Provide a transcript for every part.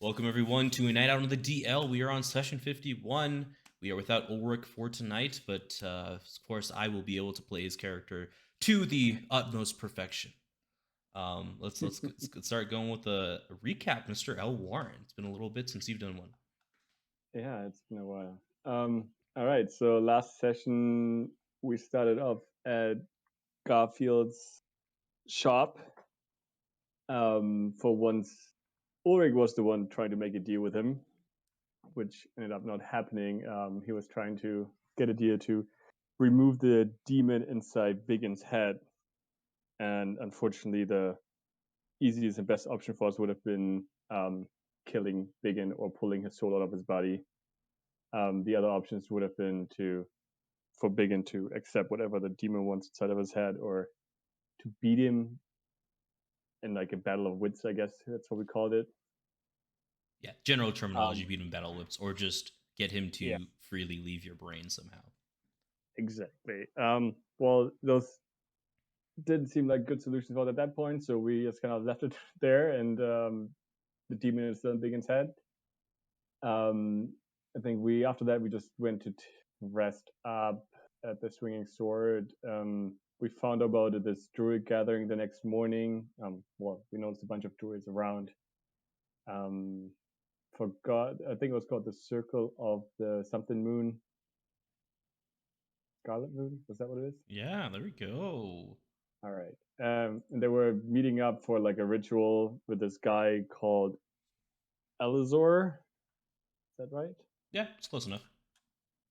Welcome everyone to a night out on the DL. We are on session 51. We are without Ulrich for tonight, but of course I will be able to play his character to the utmost perfection. Let's start going with a recap, Mr. Elwarin. It's been a little bit since you've done one. Yeah, it's been a while. All right, so last session we started off at Garfield's shop. For once, Ulrich was the one trying to make a deal with him, which ended up not happening. He was trying to get a deal to remove the demon inside BigYin's head, and unfortunately, the easiest and best option for us would have been killing BigYin or pulling his soul out of his body. The other options would have been for BigYin to accept whatever the demon wants inside of his head, or to beat him in like a battle of wits. I guess that's what we called it. Yeah, general terminology, beat him battle whips, or just get him to Yeah, freely leave your brain somehow. exactly. Well, those didn't seem like good solutions for us at that point, so we just kind of left it there, and the demon is still in BigYin's head. I think after that we just went to rest up at the Swinging Sword. We found about this Druid Gathering the next morning. Well, we noticed a bunch of druids around. Forgot, I think it was called the Circle of the Something Moon. Scarlet Moon? Was that what it is? Yeah, there we go. All right. And they were meeting up for like a ritual with this guy called Elazor. Is that right? Yeah, it's close enough.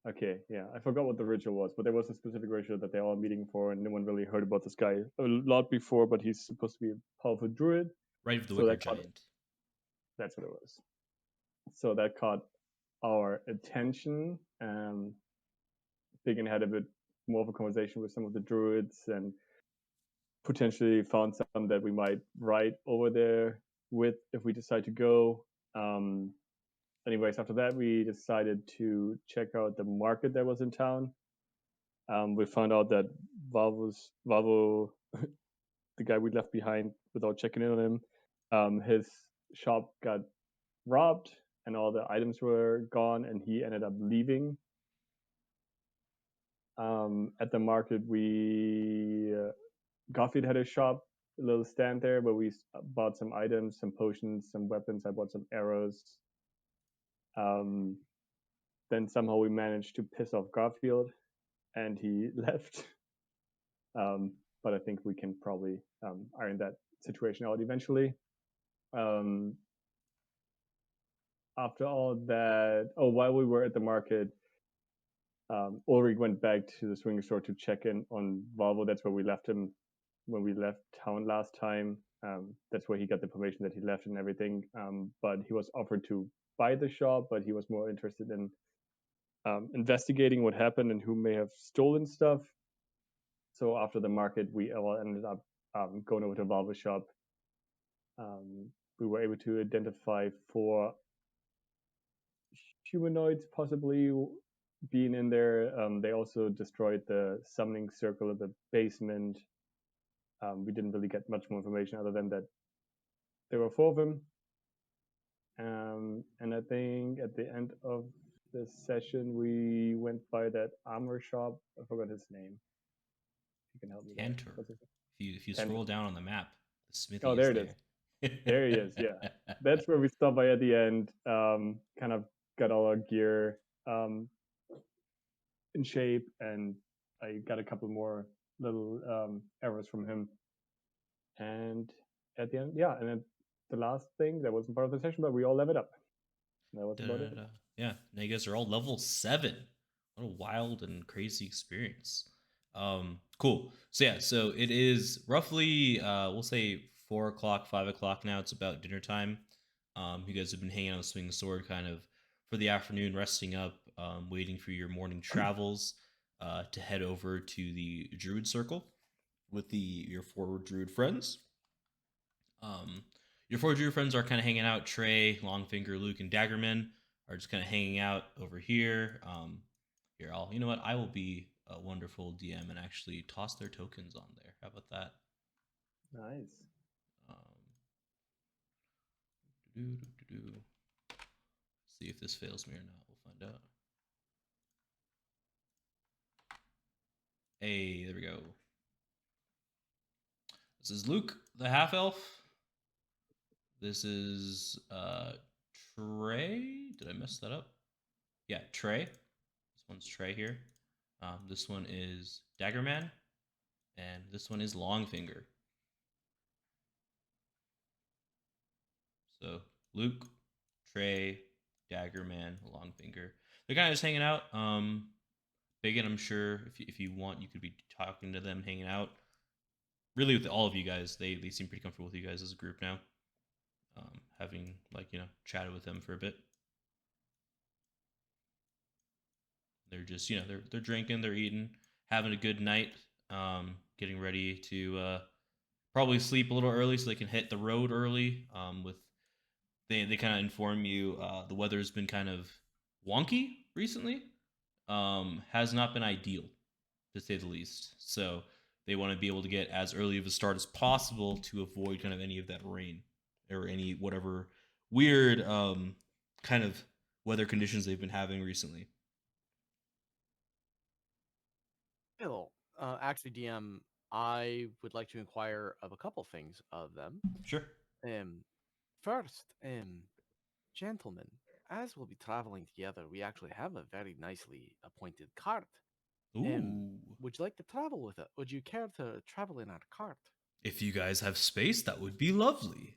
Okay, yeah. I forgot what the ritual was, but there was a specific ritual that they're all meeting for, and no one really heard about this guy a lot before, but he's supposed to be a powerful druid. Right of the So Wicker Giant. that's what it was. So that caught our attention. BigYin had a bit more of a conversation with some of the druids and potentially found some that we might ride over there with if we decide to go. Anyways, after that, we decided to check out the market that was in town. We found out that Valivoe, the guy we left behind without checking in on him, his shop got robbed and all the items were gone, and he ended up leaving. At the market, Garfield had a shop, a little stand there where we bought some items, some potions, some weapons. I bought some arrows. Then somehow we managed to piss off Garfield, and he left. But I think we can probably iron that situation out eventually. After all that, while we were at the market, Ulrich went back to the swing store to check in on Valivoe. That's where we left him when we left town last time. That's where he got the information that he left and everything. But he was offered to buy the shop, but he was more interested in investigating what happened and who may have stolen stuff. So after the market, we all ended up going over to Valivoe's shop. We were able to identify 4 humanoids possibly being in there. They also destroyed the summoning circle of the basement. We didn't really get much more information other than that there were 4 of them. And I think at the end of the session, we went by that armor shop. I forgot his name. You can help me. Cantor. If you Cantor. scroll down on the map, the smithy Oh, there is it is. There he is. Yeah, that's where we stopped by at the end. Kind of got all our gear in shape, and I got a couple more little arrows from him. And at the end, yeah, and then the last thing that wasn't part of the session, but we all leveled up. That was about it. Yeah, now you guys are all level 7. What a wild and crazy experience. Cool. So yeah, so it is roughly we'll say 4 o'clock, 5 o'clock now. It's about dinner time. You guys have been hanging on the swing sword kind of for the afternoon, resting up, waiting for your morning travels to head over to the Druid Circle with your 4 Druid friends. Your 4 Druid friends are kind of hanging out. Trey, Longfinger, Luke, and Daggerman are just kind of hanging out over here. You know what? I will be a wonderful DM and actually toss their tokens on there. How about that? Nice. See if this fails me or not. We'll find out. Hey, there we go. This is Luke, the half elf. This is Trey. Did I mess that up? Yeah, Trey. This one's Trey here. This one is Daggerman, and this one is Longfinger. So Luke, Trey, Daggerman, Longfinger. They're kind of just hanging out. BigYin, I'm sure if you want, you could be talking to them, hanging out. Really, with all of you guys, they seem pretty comfortable with you guys as a group now. Having chatted with them for a bit. They're just they're drinking, they're eating, having a good night, getting ready to probably sleep a little early so they can hit the road early. With they kind of inform you the weather's been kind of wonky recently. Has not been ideal, to say the least. So they want to be able to get as early of a start as possible to avoid kind of any of that rain or any whatever weird kind of weather conditions they've been having recently. Hello. Actually, DM, I would like to inquire of a couple things of them. Sure. First, gentlemen, as we'll be traveling together, we actually have a very nicely appointed cart. Ooh. Would you like to travel with it? Would you care to travel in our cart? If you guys have space, that would be lovely.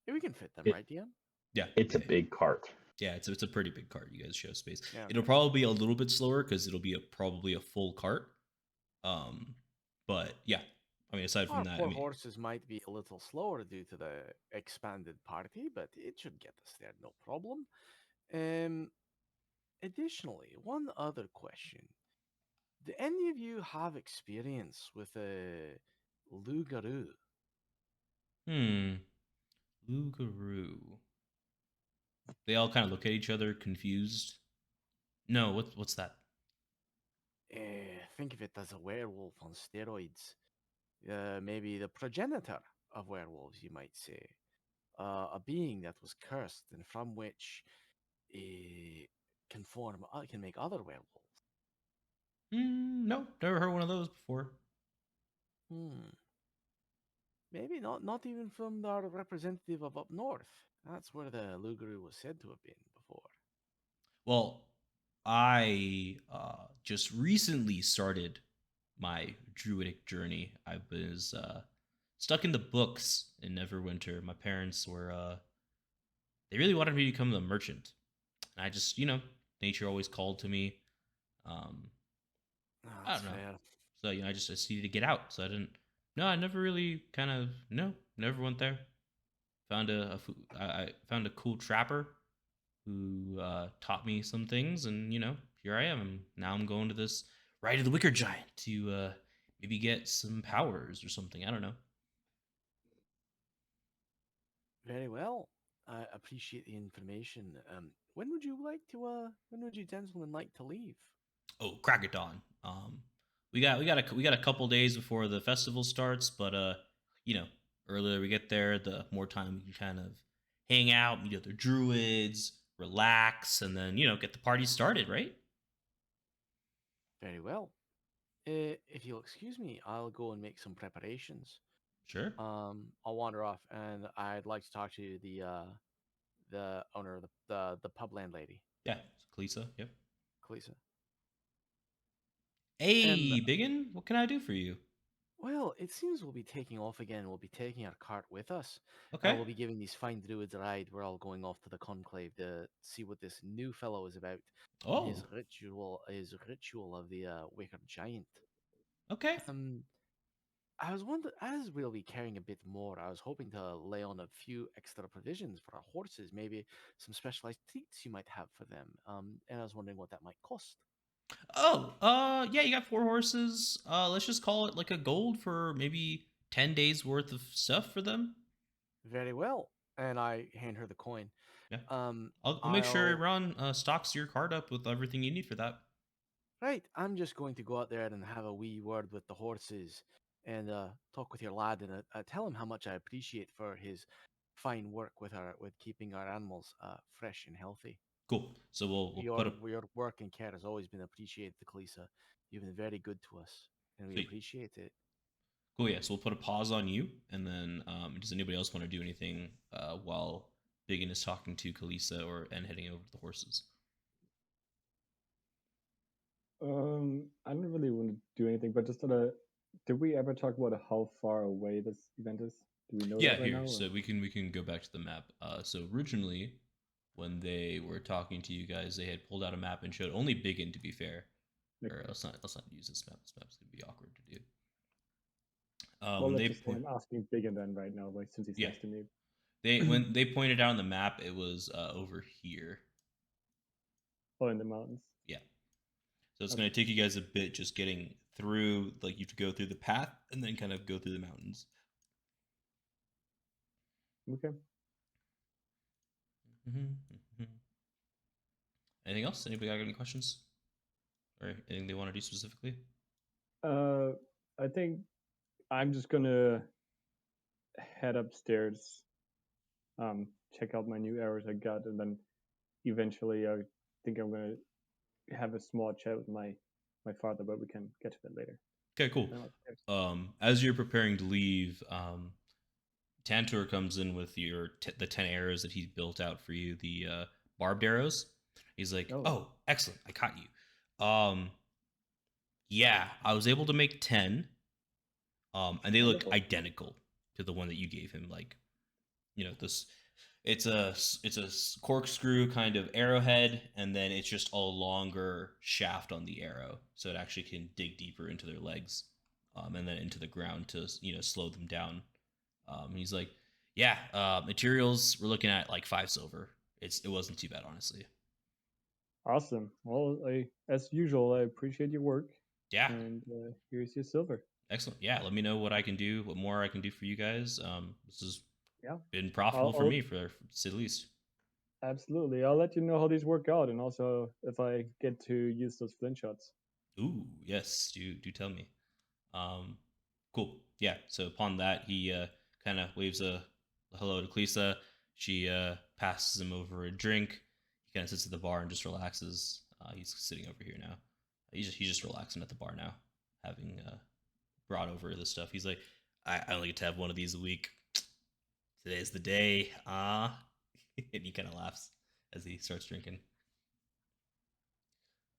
Yeah, we can fit them, It- right, DM? Yeah. It's a big cart. Yeah, it's a pretty big cart. You guys show space. Yeah. It'll probably be a little bit slower because it'll be probably a full cart. But yeah, I mean, aside from Our that, poor I mean, horses might be a little slower due to the expanded party, but it should get us there, no problem. Additionally, one other question. Do any of you have experience with a Lugaroo? Lugaroo. They all kind of look at each other, confused. No, what's that? Think of it as a werewolf on steroids. Maybe the progenitor of werewolves, you might say. A being that was cursed and from which can make other werewolves. No, never heard one of those before. Maybe not even from our representative of up north. That's where the Lugaroo was said to have been before. Well, I just recently started my Druidic journey. I was stuck in the books in Neverwinter. My parents were they really wanted me to become a merchant, and I just nature always called to me. I That's don't know. fair. So I just needed to get out. So I didn't. No, I never really never went there. I found a cool trapper who taught me some things, and here I am. Now I'm going to this Rite of the Wicker Giant to maybe get some powers or something. I don't know. Very well. I appreciate the information. When would you like to? When would you gentlemen like to leave? Oh, crack it dawn. We got a couple days before the festival starts, but earlier we get there, the more time we can kind of hang out, meet other druids, relax, and then get the party started, right? Very well. If you'll excuse me, I'll go and make some preparations. Sure. I'll wander off, and I'd like to talk to the owner of the pub landlady, Yeah, Kalisa. Yep. Kalisa. Hey, BigYin, what can I do for you? Well, it seems we'll be taking off again. We'll be taking our cart with us. Okay. We'll be giving these fine druids a ride. We're all going off to the conclave to see what this new fellow is about. Oh. His ritual of the wicker giant. Okay. I was wondering, as we'll be carrying a bit more, I was hoping to lay on a few extra provisions for our horses, maybe some specialized treats you might have for them. And I was wondering what that might cost. Oh, yeah, you got 4 horses. Let's just call it like a gold for maybe 10 days worth of stuff for them. Very well. And I hand her the coin. Yeah. I'll make sure I'll- Ron stocks your card up with everything you need for that. Right, I'm just going to go out there and have a wee word with the horses and talk with your lad and tell him how much I appreciate for his fine work with keeping our animals fresh and healthy. Cool. So we'll put a Your work and care has always been appreciated, Kalisa. You've been very good to us, and we sweet. appreciate it. Cool. Yeah. So we'll put a pause on you, and then does anybody else want to do anything while BigYin is talking to Kalisa or and heading over to the horses? I don't really want to do anything, but just did we ever talk about how far away this event is? Do we know Yeah, that right here. now? Or? So we can go back to the map. So originally, when they were talking to you guys, they had pulled out a map and showed only BigYin, to be fair. Okay. Or let's not use this map. This map's gonna be awkward to do. Well, let's just say I'm asking Big then right now, like since he's next to me. When they pointed out on the map, it was over here. Oh, in the mountains. Yeah. So it's going to take you guys a bit just getting through. Like you have to go through the path and then kind of go through the mountains. Okay. Anything else? Anybody got any questions or anything they want to do specifically? I think I'm just gonna head upstairs, check out my new arrows I got, and then eventually I think I'm gonna have a small chat with my father, but we can get to that later. Okay, cool. As you're preparing to leave, Tantor comes in with the 10 arrows that he built out for you, the barbed arrows. He's like, "Oh, excellent! I caught you." Yeah, I was able to make 10. And they look identical to the one that you gave him. Like, this. It's a corkscrew kind of arrowhead, and then it's just a longer shaft on the arrow, so it actually can dig deeper into their legs, and then into the ground to slow them down. He's like, yeah, materials we're looking at like 5 silver. It wasn't too bad, honestly. Awesome. Well, as usual, I appreciate your work. Yeah. And here's your silver. Excellent. Yeah, let me know what I can do, what more I can do for you guys. This has been profitable for me, to say the least. Absolutely. I'll let you know how these work out, and also if I get to use those flint shots. Ooh, yes. Do tell me. Cool. Yeah. So upon that, he kind of waves a hello to Kalisa. She passes him over a drink. He kind of sits at the bar and just relaxes. He's sitting over here now. He's just relaxing at the bar now, having brought over this stuff. He's like, I only get to have one of these a week. Today's the day. And he kind of laughs as he starts drinking.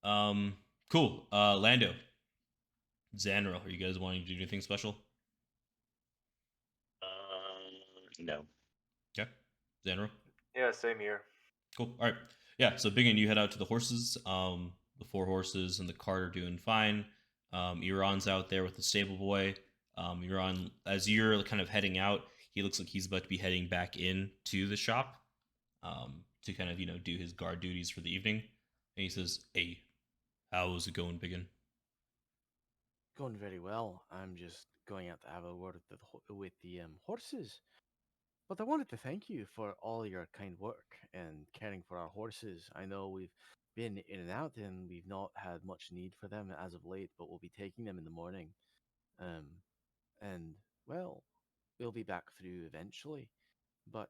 Cool. Lando, Zanril, are you guys wanting to do anything special? No. Okay. Zanril? Yeah, same here. Cool. All right. Yeah, so BigYin, you head out to the horses. The 4 horses and the cart are doing fine. Euron's out there with the stable boy. Euron, as you're kind of heading out, he looks like he's about to be heading back in to the shop to kind of, do his guard duties for the evening. And he says, hey, how's it going, BigYin? Going very well. I'm just going out to have a word with the horses. But I wanted to thank you for all your kind work and caring for our horses. I know we've been in and out and we've not had much need for them as of late, but we'll be taking them in the morning. And well, we'll be back through eventually. But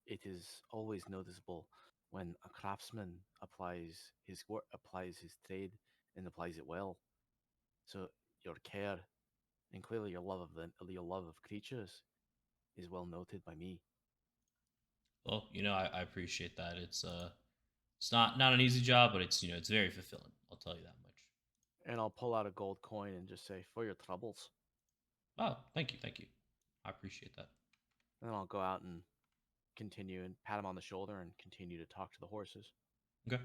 it is always noticeable when a craftsman applies his work, applies his trade, and applies it well. So your care and clearly your love of creatures is well noted by me. Well, I appreciate that. It's not an easy job, but it's it's very fulfilling. I'll tell you that much. And I'll pull out a gold coin and just say, for your troubles. Oh, thank you. I appreciate that. And then I'll go out and continue and pat him on the shoulder and continue to talk to the horses. Okay.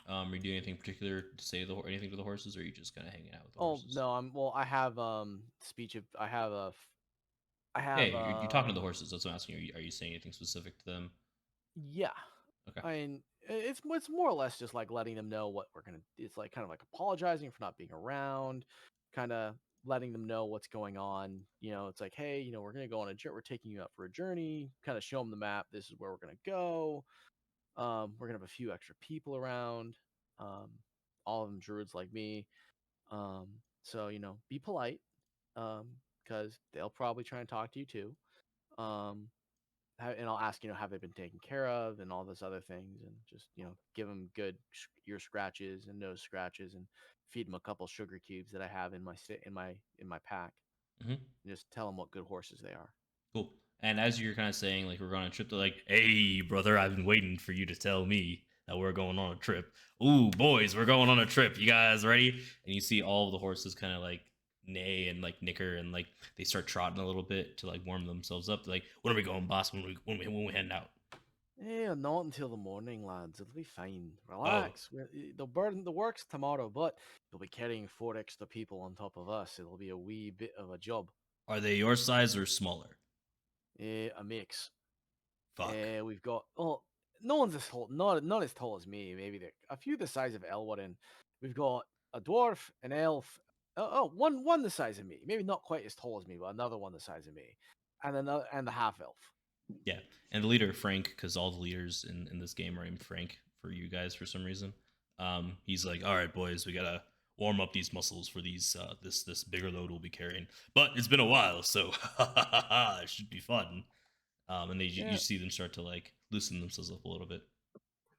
Are you doing anything particular to say anything to the horses, or are you just kind of hanging out with the horses? Oh no, I have speech of I have Hey, you're talking to the horses. That's what I'm asking. Are you saying anything specific to them? Yeah. Okay. I mean, it's more or less just like letting them know what we're gonna. It's like kind of like apologizing for not being around, kind of letting them know what's going on. It's like, hey, we're gonna go on a journey. We're taking you out for a journey. Kind of show them the map. This is where we're gonna go. We're gonna have a few extra people around. All of them druids like me. So be polite. Because they'll probably try and talk to you too. and I'll ask, have they been taken care of and all those other things, and just give them good ear scratches and nose scratches, and feed them a couple sugar cubes that I have in my pack, Hmm. and just tell them what good horses they are. Cool. And as you're kind of saying, like, we're going on a trip, they're like, hey, brother, I've been waiting for you to tell me that we're going on a trip. Ooh, boys, we're going on a trip. You guys ready? And you see all of the horses kind of like neigh and like nicker, and like they start trotting a little bit to like warm themselves up. They're like, when are we going, boss? When we heading out? Yeah, not until the morning, lads. It'll be fine. Oh, Relax. They'll burn the works tomorrow, but you'll be carrying 4 extra people on top of us. It'll be a wee bit of a job. are they your size or smaller? A mix. Fuck. We've got no one's as tall, not as tall as me. Maybe a few the size of Elwarin. We've got a dwarf, an elf. One the size of me. Maybe not quite as tall as me, but another one the size of me, and another and the half elf. Yeah, and the leader, Frank, because all the leaders in this game are named Frank for you guys for some reason. He's like, all right, boys, we gotta warm up these muscles for these this bigger load we'll be carrying. But it's been a while, so it should be fun. And you see them start to like loosen themselves up a little bit.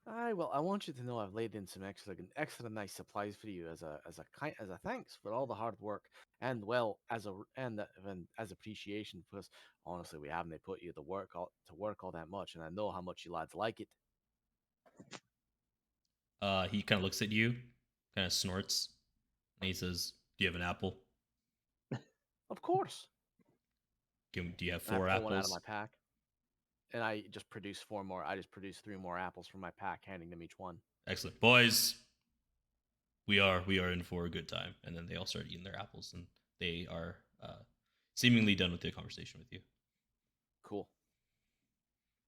Well, I want you to know I've laid in some extra nice supplies for you as a thanks for all the hard work, and well as appreciation, because honestly we haven't put you to work all that much, and I know how much you lads like it. He kind of looks at you, kind of snorts, and he says, "Do you have an apple? Of course. Do you have And I 4 pull one out of apples?" my pack, and I just produce 4 more. I just produce 3 more apples from my pack, handing them each one. Excellent, boys. We are in for a good time. And then they all start eating their apples, and they are seemingly done with their conversation with you. Cool.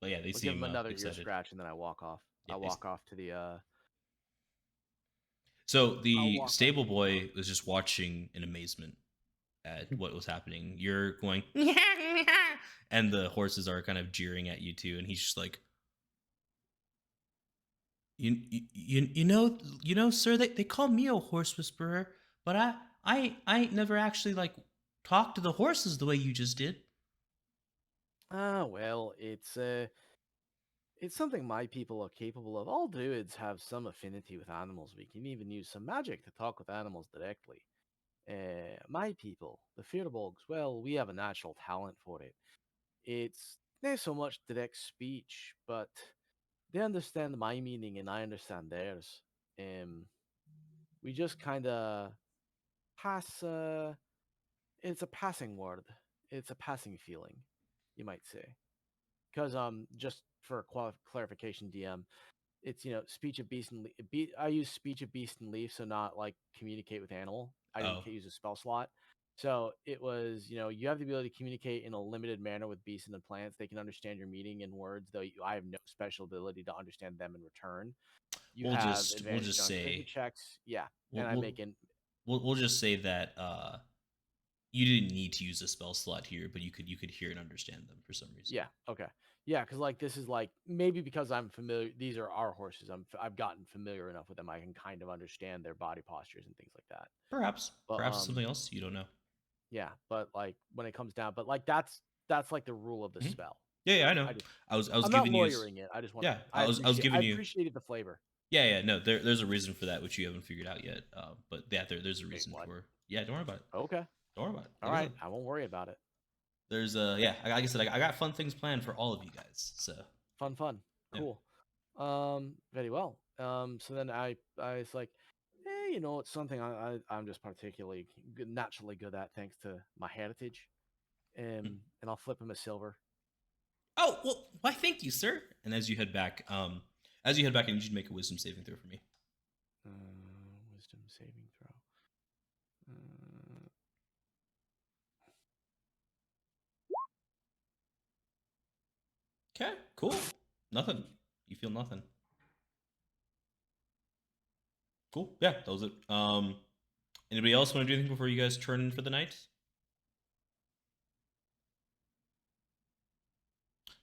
But yeah, they I'll seem give them another ear excited. scratch, and then I walk off. Yeah, I walk off to the. So the walk stable boy was just watching in amazement at what was happening. You're going, and the horses are kind of jeering at you too. And he's just like, you know, sir, they call me a horse whisperer, but I ain't never actually like talked to the horses the way you just did. Well, it's something my people are capable of. All druids have some affinity with animals. We can even use some magic to talk with animals directly. My people, the Firbolgs, well, we have a natural talent for it. It's not so much direct speech, but they understand my meaning and I understand theirs. We just kind of pass. It's a passing word. It's a passing feeling, you might say. Because just for clarification, DM, it's speech of beast and I use speech of beast and leaf, so not like communicate with animal. I didn't use a spell slot, so it was you have the ability to communicate in a limited manner with beasts and plants. They can understand your meaning in words, though I have no special ability to understand them in return. You have We'll advantage just on say charisma checks, yeah, we'll, and I we'll, make in. we'll just say that you didn't need to use a spell slot here, but you could hear and understand them for some reason. Yeah. Okay. Yeah, because like this is like maybe because I'm familiar. These are our horses. I've gotten familiar enough with them. I can kind of understand their body postures and things like that. Perhaps But something else you don't know. yeah, but like when it comes down, but like that's like the rule of the Mhm. spell. Yeah, I know. I was I'm giving not you. lawyering it. I just want. Yeah, I I was giving you. appreciated the flavor. Yeah. No, there's a reason for that which you haven't figured out yet. But yeah, there's a reason what? for. Yeah, don't worry about it. Okay. Don't worry about it. All right. I won't worry about it. There's yeah, like I said, I got fun things planned for all of you guys. So Fun. Yeah. Cool. Very well. So then I was like, hey, it's something I'm just particularly naturally good at thanks to my heritage. And I'll flip him a silver. Oh well, why? Thank you, sir. And as you head back, I need you to make a wisdom saving throw for me. Wisdom saving throw. Okay, cool. Nothing. You feel nothing. Cool. Yeah, that was it. Anybody else want to do anything before you guys turn in for the night?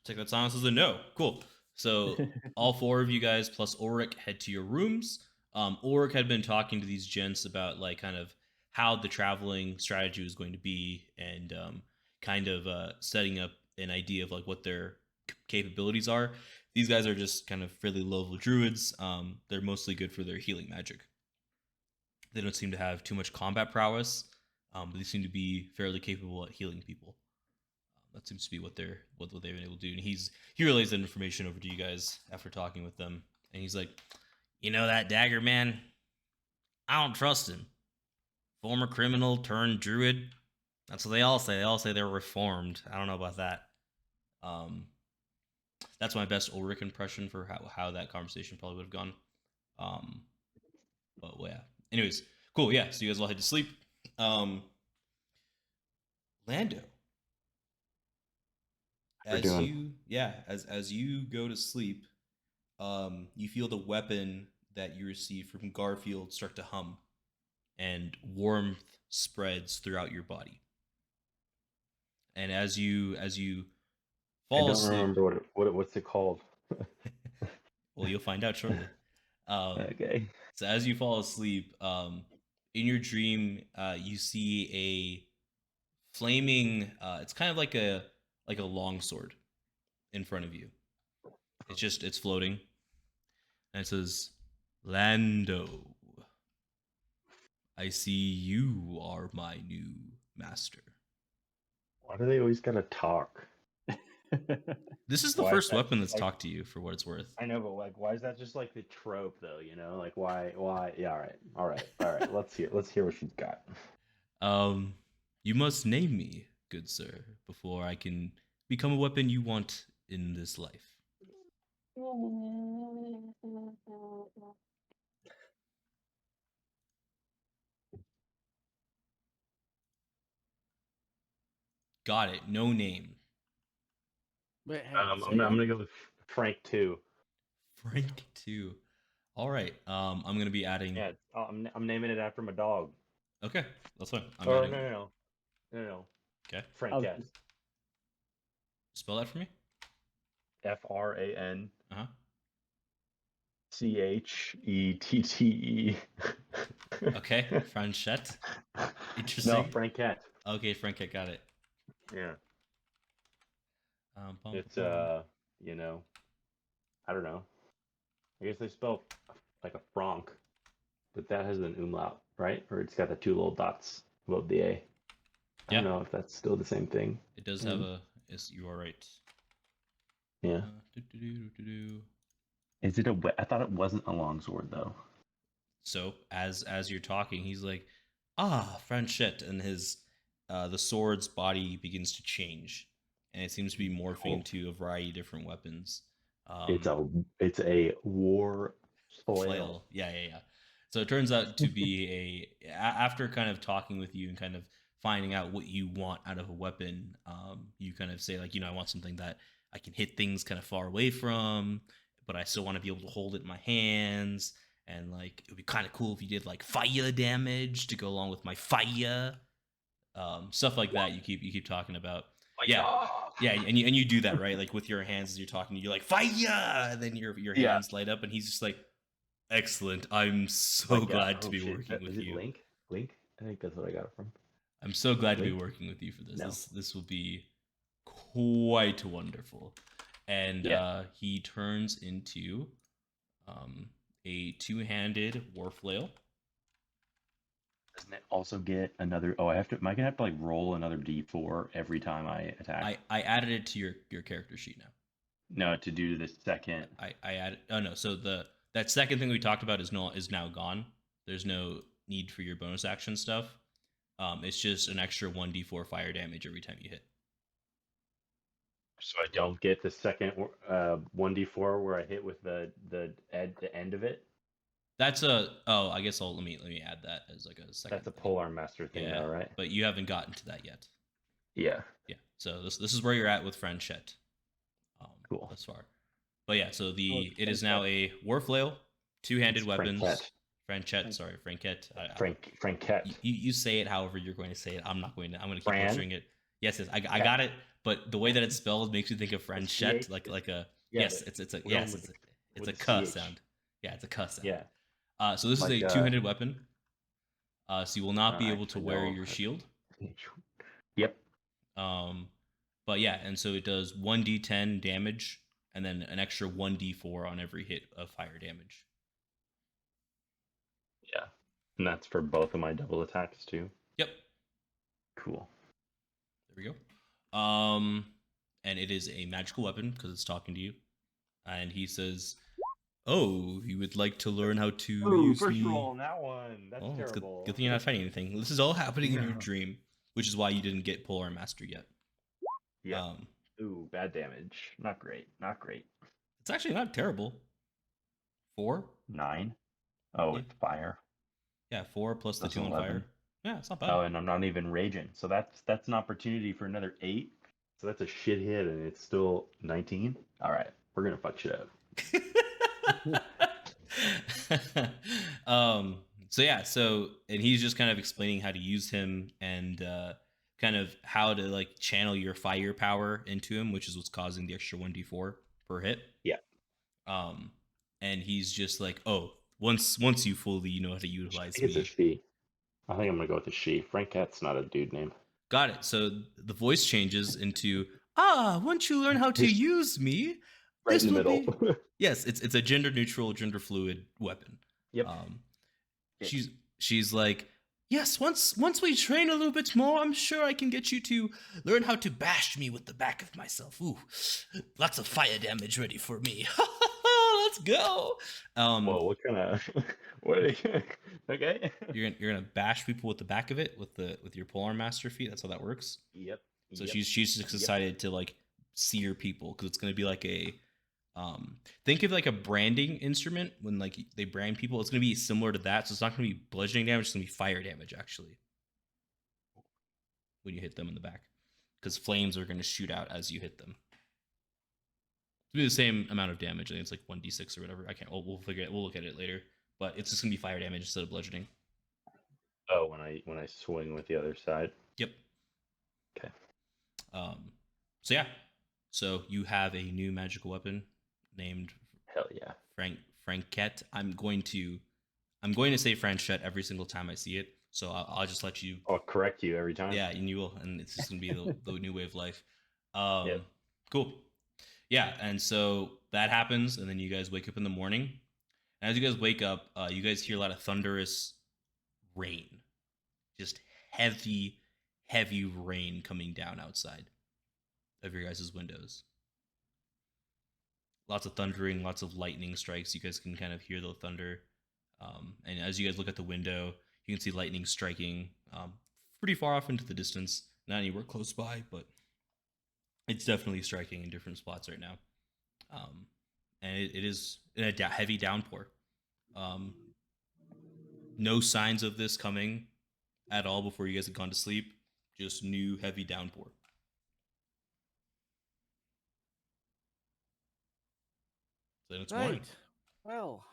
Take that silence as a no. Cool. So all 4 of you guys plus Ulrich head to your rooms. Ulrich had been talking to these gents about like kind of how the traveling strategy was going to be, and kind of setting up an idea of like what their capabilities are. These guys are just kind of fairly low level druids. They're mostly good for their healing magic. They don't seem to have too much combat prowess, but they seem to be fairly capable at healing people. That seems to be what they've been able to do. And he relays that information over to you guys after talking with them. And he's like, you know that dagger man? I don't trust him. Former criminal turned druid. That's what they all say. They all say they're reformed. I don't know about that. That's my best Ulrich impression for how that conversation probably would have gone. But well, yeah. Anyways, cool. Yeah. So you guys all head to sleep. Lando. As you go to sleep, you feel the weapon that you received from Garfield start to hum, and warmth spreads throughout your body. And as you fall asleep, I don't remember what's it called. Well, you'll find out shortly. Okay. So as you fall asleep, in your dream, you see a flaming. It's kind of like a long sword in front of you. It's floating, and it says, "Lando, I see you are my new master." Why do they always gotta talk? This is the Why is first that weapon that's like- talked to you, for what it's worth. I know, but like, why is that just like the trope, though? You know, like why? Yeah, all right. Let's hear what she's got. You must name me, good sir, before I can become a weapon you want in this life. Got it. No name. Wait, hey, I'm say gonna go with Frank 2. Frank 2. All right. I'm gonna be adding. Yeah, I'm naming it after my dog. Okay, that's fine. I'm Or adding. no. Okay. Frank S. Spell that for me. FRAN Uh-huh. CHETTE. Okay. Franchette. Interesting. No, Frankette. Okay, Frankette, got it. Yeah. Bum, It's bum. you know, I don't know. I guess they spell like a franc, but that has an umlaut, right? Or it's got the two little dots above the A. I Yeah. don't know if that's still the same thing. It does have a. Yes, you are right. Yeah. Do-do-do-do-do. Is it I thought it wasn't a longsword though. So as you're talking, he's like, Franchette, and his the sword's body begins to change, and it seems to be morphing into a variety of different weapons. It's a war flail. Yeah. So it turns out to be after kind of talking with you and kind of finding out what you want out of a weapon, you kind of say, like, I want something that I can hit things kind of far away from, but I still want to be able to hold it in my hands. And like, it would be kind of cool if you did like fire damage to go along with my fire, stuff like that. You keep talking about. Yeah, and you do that, right? Like with your hands as you're talking, you're like fire, and then your hands light up, and he's just like, excellent. I'm so glad to be working with you. Link. I think that's what I got it from. I'm so glad to be working with you for this. No. This will be quite wonderful. And he turns into a two-handed war flail. Doesn't it also get another? Oh, am I gonna have to like roll another D4 every time I attack? I added it to your character sheet now. No, to do the second. I added. Oh no, so that second thing we talked about is now gone. There's no need for your bonus action stuff. It's just an extra 1d4 fire damage every time you hit. So I don't get the second 1d4 where I hit with the end of it. That's I guess let me add that as like a second. That's a polearm master thing, though, right? But you haven't gotten to that yet. Yeah. So this is where you're at with Franchette. Cool. Thus far. But yeah, so it is now a war flail, two-handed weapons. Franchette, sorry, Frankette. Frankette. You say it however you're going to say it. I'm not going to. I'm going to keep butchering it. Yes, I got it. But the way that it's spelled makes me think of Franchette, like a yes. It's a cuss sound. Yeah, it's a cuss sound. Yeah. So this is a two-handed weapon. So you will not be able to wear your shield. Yep. But yeah, and so it does 1d10 damage and then an extra 1d4 on every hit of fire damage. Yeah. And that's for both of my double attacks too. Yep. Cool. There we go. And it is a magical weapon because it's talking to you. And he says, "Oh, you would like to learn how to use first me?" roll on that one. That's Oh, it's terrible. good thing you're not fighting anything. This is all happening in your No. dream, which is why you didn't get Polar Master yet. Yeah. Ooh, bad damage. Not great. Not great. It's actually not terrible. 4? 9. Oh, Yeah. it's fire. Yeah, 4 plus the That's 2 on 11. fire. Yeah, it's not bad. Oh, and I'm not even raging. So that's an opportunity for another 8. So that's a shit hit, and it's still 19. All right, we're gonna fuck shit up. So yeah, and he's just kind of explaining how to use him and kind of how to like channel your fire power into him, which is what's causing the extra 1d4 per hit. Yeah. And he's just like, oh, once you fully know how to utilize It's a me. she. I think I'm gonna go with a she. Frank Cat's not a dude name. Got it. So the voice changes into, once you learn how to use me, Right this in the will middle. be. Yes, it's a gender neutral, gender fluid weapon. Yep. She's like, yes, once we train a little bit more, I'm sure I can get you to learn how to bash me with the back of myself. Ooh, lots of fire damage ready for me. Let's go. Whoa, what kind of what are you, okay. You're gonna bash people with the back of it with your Polar Master feat. That's how that works. Yep. So she's just excited to like sear people because it's gonna be like a think of like a branding instrument when like they brand people. It's gonna be similar to that. So it's not gonna be bludgeoning damage. It's gonna be fire damage actually when you hit them in the back because flames are gonna shoot out as you hit them. It'll be the same amount of damage. I think it's like 1d6 or whatever. I can't. We'll figure it. We'll look at it later. But it's just gonna be fire damage instead of bludgeoning. Oh, when I swing with the other side. Yep. Okay. So yeah. So you have a new magical weapon named Hell yeah. Frankette. I'm going to say Franchette every single time I see it. So I'll just let you. I'll correct you every time. Yeah, and you will, and it's just gonna be the new way of life. Yep. Cool. Yeah, and so that happens, and then you guys wake up in the morning. And as you guys wake up, you guys hear a lot of thunderous rain, just heavy rain coming down outside of your guys' windows. Lots of thundering, lots of lightning strikes. You guys can kind of hear the thunder. And as you guys look at the window, you can see lightning striking pretty far off into the distance. Not anywhere close by, but it's definitely striking in different spots right now. And it is in a heavy downpour. No signs of this coming at all before you guys had gone to sleep. Just new heavy downpour. Then it's morning. Right. Well,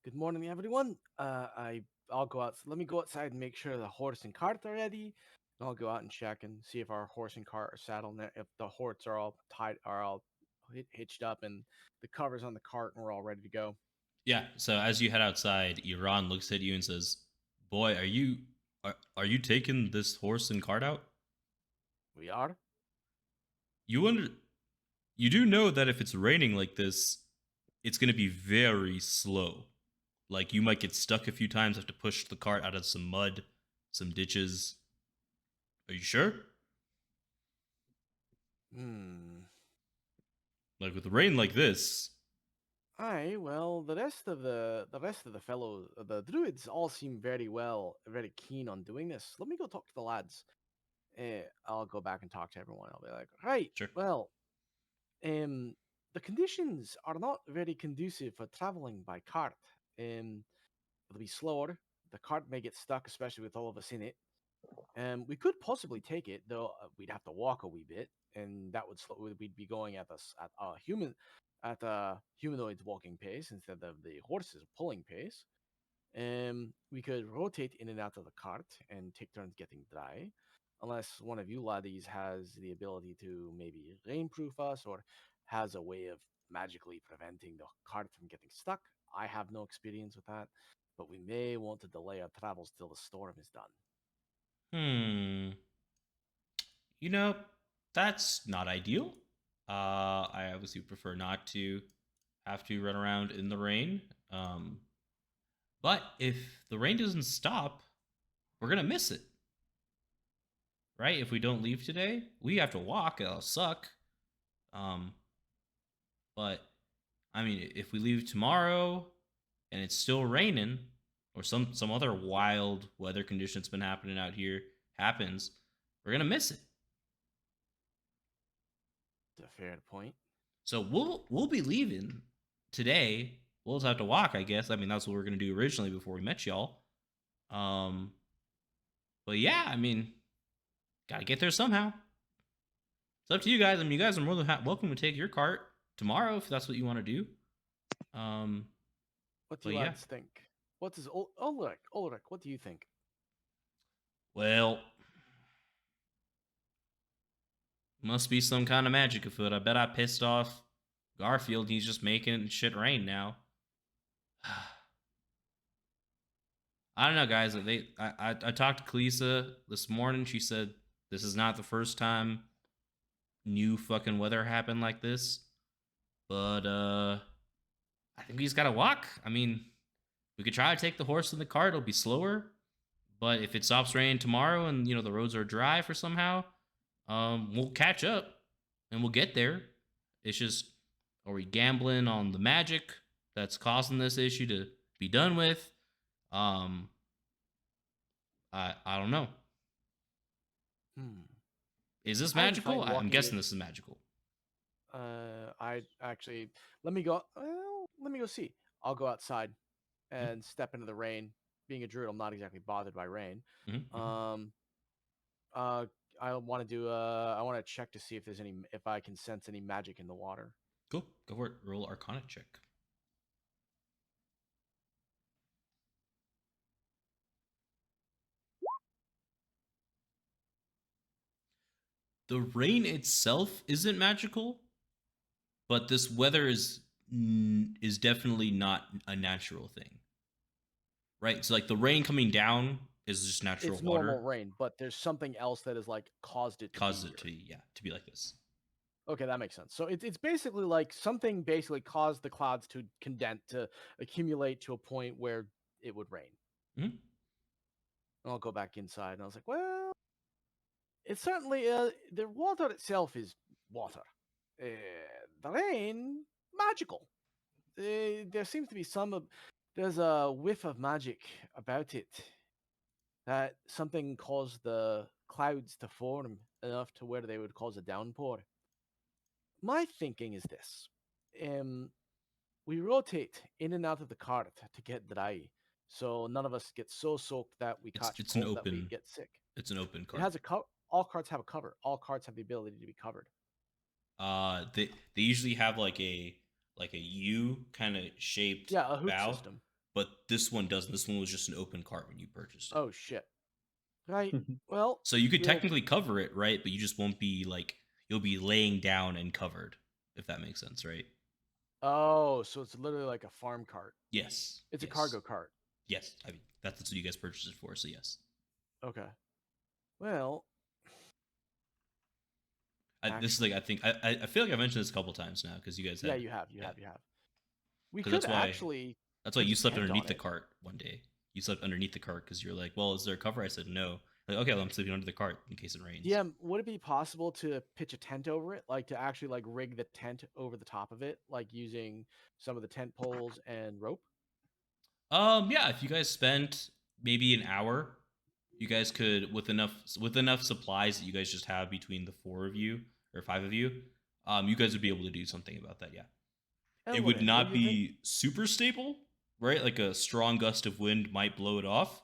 good morning, everyone. I'll go out. Let me go outside and make sure the horse and cart are ready. And I'll go out and check and see if our horse and cart are saddled. And if the horses are all tied, are all hitched up, and the covers on the cart, and we're all ready to go. Yeah. So as you head outside, Iran looks at you and says, "Boy, are you taking this horse and cart out? We are. You do know that if it's raining like this, it's going to be very slow. Like you might get stuck a few times, have to push the cart out of some mud, some ditches. Are you sure? Like with rain like this." Aye, well, the rest of the fellows, the druids, all seem very keen on doing this. Let me go talk to the lads. I'll go back and talk to everyone. I'll be like, right, Sure. well, the conditions are not very conducive for traveling by cart. It'll be slower. The cart may get stuck, especially with all of us in it. We could possibly take it, though we'd have to walk a wee bit, and that would we'd be going at a humanoid walking pace instead of the horses pulling pace. We could rotate in and out of the cart and take turns getting dry, unless one of you laddies has the ability to maybe rainproof us or has a way of magically preventing the cart from getting stuck. I have no experience with that, but we may want to delay our travels till the storm is done. You know, That's not ideal. I obviously prefer not to have to run around in the rain. But if the rain doesn't stop, we're gonna miss it, right? If we don't leave today, we have to walk. It'll suck. Um, but I mean, if we leave tomorrow and it's still raining, or some other wild weather condition that's been happening out here happens, we're gonna miss it. That's a fair point. So we'll be leaving today. We'll just have to walk, I guess. I mean, that's what we were gonna do originally before we met y'all. Um, but yeah, I mean, gotta get there somehow. It's up to you guys. I mean, you guys are more than welcome to take your cart tomorrow if that's what you want to do. What do But you yeah. lads think? What does Ulrich? Ulrich, what do you think? Well, must be some kind of magic afoot. I bet I pissed off Garfield. He's just making shit rain now. I don't know, guys. I talked to Kalisa this morning. She said this is not the first time new fucking weather happened like this. But I think we just gotta walk. I mean, we could try to take the horse in the cart. It'll be slower. But if it stops raining tomorrow and the roads are dry for somehow, we'll catch up and we'll get there. It's just, are we gambling on the magic that's causing this issue to be done with? I don't know. Is this I'm magical? fine I'm walking guessing with- this is magical. I actually let me go. Well, let me go see. I'll go outside and step into the rain. Being a druid, I'm not exactly bothered by rain. Mm-hmm. I want to do. I want to check to see if I can sense any magic in the water. Cool. Go for it. Roll Arcana check. The rain itself isn't magical, but this weather is definitely not a natural thing, right? So like the rain coming down is just natural It's water. normal rain, but there's something else that has like caused it to Caused be it here. to be like this. Okay, that makes sense. So it's basically like something basically caused the clouds to condense, to accumulate to a point where it would rain. Mhm. And I'll go back inside, and I was like, well, it's certainly the water itself is water. The rain, magical. There seems to be there's a whiff of magic about it. That something caused the clouds to form enough to where they would cause a downpour. My thinking is this. We rotate in and out of the cart to get dry, so none of us get so soaked that we catch It's an cold that we open. get sick. It's an open It cart. has a all carts have a cover. All carts have the ability to be covered. They usually have like a U kind of shaped Yeah, a hoop bow, system. but this one doesn't. This one was just an open cart when you purchased it. Oh shit. Right. Well, So you could we'll- technically cover it, right? But you just won't be like, you'll be laying down and covered, if that makes sense, right? Oh, so it's literally like a farm cart. Yes. It's a yes. cargo cart. Yes. I mean, that's what you guys purchased it for, so yes. Okay. Well, This is like, I think, I feel like I mentioned this a couple times now because you guys had. yeah, you have. yeah. We 'Cause could that's why- actually. That's why put you a slept tent on underneath the it. cart one day. You slept underneath the cart because you're like, well, is there a cover? I said no. Like, okay, well, I'm sleeping under the cart in case it rains. Yeah, would it be possible to pitch a tent over it, like to actually like rig the tent over the top of it, like using some of the tent poles and rope? Yeah, if you guys spent maybe an hour, you guys could with enough supplies that you guys just have between the 4 of you or 5 of you, you guys would be able to do something about that, yeah. It would Elwarin, not what do you think? be super stable, right? Like a strong gust of wind might blow it off,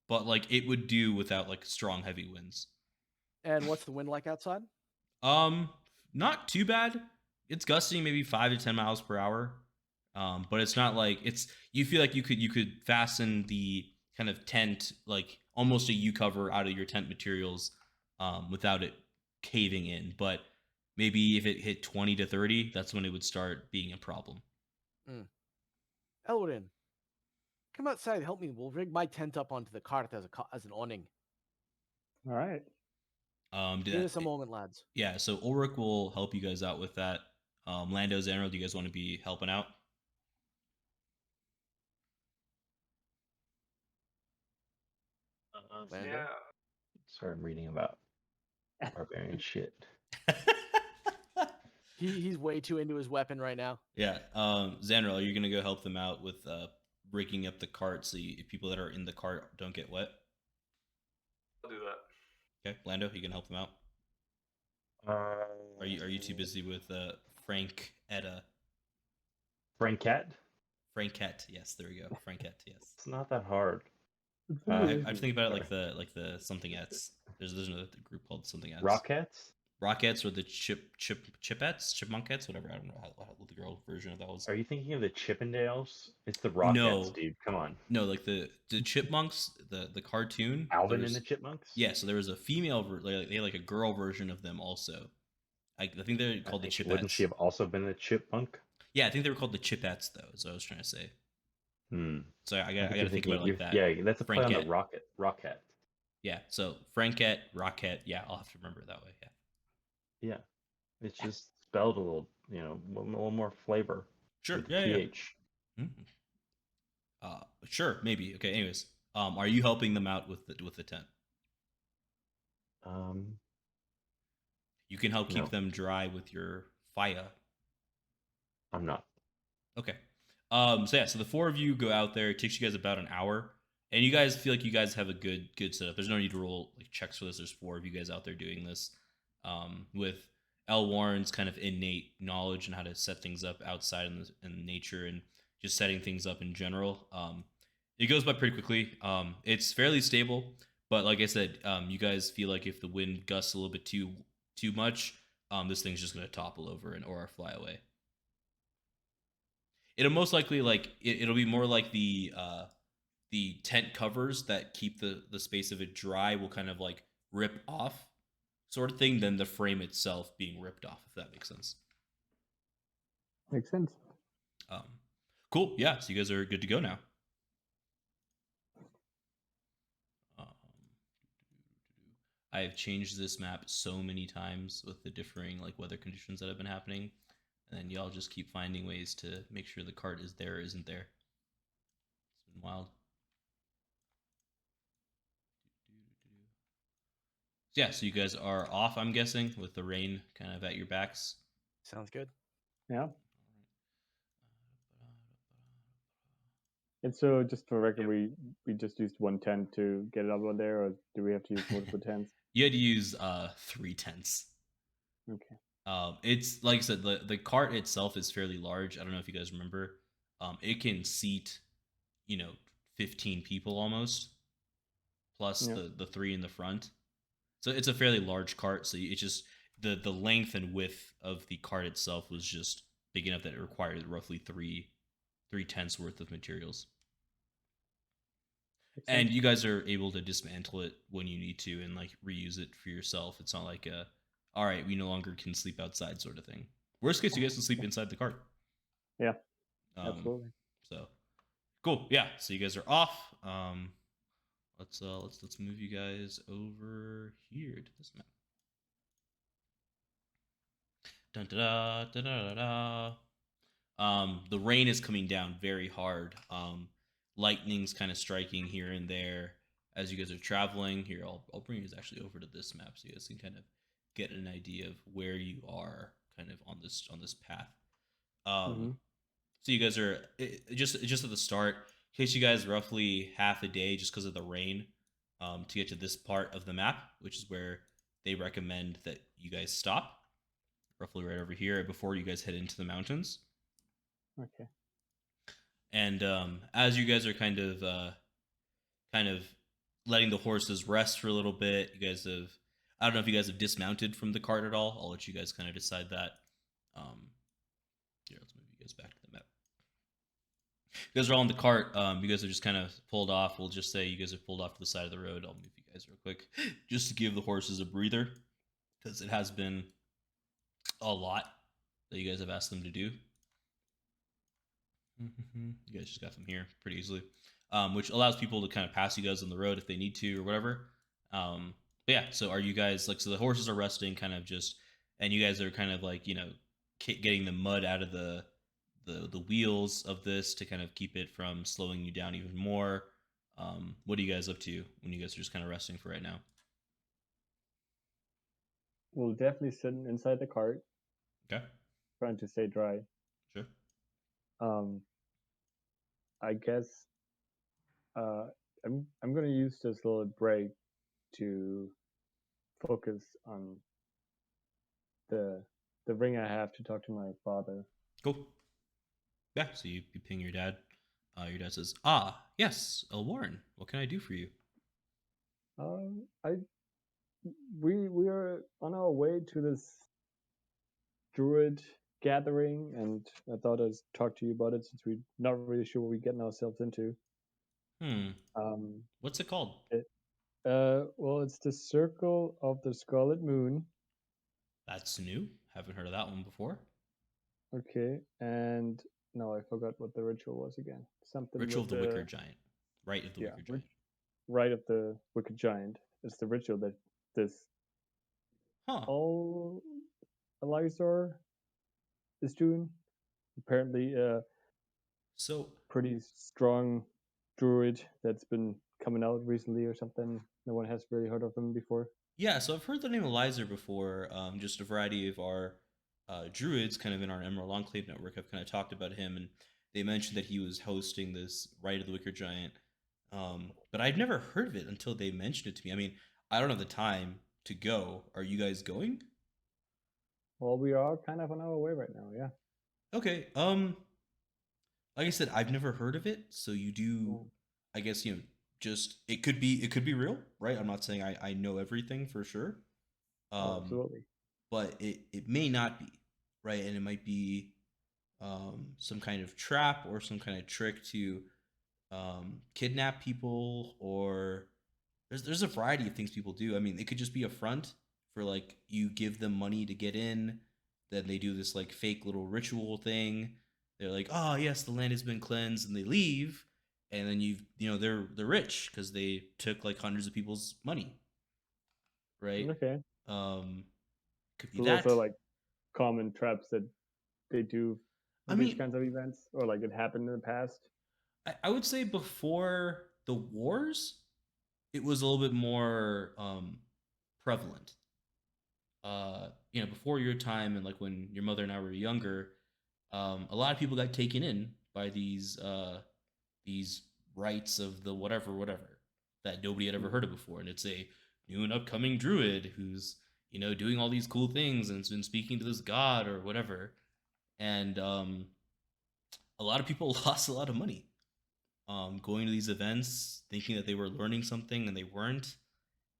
but like it would do without like strong heavy winds. And what's the wind like outside? Not too bad. It's gusting maybe 5 to 10 miles per hour. But it's not like you feel like you could fasten the kind of tent, like almost a U cover out of your tent materials, without it caving in. But maybe if it hit 20 to 30, that's when it would start being a problem. Elwarin, come outside, help me. We'll rig my tent up onto the cart as an awning. All right. Give us a moment, lads. Yeah, so Ulrich will help you guys out with that. Lando, Zanril, do you guys want to be helping out? Lando? Yeah. Sorry, I'm reading about barbarian shit. He's way too into his weapon right now. Yeah, Zanril, are you gonna go help them out with breaking up the cart so people that are in the cart don't get wet? I'll do that. Okay, Lando, you can help them out. Are you too busy with Frank Etta? Frankette? Frankette, yes, there we go. Frankette, yes. It's not that hard. I'm thinking about it like the something ets. There's another group called something ets. Rockettes? Rockettes or the chipmunkettes, whatever. I don't know how the girl version of that was. Are you thinking of the Chippendales? It's the Rockettes, No. dude. Come on. No, like the chipmunks, the cartoon. Alvin and the Chipmunks? Yeah, so there was a female, they had like a girl version of them also. I think they're called the Chipettes. Wouldn't she have also been the Chipmunk? Yeah, I think they were called the Chipettes though. Is what I was trying to say. So I got to think about it like that. Yeah, that's a play on the Frankette. Rocket. Yeah, so Frankette, Rockette. Yeah, I'll have to remember it that way. Yeah. Yeah, it's just spelled a little, a little more flavor. Sure. With Yeah. PH. Yeah. Sure. Maybe. Okay. Anyways, are you helping them out with the tent? You can help keep them dry with your fire. I'm not. Okay. So the four of you go out there. It takes you guys about an hour, and you guys feel like you guys have a good setup. There's no need to roll like checks for this. There's four of you guys out there doing this, with Elwarin's kind of innate knowledge and how to set things up outside in nature and just setting things up in general. It goes by pretty quickly. It's fairly stable, but like I said, you guys feel like if the wind gusts a little bit too much, this thing's just gonna topple over or fly away. It'll most likely it'll be more like the tent covers that keep the space of it dry will kind of like rip off sort of thing than the frame itself being ripped off, if that makes sense. Makes sense. Cool. Yeah. So you guys are good to go now. I have changed this map so many times with the differing like weather conditions that have been happening, and then y'all just keep finding ways to make sure the cart is there or isn't there. It's been wild. Yeah, so you guys are off, I'm guessing, with the rain kind of at your backs. Sounds good. Yeah. And so, just for record, we just used one tent to get it up on there, or do we have to use multiple tents? You had to use 3 tents. Okay. It's like I said, the cart itself is fairly large. I don't know if you guys remember. It can seat, 15 people almost, plus the 3 in the front. So it's a fairly large cart. So it's just the length and width of the cart itself was just big enough that it required roughly three tents worth of materials. And you guys are able to dismantle it when you need to and like reuse it for yourself. It's not like all right, we no longer can sleep outside sort of thing. Worst case, you guys can sleep inside the cart. Yeah, absolutely. So cool. Yeah. So you guys are off. Let's move you guys over here to this map. Dun da da da da da. The rain is coming down very hard. Lightning's kind of striking here and there as you guys are traveling. Here, I'll bring you guys actually over to this map so you guys can kind of get an idea of where you are kind of on this path. So you guys are just at the start. It takes you guys roughly half a day just because of the rain to get to this part of the map, which is where they recommend that you guys stop, roughly right over here before you guys head into the mountains. Okay. And as you guys are kind of letting the horses rest for a little bit, you guys have, I don't know if you guys have dismounted from the cart at all. I'll let you guys kind of decide that. Here, let's move you guys back to the map. You guys are all in the cart. You guys are just kind of pulled off. We'll just say you guys are pulled off to the side of the road. I'll move you guys real quick just to give the horses a breather because it has been a lot that you guys have asked them to do. You guys just got them here pretty easily, which allows people to kind of pass you guys on the road if they need to or whatever. But yeah, so are you guys like, so the horses are resting kind of just, and you guys are kind of like, getting the mud out of the wheels of this to kind of keep it from slowing you down even more. What are you guys up to when you guys are just kind of resting for right now? We'll definitely sit inside the cart, Okay, trying to stay dry. sure. I guess I'm gonna use this little break to focus on the ring I have to talk to my father. Cool. Yeah, so you ping your dad. Your dad says, "Ah, yes, Elwarin, what can I do for you?" I we are on our way to this Druid Gathering, and I thought I'd talk to you about it since we're not really sure what we're getting ourselves into. What's it called? Well, it's the Circle of the Scarlet Moon. That's new. Haven't heard of that one before. Okay, and no, I forgot what the ritual was again. Something Ritual with of the Wicker Giant. Rite of the Wicker Giant. Rite of the Wicker Giant. It's the ritual that this Elizar is doing. Apparently, so pretty strong druid that's been coming out recently or something. No one has really heard of him before. Yeah, so I've heard the name Elizar before. Just a variety of our druids, kind of in our Emerald Enclave network, have kind of talked about him, and they mentioned that he was hosting this Rite of the Wicker Giant. But I'd never heard of it until they mentioned it to me. I mean, I don't have the time to go. Are you guys going? Well, we are kind of on our way right now, yeah. Okay. Like I said, I've never heard of it, so you do. I guess just it could be real, right? I'm not saying I know everything for sure. Absolutely. But it may not be, right? And it might be some kind of trap or some kind of trick to kidnap people, or there's a variety of things people do. I mean, it could just be a front for like you give them money to get in, then they do this like fake little ritual thing. They're like, "Oh yes, the land has been cleansed," and they leave, and then they're rich because they took like hundreds of people's money, right? Okay. Could be So that. those are like common traps that they do for these kinds of events, or like it happened in the past. I would say before the wars, it was a little bit more prevalent. Before your time and like when your mother and I were younger, a lot of people got taken in by these rites of the whatever that nobody had ever heard of before, and it's a new and upcoming druid who's doing all these cool things and has been speaking to this god or whatever, and a lot of people lost a lot of money going to these events thinking that they were learning something and they weren't.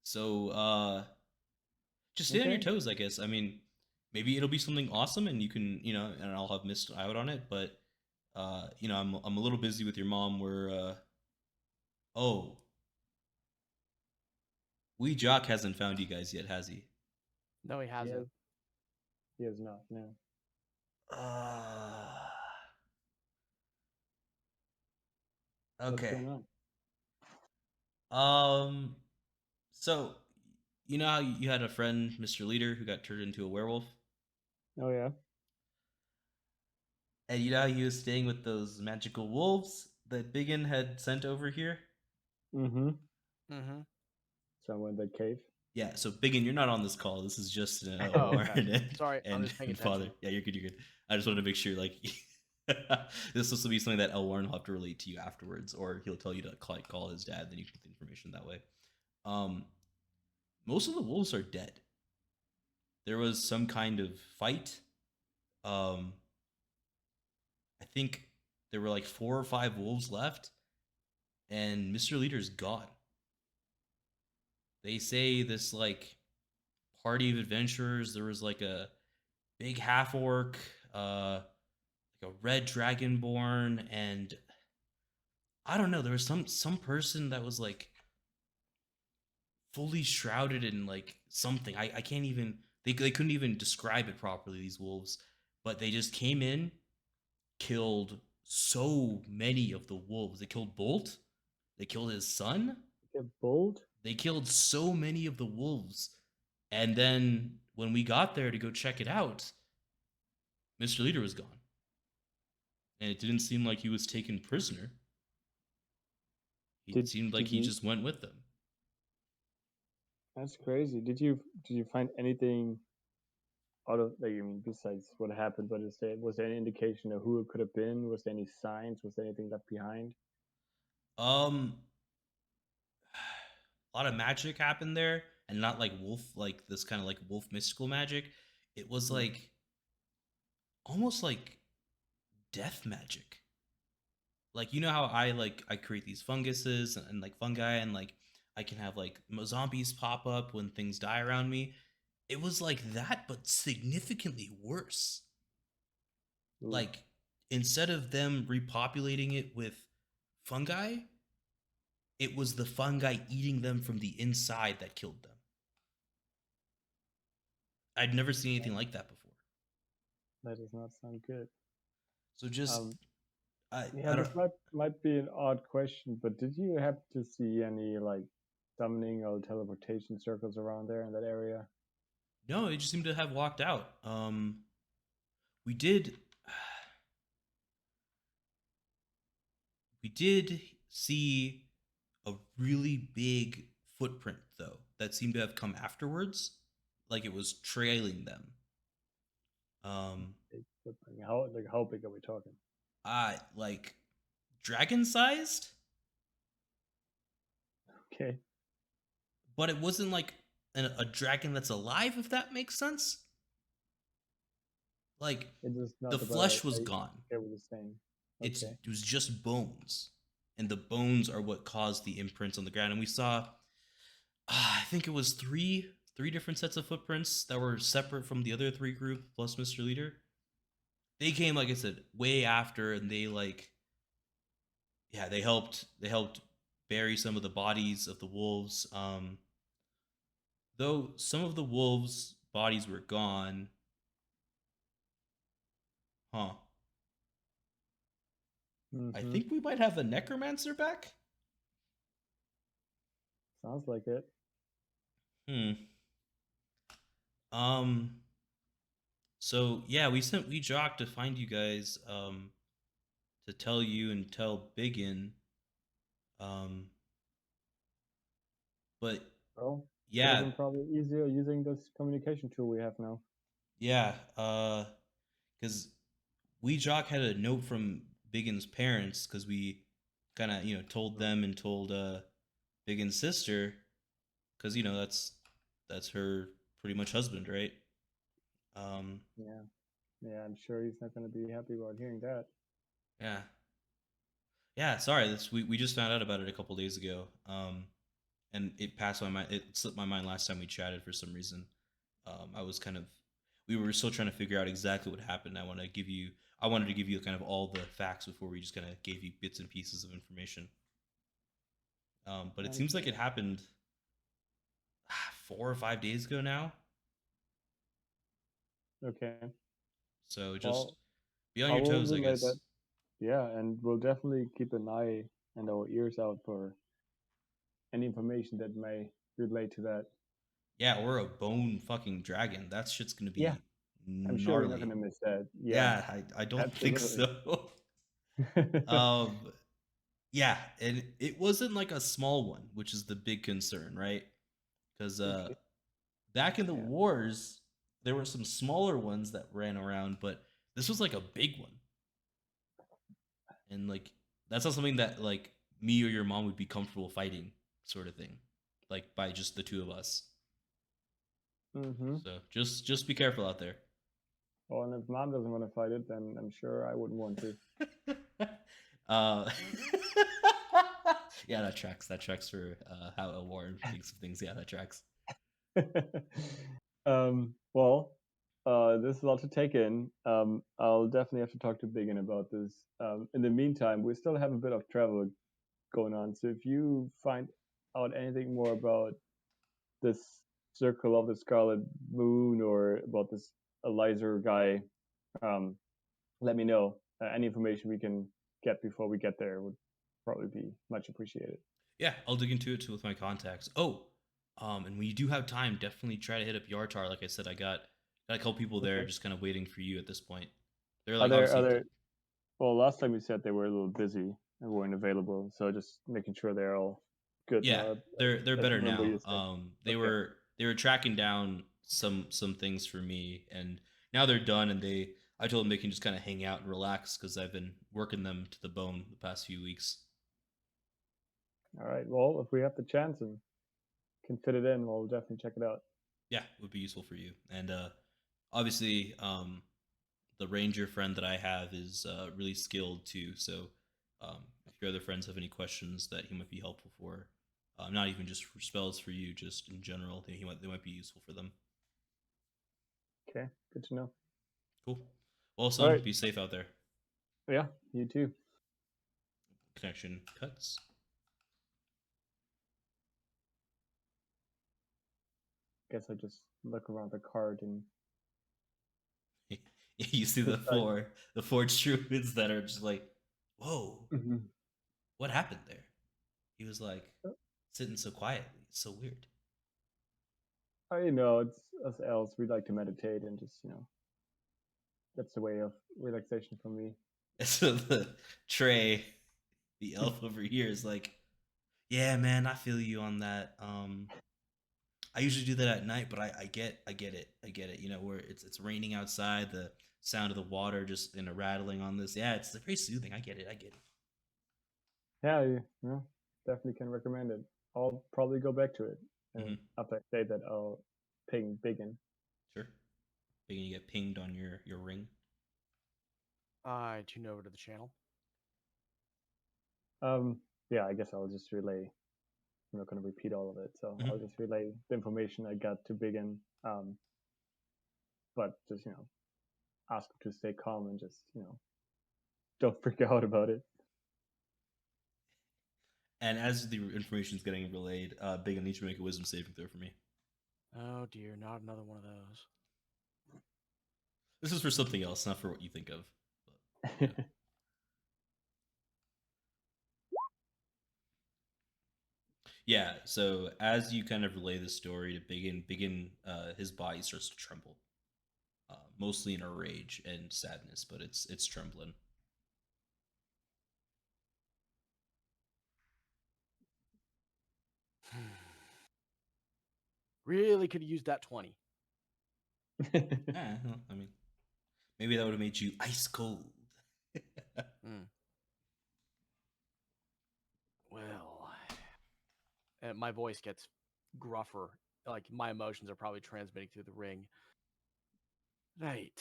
So just stay on your toes, I guess. I mean, maybe it'll be something awesome and you can, and I'll have missed out on it, but I'm a little busy with your mom. Oh, Wee Jock hasn't found you guys yet, has he? No, he hasn't. He has not, no. Okay. What's going on? So you know how you had a friend, Mr. Leader, who got turned into a werewolf? Oh yeah. And you know how he was staying with those magical wolves that BigYin had sent over here? Mm-hmm. Somewhere in the cave. Yeah, so BigYin, you're not on this call. This is just okay. Sorry, I'm just paying Father. attention. Yeah, you're good. I just wanted to make sure, like, this will be something that Elwarin will have to relate to you afterwards, or he'll tell you to call his dad, then you can get the information that way. Most of the wolves are dead. There was some kind of fight. I think there were like 4 or 5 wolves left, and Mr. Leader's gone. They say this like party of adventurers. There was like a big half orc, like a red dragonborn, and I don't know. There was some person that was like fully shrouded in like something. I can't even. They couldn't even describe it properly. These wolves, but they just came in, killed so many of the wolves. They killed Bolt. They killed his son. Yeah, Bolt? They killed so many of the wolves. And then when we got there to go check it out, Mr. Leader was gone. And it didn't seem like he was taken prisoner. It seemed like he just went with them. That's crazy. Did you find anything out of, like, I mean, besides what happened? But was there any indication of who it could have been? Was there any signs? Was there anything left behind? A lot of magic happened there, and not like wolf, like this kind of like wolf mystical magic. It was like almost like death magic. Like, you know how I create these funguses and like fungi, and like I can have like zombies pop up when things die around me. It was like that, but significantly worse. Ooh. Like, instead of them repopulating it with fungi, it was the fungi eating them from the inside that killed them. I'd never seen anything like that before. That does not sound good. So just, this might be an odd question, but did you happen to see any like summoning or teleportation circles around there in that area? No, it just seemed to have walked out. We did see a really big footprint though that seemed to have come afterwards, like it was trailing them. Big footprint. How big are we talking? Like dragon sized. Okay. But it wasn't like a dragon that's alive, if that makes sense. Like, the flesh was gone. It was the same. Okay. It was just bones, and the bones are what caused the imprints on the ground. And we saw, I think it was three different sets of footprints that were separate from the other three group plus Mr. Leader. They came, like I said, way after, and they they helped bury some of the bodies of the wolves. Though some of the wolves' bodies were gone. Huh. I think we might have a necromancer back. Sounds like it. So yeah, we sent Jock to find you guys, to tell you and tell BigYin. But yeah, it would probably easier using this communication tool we have now. Yeah, because Jock had a note from BigYin's parents, because we kind of told them and told BigYin's sister, because that's her pretty much husband, right? Yeah, I'm sure he's not going to be happy about hearing that. Yeah, sorry, we just found out about it a couple days ago, and it passed my mind. It slipped my mind last time we chatted for some reason. We were still trying to figure out exactly what happened. I wanted to give you kind of all the facts before we just kind of gave you bits and pieces of information. But it seems like it happened 4 or 5 days ago now. Okay. So just be on your toes, I guess. Yeah, and we'll definitely keep an eye and our ears out for any information that may relate to that. Yeah, or a bone fucking dragon. That shit's gonna be I'm sure we're not gonna miss that. Yeah, I don't think so. Yeah, and it wasn't like a small one, which is the big concern, right? Because back in the wars, there were some smaller ones that ran around, but this was like a big one. And like, that's not something that like me or your mom would be comfortable fighting, sort of thing, like by just the two of us. So just be careful out there. Well, and if mom doesn't want to fight it, then I'm sure I wouldn't want to. Yeah, that tracks. That tracks for how Elwarin thinks of things. Yeah, that tracks. Well, this is a lot to take in. I'll definitely have to talk to BigYin about this. In the meantime, we still have a bit of travel going on. So if you find out anything more about this Circle of the Scarlet Moon or about this Elizer guy, let me know. Any information we can get before we get there would probably be much appreciated. Yeah, I'll dig into it too with my contacts. Oh, and when you do have time, definitely try to hit up Yartar. Like I said, I got a couple people there Okay. just kind of waiting for you at this point. They're Are like there obviously well, last time you said they were a little busy and weren't available, so just making sure they're all good yeah, now. they're At the better room where now. you said. They Okay. were tracking down some things for me, and now they're done. And I told them they can just kind of hang out and relax because I've been working them to the bone the past few weeks. All right. Well, if we have the chance and can fit it in, we'll definitely check it out. Yeah, it would be useful for you. And obviously, the ranger friend that I have is really skilled too. So if your other friends have any questions that he might be helpful for, not even just for spells for you, just in general, they might be useful for them. Okay, good to know. Cool. Well, son, All right. be safe out there. Yeah, you too. Connection cuts. Guess I just look around the card and You see the four druids that are just like, whoa, what happened there? He was like sitting so quietly. It's so weird. It's us elves. We like to meditate and just that's the way of relaxation for me. So the Trey, the elf over here, is like, yeah, man, I feel you on that. I usually do that at night, but I get it. You know, where it's raining outside, the sound of the water just rattling on this. Yeah, it's very soothing. I get it. Yeah, definitely can recommend it. I'll probably go back to it, and after I say that, I'll ping BigYin. Sure. BigYin, you get pinged on your ring. I tune over to the channel. Yeah, I guess I'll just relay. I'm not going to repeat all of it, so I'll just relay the information I got to BigYin. But just ask him to stay calm and just don't freak out about it. And as the information is getting relayed, BigYin needs to make a wisdom saving throw for me. Oh dear, not another one of those. This is for something else, not for what you think of. But, yeah. Yeah, so as you kind of relay the story to BigYin, his body starts to tremble, mostly in a rage and sadness, but it's trembling. Really could have used that 20. Well, I mean, maybe that would have made you ice cold. Well, and my voice gets gruffer. Like my emotions are probably transmitting through the ring. Right.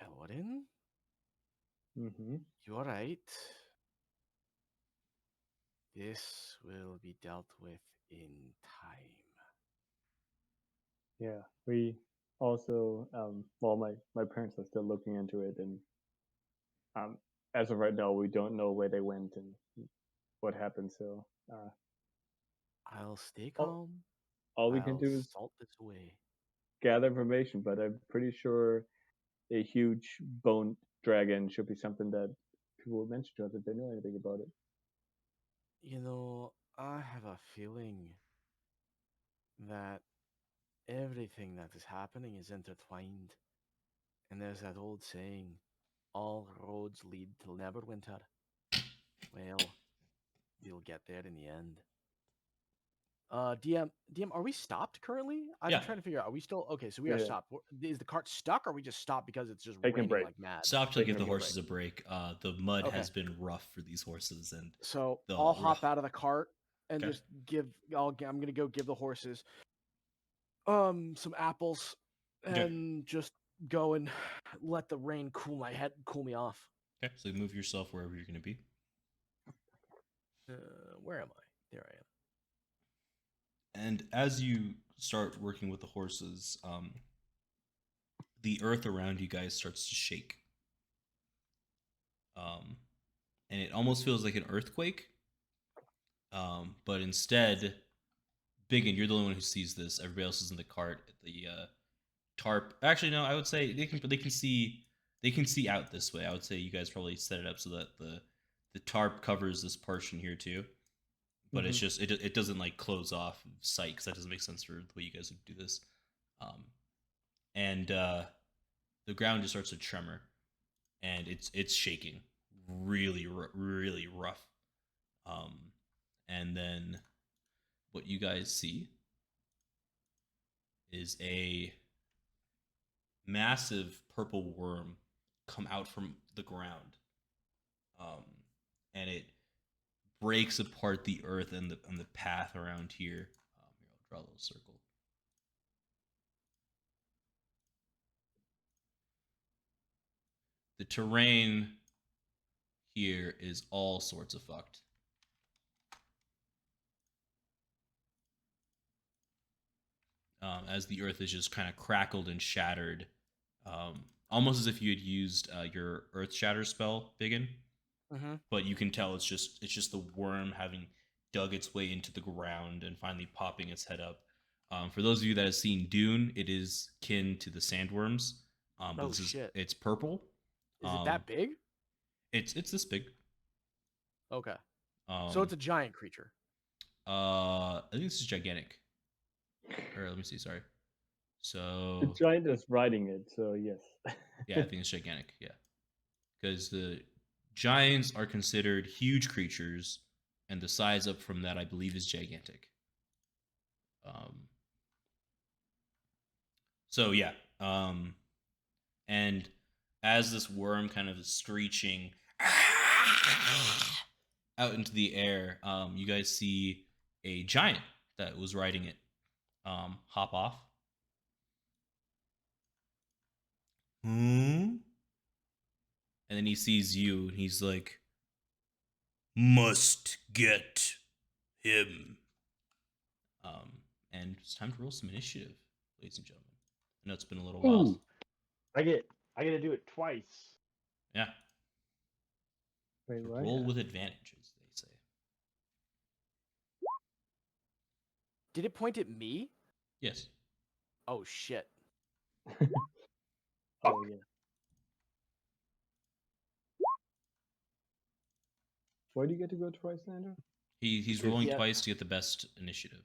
Elwarin? You're right. This will be dealt with in time. Yeah, we also, well, my parents are still looking into it, and as of right now, we don't know where they went and what happened. So I'll stay calm. all we can do is salt this away. gather information, but I'm pretty sure a huge bone dragon should be something that people will mention to us if they know anything about it. I have a feeling that everything that is happening is intertwined. And there's that old saying, all roads lead to Neverwinter. Well, you'll get there in the end. DM, are we stopped currently? I'm trying to figure out. Are we still okay? So we are stopped. Is the cart stuck, or are we just stopped because it's just raining like mad? Stop to give the horses a break. The mud has been rough for these horses, and so I'll hop out of the cart and just I'm gonna go give the horses some apples and just go and let the rain cool me off. Okay, so move yourself wherever you're gonna be. Where am I? There I am. And as you start working with the horses, the earth around you guys starts to shake. And it almost feels like an earthquake. But instead, BigYin, you're the only one who sees this. Everybody else is in the cart. The tarp. Actually, no. I would say they can see out this way. I would say you guys probably set it up so that the tarp covers this portion here too. but it's just it doesn't like close off sight because that doesn't make sense for the way you guys would do this. And the ground just starts to tremor, and it's shaking really really rough. And then what you guys see is a massive purple worm come out from the ground, and it breaks apart the earth and the path around here. Here, I'll draw a little circle. The terrain here is all sorts of fucked. As the earth is just kind of crackled and shattered, almost as if you had used your Earth Shatter spell, BigYin. But you can tell it's just the worm having dug its way into the ground and finally popping its head up. For those of you that have seen Dune, it is kin to the sandworms. But Shit. It's purple. Is it that big? It's this big. Okay. So it's a giant creature. I think this is gigantic. Or let me see. Sorry. So the giant is riding it. So yes. Yeah, I think it's gigantic. Yeah, because the giants are considered huge creatures, and the size up from that, I believe, is gigantic. So yeah, and as this worm kind of is screeching out into the air, you guys see a giant that was riding it hop off. And then he sees you, and he's like, "Must get him." And it's time to roll some initiative, ladies and gentlemen. I know it's been a little while. Ooh, I get to do it twice. Yeah. Wait, what? Roll with advantage, as they say. Did it point at me? Yes. Oh shit. Oh yeah. Why do you get to go twice, Lando? He's rolling twice to get the best initiative.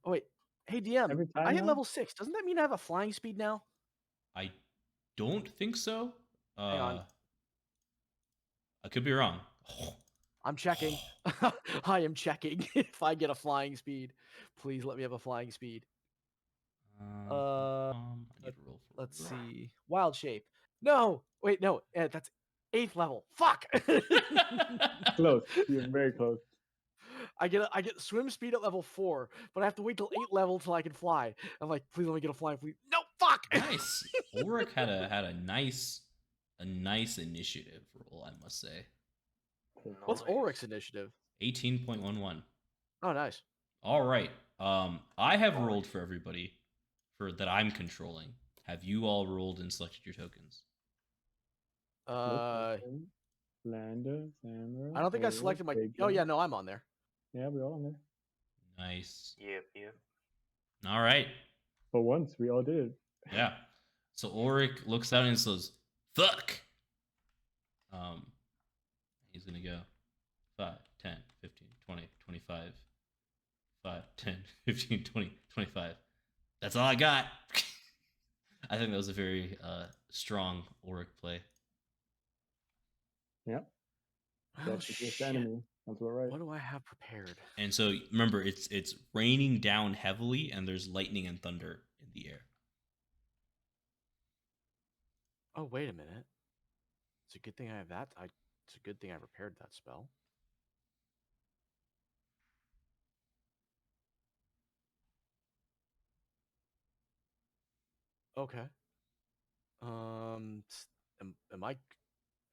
Oh wait. Hey DM, Every time I hit now? level 6. Doesn't that mean I have a flying speed now? I don't think so. Hang on. I could be wrong. I'm checking. I am checking if I get a flying speed. Please let me have a flying speed. I need to roll for Let's see. Wild shape. No. Wait, no. That's 8th level. Fuck. Close. You're very close. I get swim speed at level 4, but I have to wait till 8th level till I can fly. I'm like, please let me get a flying fleet. No, fuck. Nice. Ulrich had a nice initiative roll, I must say. What's Ulrich's initiative? 18.11. Oh, nice. All right. I have rolled for everybody for that I'm controlling. Have you all rolled and selected your tokens? Lando, Zanril. I don't think I selected my. BigYin. Oh yeah, no, I'm on there. Yeah, we're all on there. Nice. Yep. All right. For once, we all did. Yeah. So Ulrich looks out and says, "Fuck." He's gonna go 5, 10, 15, 20, 25. 5, 10, 15, 20, 25. That's all I got. I think that was a very strong Ulrich play. Yep. Oh, That's the first shit. enemy. That's all right. What do I have prepared? And so remember, it's raining down heavily, and there's lightning and thunder in the air. Oh wait a minute. It's a good thing I have that. It's a good thing I prepared that spell. Okay. Am I?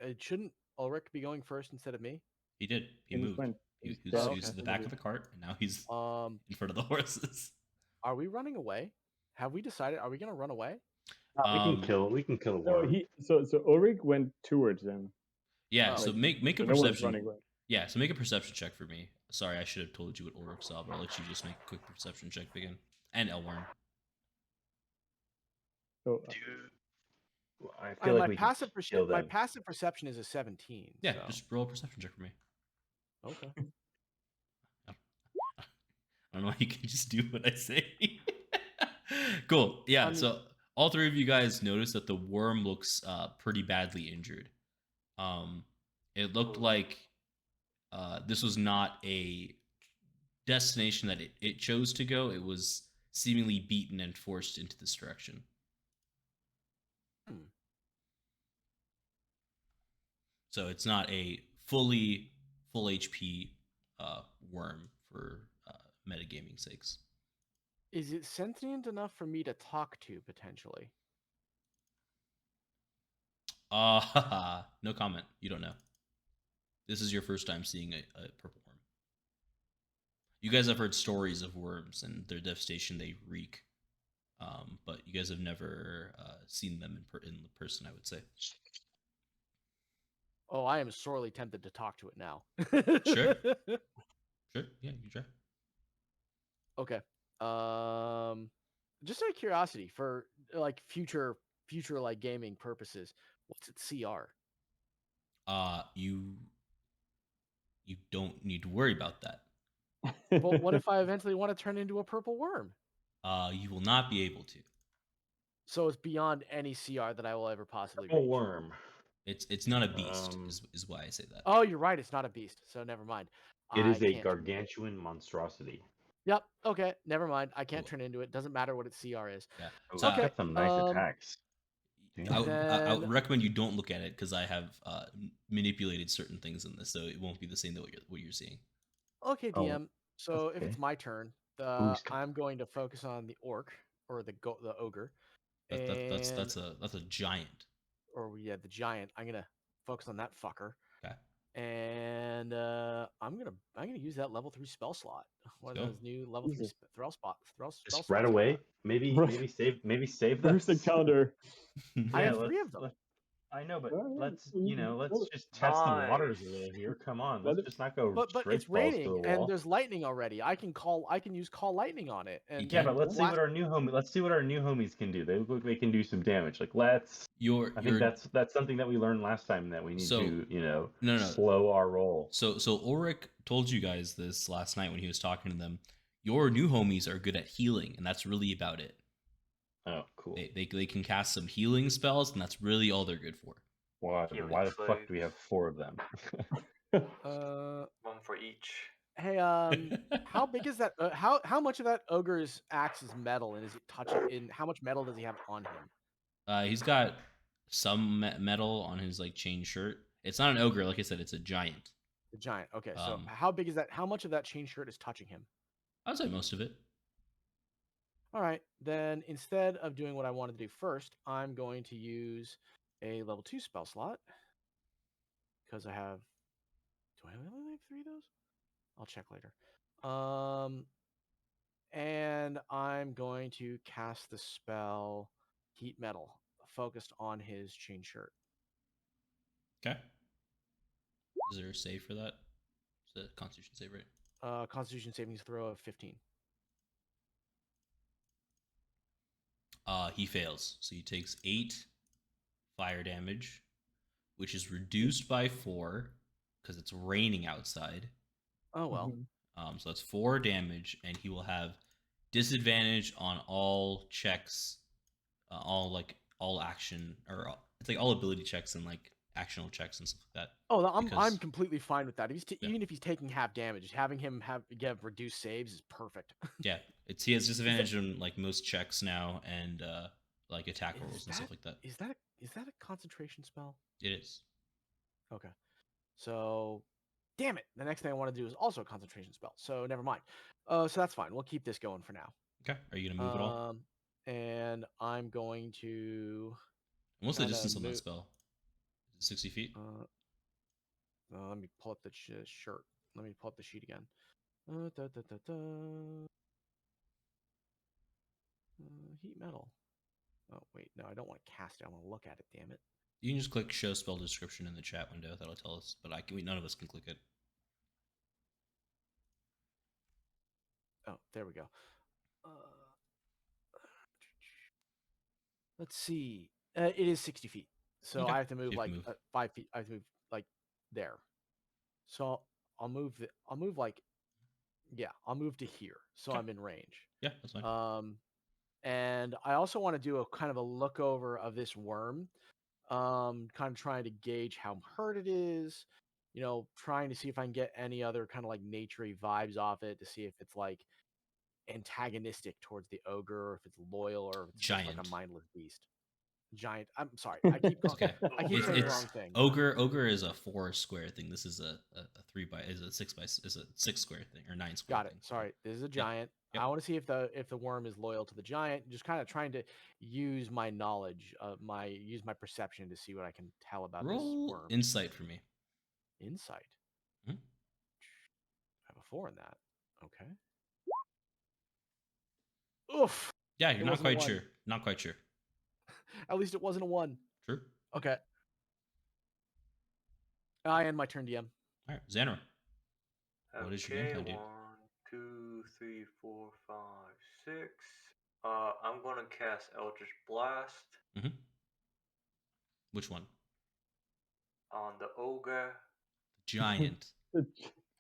It shouldn't Ulrich be going first instead of me? He did. He And moved. went. He Oh, was okay. at the back of the cart, and now he's in front of the horses. Are we running away? Have we decided? Are we gonna run away? We can kill a No, worm. so Ulrich went towards them. Yeah. Oh. So make a So no one's perception. running away. Yeah. So make a perception check for me. Sorry, I should have told you what Ulrich saw, but I'll let you just make a quick perception check, BigYin, and Elwarin. So I feel like we can kill my them. passive perception is a 17. Yeah. so- Just roll a perception check for me. Okay. I don't know why you can just do what I say. Cool. Yeah. I mean- So all three of you guys notice that the worm looks pretty badly injured. It looked like this was not a destination that it chose to go. It was seemingly beaten and forced into this direction. So it's not a full HP worm for metagaming sakes. Is it sentient enough for me to talk to potentially? No comment. You don't know. This is your first time seeing a purple worm. You guys have heard stories of worms and their devastation they wreak, but you guys have never seen them in person, I would say. Oh, I am sorely tempted to talk to it now. Sure. Sure. Yeah, you try. Okay. Just out of curiosity, for like future like gaming purposes, what's its CR? You don't need to worry about that. But what if I eventually want to turn into a purple worm? You will not be able to. So it's beyond any CR that I will ever possibly A reach. worm. It's not a beast, is why I say that. Oh, you're right. It's not a beast. So never mind. It is I a can't turn- gargantuan monstrosity. Yep. Okay. Never mind. I can't Cool. turn into it. Doesn't matter what its CR is. Yeah. Oh, So, it's got some nice attacks. I would Then- recommend you don't look at it because I have manipulated certain things in this, so it won't be the same that what you're seeing. Okay, Oh, DM. So if okay. it's my turn, Who's coming? I'm going to focus on the orc or the ogre. That's a giant. The giant. I'm gonna focus on that fucker. Okay. And I'm gonna use that level 3 spell slot. One of those new level 3 spell Just spots right I away. got. Maybe save that. Where's the counter? I Yeah, have 3 of them. I know, but Well, let's well, just test the Nice. waters a little here. Come on, Let let's it- just not go But straight it's balls to raining the and wall. there's lightning already. I can use call lightning on it. And Yeah, can. but let's see what our new homies can do. They look like they can do some damage. Like I think that's something that we learned last time, that we need to No. slow our roll. So Ulrich told you guys this last night when he was talking to them. Your new homies are good at healing, and that's really about it. Oh, cool. They can cast some healing spells, and that's really all they're good for. Why the fuck slaves. do we have 4 of them? One for each. Hey, how big is that? How much of that ogre's axe is metal, and is it touching? How much metal does he have on him? He's got some metal on his like chain shirt. It's not an ogre, like I said. It's a giant. The giant. Okay, so how big is that? How much of that chain shirt is touching him? I'd say most of it. All right, then instead of doing what I wanted to do first, I'm going to use a level 2 spell slot because I have. Do I only have 3 of those? I'll check later. And I'm going to cast the spell Heat Metal, focused on his chain shirt. Okay. Is there a save for that? It's a Constitution save, right? Constitution savings throw of 15. He fails, so he takes 8 fire damage, which is reduced by 4 because it's raining outside. Oh well. So that's 4 damage, and he will have disadvantage on all checks, all action, or it's like all ability checks and like actional checks and stuff like that. Oh, I'm because- completely fine with that. If he's Yeah. Even if he's taking half damage, having him get reduced saves is perfect. Yeah, he has disadvantage on like most checks now, and like attack rolls and stuff like that. Is that a concentration spell? It is. Okay. So, damn it. The next thing I want to do is also a concentration spell. So, never mind. So that's fine. We'll keep this going for now. Okay. Are you gonna move at all? And I'm going to. And what's the kinda distance on that move- spell? Is it 60 feet? Let me pull up the shirt. Let me pull up the sheet again. Heat metal. Oh wait, no, I don't want to cast it. I want to look at it. Damn it. You can just click show spell description in the chat window. That'll tell us, but none of us can click it. Oh, there we go. Let's see. It is 60 feet, so Okay. I have to move You have to like move. 5 feet. I have to move like there. So I'll move like Yeah, I'll move to here, so Okay. I'm in range. Yeah, that's fine. And I also want to do a kind of a look over of this worm, kind of trying to gauge how hurt it is. You know, trying to see if I can get any other kind of like naturey vibes off it to see if it's like antagonistic towards the ogre, or if it's loyal, or if it's just like a Giant. mindless beast. Giant. I'm sorry. I keep It's okay. I keep It's saying the it's wrong thing. ogre is a 4 square thing. This is a 3 by is a 6 by is a 6 square thing or 9 square Got it. thing. Sorry. This is a Yep. giant. Yep. I want to see if the worm is loyal to the giant. Just kind of trying to use my knowledge, use my perception to see what I can tell about this Roll worm. insight for me. Insight. Mhm. I have a 4 in that. Okay. Oof. Yeah, you're It not wasn't a quite 1. sure. Not quite sure. At least it wasn't a 1. True. Okay. I end my turn, DM. All right, Zanril. What is your game Okay, plan, dude? 1, 2, 3, 4, 5, 6. I'm gonna cast Eldritch Blast Mm-hmm. Which one? on the ogre. Giant.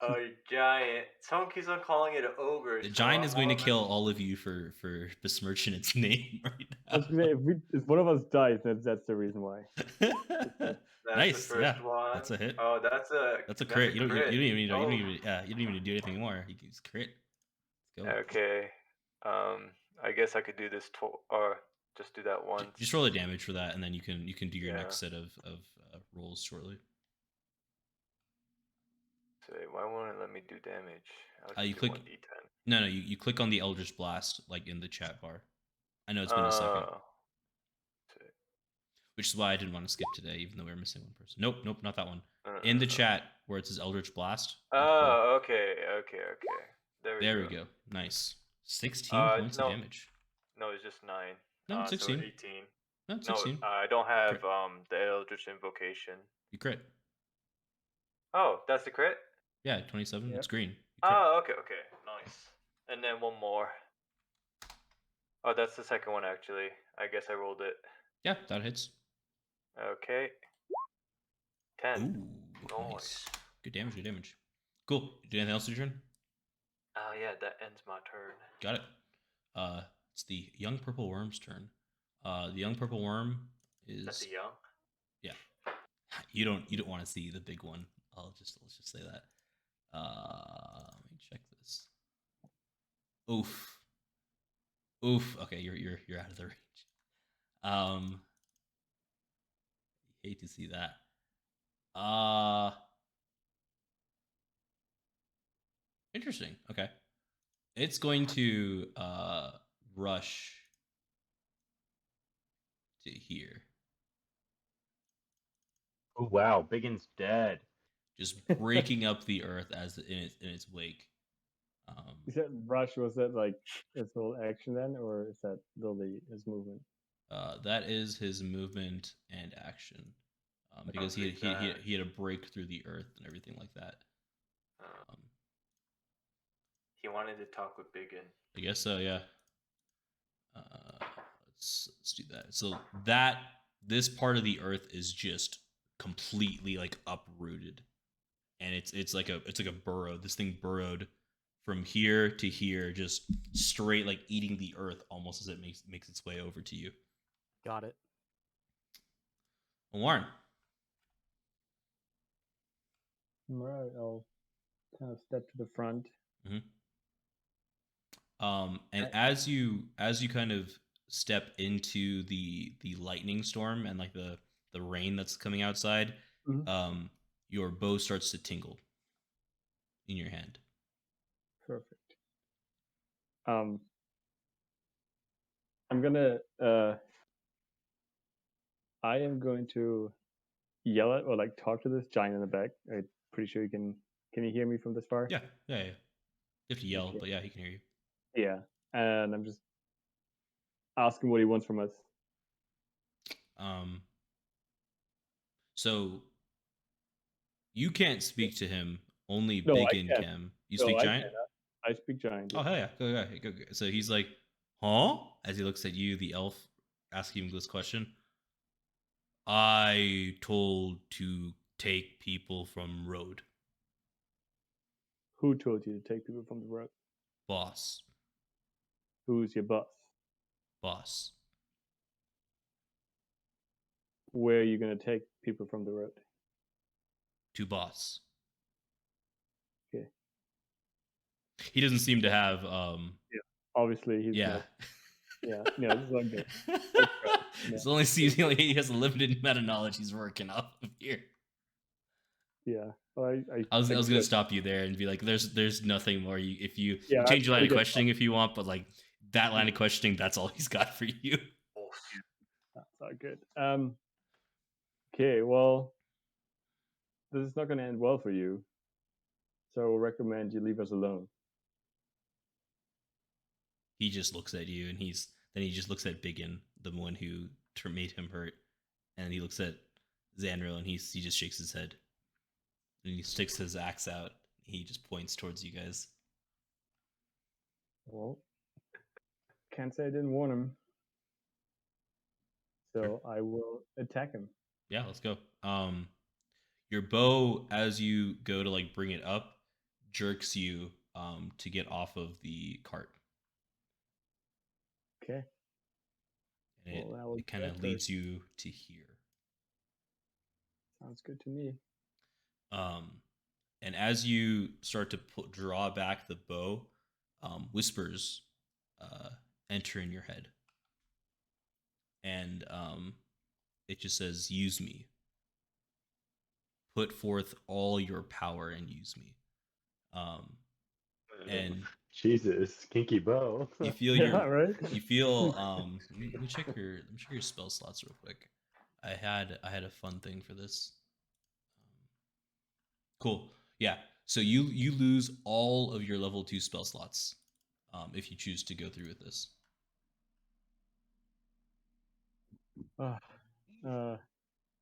A giant. Someone keeps on calling it an ogre. The so giant I'm is going to gonna- kill all of you for besmirching its name right I was gonna say, if one of us dies, that's the reason why. now. That's Nice. the Yeah, first one. that's a hit. Oh, that's a crit. You don't crit. even need. You Oh, don't even. Yeah, you don't even need to do anything more. You can just crit. Let's go. okay. I guess I could do this or just do that once. Just roll the damage for that, and then you can do your Yeah. next set of rolls shortly. Say, why won't it let me do damage? I'll just You do click. 1d10. No, you click on the Eldritch Blast like in the chat bar. I know it's been a second, Say, which is why I didn't want to skip today, even though we were missing one person. Nope, not that one. in the chat where it says Eldritch Blast. Oh, okay. There we go. Nice. 16 points no, of damage. No, it's just 9. No, it's 16. So 18. No, it's 16. No, I don't have Crit. the Eldritch Invocation. You crit. Oh, that's the crit? Yeah, 27. Yep. It's green. You crit. Oh, okay. Nice. And then one more. Oh, that's the second one, actually. I guess I rolled it. Yeah, that hits. Okay. 10. Ooh, nice. Good damage. Cool. Do anything else to your turn? Oh, yeah, that ends my turn. Got it. It's the young purple worm's turn. The young purple worm is. That's a young? Yeah. You don't want to see the big one. Let's just say that. Let me check this. Oof. Okay, you're out of the range. Hate to see that. Interesting. Okay. It's going to rush to here. Oh wow, BigYin's dead. Just breaking up the earth as in its wake. You said rush, was that like his whole action then, or is that literally his movement? That is his movement and action. Because he had to break through the earth and everything like that. He wanted to talk with BigYin. I guess so, yeah. Let's do that. So this part of the earth is just completely like uprooted, and it's like a burrow. This thing burrowed from here to here, just straight, like eating the earth almost as it makes its way over to you. Got it. Warren. All right, I'll kind of step to the front. Mm-hmm. And as you kind of step into the lightning storm and like the rain that's coming outside, Mm-hmm. Your bow starts to tingle in your hand. Perfect. I'm gonna I am going to yell at or like talk to this giant in the back. I'm pretty sure you can you hear me from this far? Yeah. You have to yell, Okay. but yeah, he can hear you. Yeah. And I'm just asking what he wants from us. So you can't speak to him, only No, BigYin I can. can. You speak giant? I speak giant. Oh hell yeah. Go. So he's like, huh? As he looks at you, the elf, asking him this question. I told to take people from road. Who told you to take people from the road? Boss. Who's your boss? Boss. Where are you going to take people from the road? To boss. Okay. He doesn't seem to have Obviously, he's yeah. not. Yeah, no, this is all good. It's only seems like he has a limited amount of knowledge he's working off of here. Yeah, well, I was gonna said- stop you there and be like, there's nothing more. You Yeah, change your line of get- questioning if you want, but like that line of questioning, that's all he's got for you. That's all good. Okay, well, this is not going to end well for you. So I will recommend you leave us alone. He just looks at you, and he just looks at BigYin, the one who made him hurt, and he looks at Zanril, and he just shakes his head, and he sticks his axe out. He just points towards you guys. Well, can't say I didn't warn him. So I will attack him. Yeah, let's go. Your bow, as you go to like bring it up, jerks you to get off of the cart. Okay. And Well, that was it kind of better. leads you to here. Sounds good to me. And as you start to draw back the bow, whispers enter in your head. And it just says, use me. Put forth all your power and use me. And Jesus, kinky bow. you feel Yeah, your right? you feel let me check your spell slots real quick. I had a fun thing for this. Cool. Yeah. So you lose all of your level 2 spell slots if you choose to go through with this.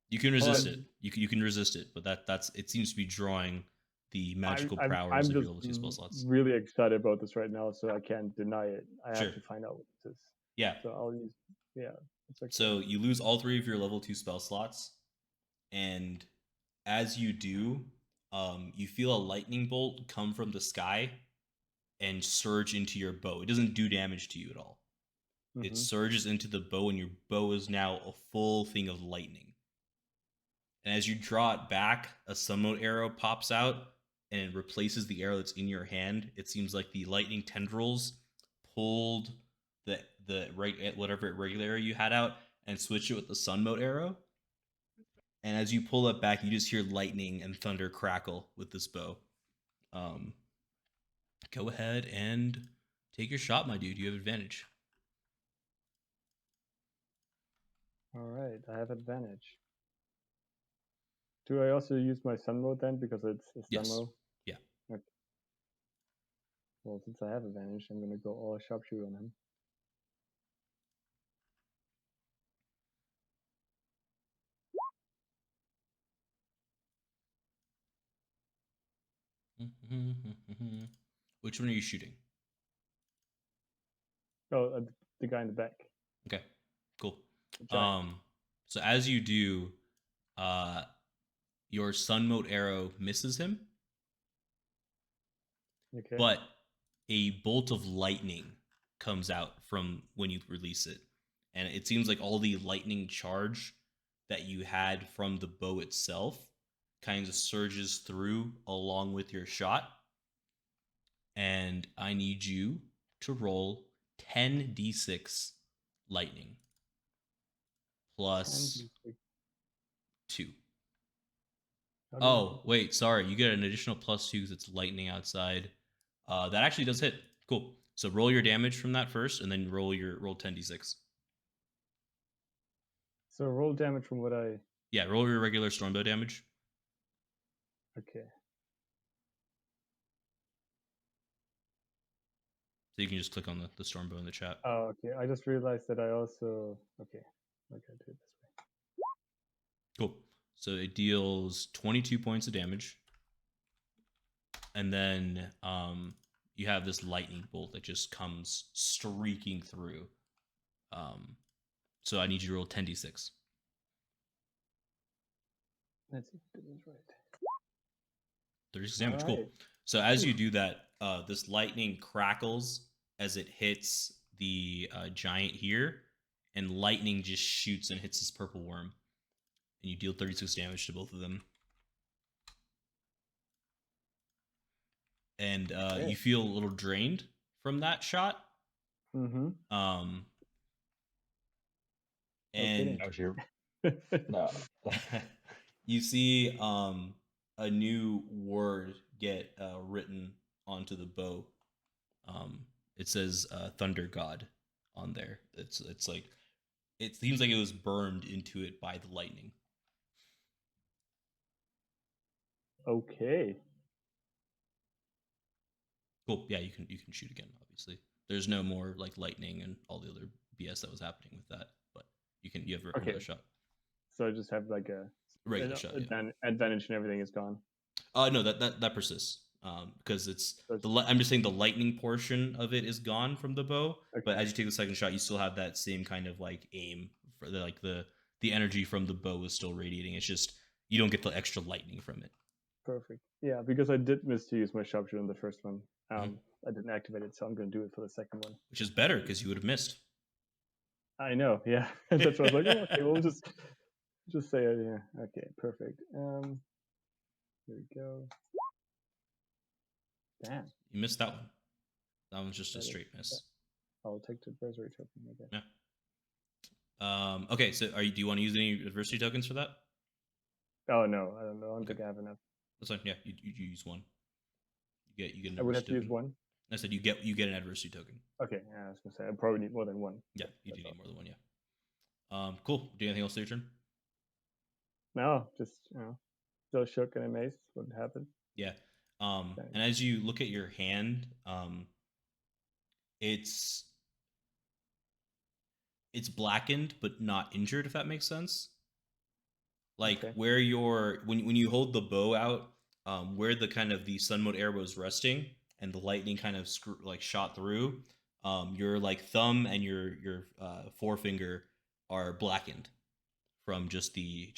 You can resist it. You can resist it, but that's it seems to be drawing the magical powers of your level 2 spell slots. Really excited about this right now, so I can't deny it. I Sure. have to find out what this is. Yeah. So I'll use. Yeah. It's okay. So you lose all 3 of your level 2 spell slots, and as you do, you feel a lightning bolt come from the sky and surge into your bow. It doesn't do damage to you at all. It surges into the bow, and your bow is now a full thing of lightning. And as you draw it back, a sun mode arrow pops out and it replaces the arrow that's in your hand. It seems like the lightning tendrils pulled the whatever regular arrow you had out and switched it with the sun mode arrow. And as you pull it back, you just hear lightning and thunder crackle with this bow. Go ahead and take your shot, my dude. You have advantage. All right, I have advantage. Do I also use my sun mode then because it's a sun Yes. mode? Yeah. Okay. Well, since I have advantage, I'm gonna go all sharpshooter on him. Which one are you shooting? Oh, the guy in the back. Okay, cool. The giant. So as you do, your sun mode arrow misses him, Okay. but a bolt of lightning comes out from when you release it, and it seems like all the lightning charge that you had from the bow itself kind of surges through along with your shot. And I need you to roll 10d6 lightning plus 2. Oh, wait, sorry. You get an additional +2 because it's lightning outside. That actually does hit. Cool. So roll your damage from that first, and then roll 10d6. So roll damage from what I. Yeah, roll your regular stormbow damage. Okay. So you can just click on the stormbow in the chat. Oh, okay. I just realized that I also. Okay. Okay, do it this way. Cool. So it deals 22 points of damage. And then you have this lightning bolt that just comes streaking through. So I need you to roll 10d6. Let's see if this is right. 36 damage. Cool. Alright. So as you do that, this lightning crackles as it hits the giant here, and lightning just shoots and hits this purple worm, and you deal 36 damage to both of them. And you feel a little drained from that shot. Mm-hmm. And That was your no. you see a new word get written onto the bow. It says Thunder God on there. It's like it seems like it was burned into it by the lightning. Okay. Cool. Yeah, you can shoot again. Obviously, there's no more like lightning and all the other BS that was happening with that. But you have another shot. So I just have like a regular shot. Advantage and everything is gone. No, that persists. Because it's I'm just saying the lightning portion of it is gone from the bow. Okay. But as you take the second shot, you still have that same kind of like aim for the energy from the bow is still radiating. It's just you don't get the extra lightning from it. Perfect. Yeah, because I did miss to use my sharpshooter in the first one. I didn't activate it, so I'm going to do it for the second one. Which is better because you would have missed. I know. Yeah, that's why I was like, oh, okay, we'll just say it. Yeah. Okay. Perfect. Here we go. Damn. You missed that one. That one's just a straight miss. I'll take the adversity token, I guess. Yeah. Okay, so do you want to use any adversity tokens for that? Oh no, I don't know. I don't think I have enough. That's fine. Yeah, you use one. You get an I would have adversity to use one. I said you get an adversity token. Okay, yeah, I was gonna say I probably need more than one. Yeah, you do need more than one. Yeah. Cool. Do anything else to your turn? No, just still shook and amazed. What happened? Yeah. And as you look at your hand, it's blackened but not injured, if that makes sense. Like where when you hold the bow out, where the kind of the sun mode arrow was resting and the lightning kind of shot through, your like thumb and your forefinger are blackened from just the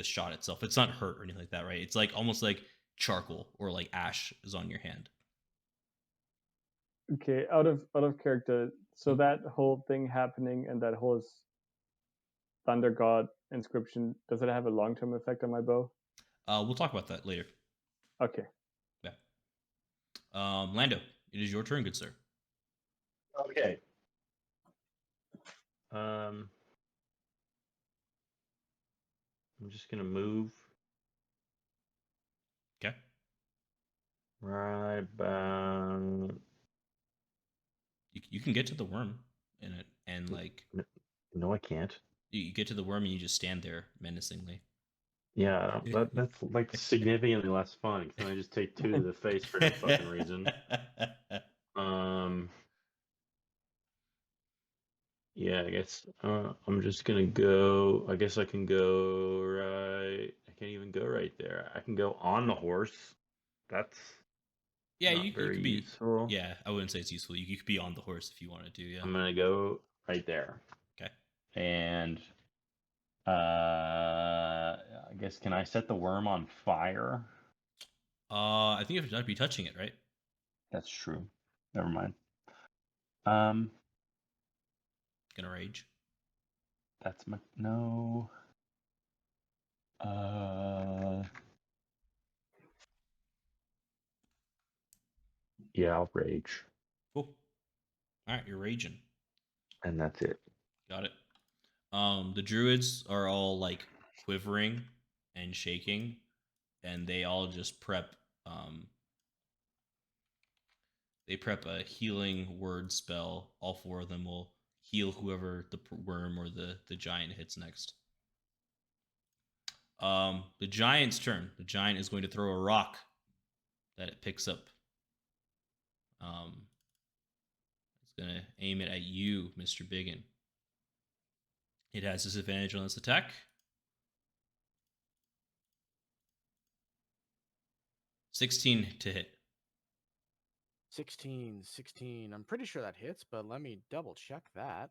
shot itself. It's not hurt or anything like that, right? It's like almost like charcoal or like ash is on your hand. Okay, out of character. So that whole thing happening and that whole Thunder God inscription, does it have a long-term effect on my bow? We'll talk about that later. Okay. Yeah. Lando, it is your turn, good sir. Okay. I'm just gonna move. Okay. Right about. You can get to the worm in it, and like. No, I can't. You get to the worm and you just stand there menacingly. Yeah, that's like significantly less fun. Can I just take 2 to the face for no fucking reason? Yeah, I guess I'm just gonna go. I guess I can go right. I can't even go right there. I can go on the horse. That's you very could be useful. Yeah, I wouldn't say it's useful. You could be on the horse if you wanted to. Yeah, I'm gonna go right there. Okay. And I guess can I set the worm on fire? I think you have to be touching it, right? That's true. Never mind. Gonna rage. That's my no. Yeah, I'll rage. Cool. All right, you're raging. And that's it. Got it. The druids are all like quivering and shaking, and they all just prep. They prep a healing word spell. All 4 of them will heal whoever the worm or the giant hits next. The giant's turn. The giant is going to throw a rock that it picks up. It's going to aim it at you, Mr. BigYin. It has disadvantage on this attack. 16 to hit. 16. I'm pretty sure that hits, but let me double check that.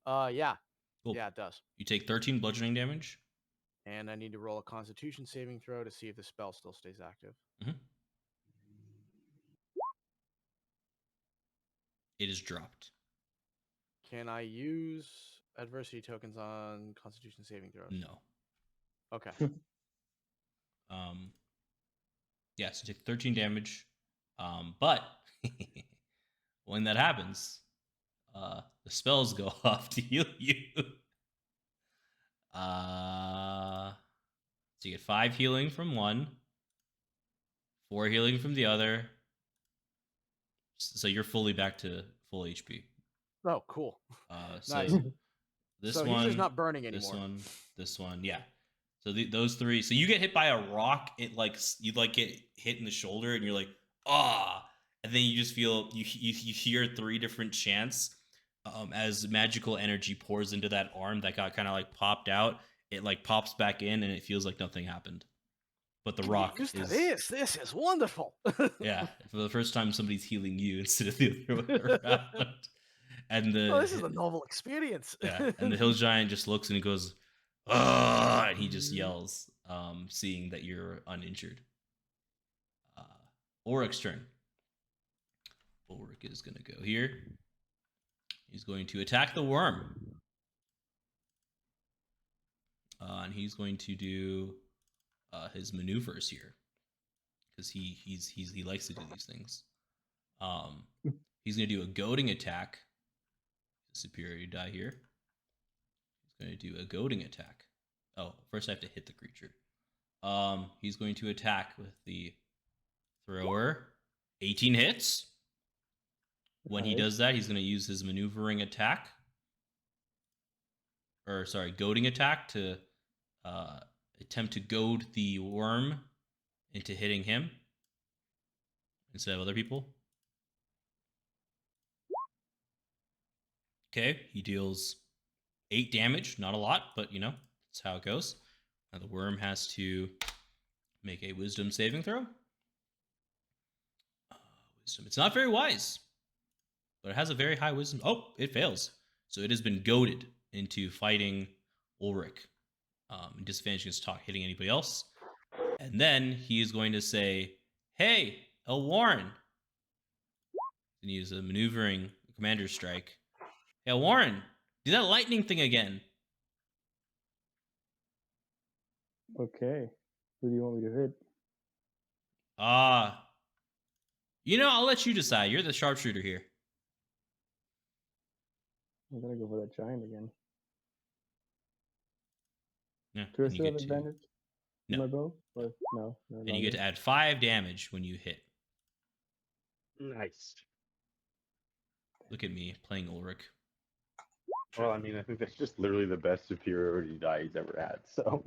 Yeah. Cool. Yeah, it does. You take 13 bludgeoning damage. And I need to roll a Constitution saving throw to see if the spell still stays active. Mm-hmm. it is dropped. Can I use adversity tokens on Constitution saving throws? No. Okay. Yeah, so take 13 damage. But when that happens, the spells go off to heal you. So you get 5 healing from one, 4 healing from the other. So you're fully back to full HP. Oh, cool. So Nice. this So one, he's just not burning anymore. this one, yeah. So those 3. So you get hit by a rock. It like you like get hit in the shoulder, and you're like, ah, and then you just feel you hear 3 different chants as magical energy pours into that arm that got kind of like popped out. It like pops back in, and it feels like nothing happened. But the rock Used to is this is wonderful. yeah, for the first time somebody's healing you instead of the other way around. And Oh, this is a novel experience. yeah, and the hill giant just looks and he goes, "Ah!" and he just yells, seeing that you're uninjured. Ulrich's turn. Ulrich is going to go here. He's going to attack the worm. And he's going to do his maneuvers here because he likes to do these things. He's going to do a goading attack. Superior die here. He's going to do a goading attack. Oh, first I have to hit the creature. He's going to attack with the thrower. 18 hits. When he does that, he's going to use his maneuvering attack. Or, sorry, goading attack to attempt to goad the worm into hitting him instead of other people. Okay, he deals 8 damage. Not a lot, but, you know, that's how it goes. Now the worm has to make a wisdom saving throw. Wisdom. It's not very wise, but it has a very high wisdom. Oh, it fails. So it has been goaded into fighting Ulrich. Disadvantage against hitting anybody else. And then he is going to say, "Hey, Elwarin." And use a maneuvering commander strike. Hey, Elwarin, do that lightning thing again. Okay. Who do you want me to hit? You know, I'll let you decide. You're the sharpshooter here. I'm gonna go for that giant again. Yeah. Do I still have advantage? No. My bow? Or no. And you get to add 5 damage when you hit. Nice. Look at me playing Ulrich. Well, I mean, I think that's just literally the best superiority die he's ever had. So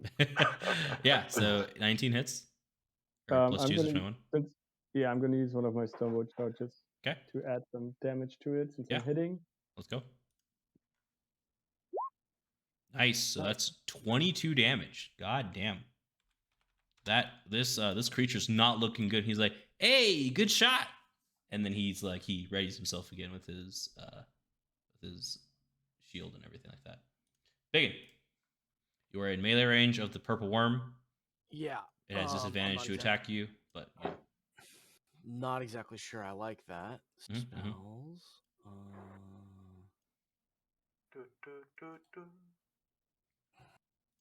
yeah, so 19 hits. Or plus 2 is 21. Yeah, I'm gonna use one of my Stonebow charges. Okay. To add some damage to it since I'm hitting. Let's go. Nice. So that's 22 damage. God damn. This creature's not looking good. He's like, "Hey, good shot." And then he's like, he readies himself again with his shield and everything like that. BigYin, you are in melee range of the purple worm. Yeah. It has disadvantage to attack you, but yeah. Not exactly sure I like that. Mm-hmm. Spells.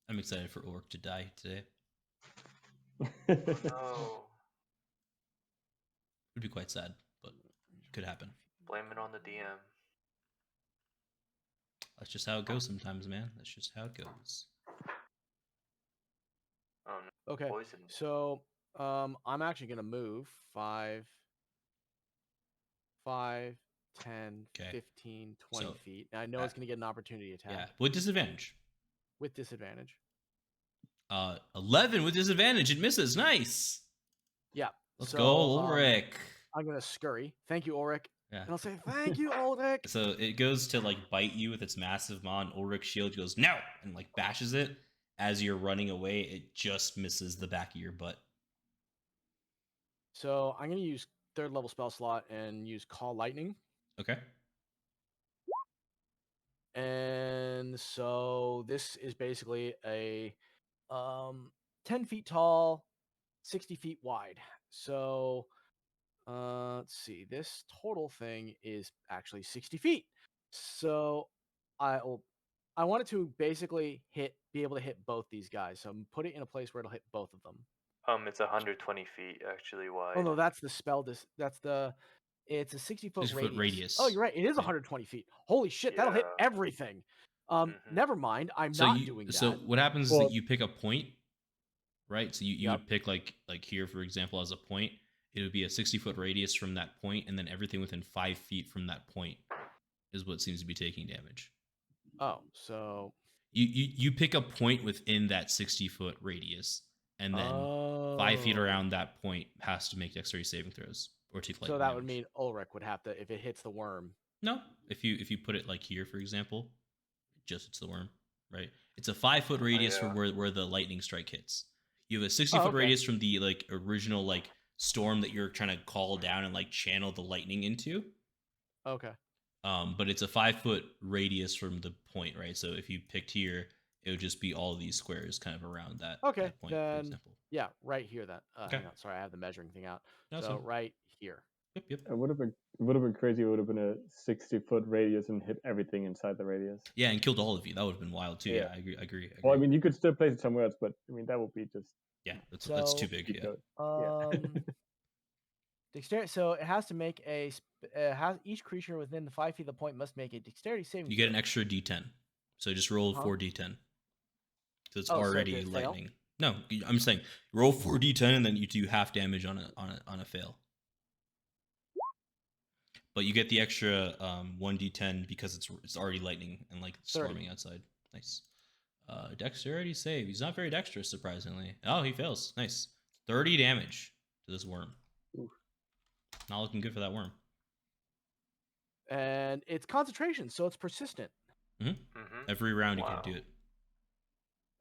I'm excited for Ulrich to die today. No. Would be quite sad, but could happen. Blame it on the DM. That's just how it goes sometimes, man. That's just how it goes. Oh no. Okay. Poison. So I'm actually gonna move 5, 10, 15, 20 feet. Now I know it's gonna get an opportunity attack. Yeah, with disadvantage. With disadvantage. 11 with disadvantage. It misses. Nice. Yeah. Let's go, Ulrich. I'm gonna scurry. Thank you, Ulrich. Yeah. And I'll say, "Thank you, Ulrich." So it goes to like bite you with its massive maw, and Ulrich's shield goes no, and like bashes it. As you're running away, it just misses the back of your butt. So I'm gonna use 3rd level spell slot and use Call Lightning. Okay. And so this is basically a 10 feet tall, 60 feet wide. So Let's see. This total thing is actually 60 feet. So I want it to basically be able to hit both these guys. So I'm put it in a place where it'll hit both of them. It's 120 feet actually wide. Oh no, that's the spell. It's a 60-foot 60-foot radius. Oh, you're right. It is Yeah. 120 feet. Holy shit, that'll hit Yeah. everything. Mhm. Never mind. I'm So not doing that. So what happens is Well- that you pick a point, right? So you Yep. would pick like here, for example, as a point. It would be a 60-foot radius from that point, and then everything within 5 feet from that point is what seems to be taking damage. Oh, so You pick a point within that 60-foot radius, and then 5 feet around that point has to make dexterity saving throws or take lightning So that would damage. mean Ulrich would have to, if it hits the worm. No, if you put it like here, for example, just it's the worm, right? It's a 5-foot radius yeah. for where the lightning strike hits. You have a 60-foot okay. radius from the like original like storm that you're trying to call down and like channel the lightning into. Okay. But it's a 5-foot radius from the point, right? So if you picked here, it would just be all these squares kind of around that, Okay, that point, for then- example. Yeah, right here then. Okay. Hang on. Sorry, I have the measuring thing out. That's so fine. right here. Yep. It would have been crazy. It would have been a 60-foot radius and hit everything inside the radius. Yeah, and killed all of you. That would have been wild too. Yeah. I agree. Well, I mean, you could still place it somewhere else, but I mean that would be just yeah, that's So- too big. cheat Yeah. code. Dexterity. So it has to make each creature within the 5 feet of the point must make a dexterity saving. You get an throw. extra D10. So just roll Huh? 4D10. Because it's Oh, so already if it fail? lightning. No, I'm saying roll 4D10 and then you do half damage on a fail. But you get the extra 1D10 because it's already lightning and like 30. storming outside. Nice. Dexterity save. He's not very dexterous, surprisingly. Oh, he fails. Nice. 30 damage to this worm. Oof. Not looking good for that worm. And it's concentration, so it's persistent. Mhm. Every round you Wow. can do it.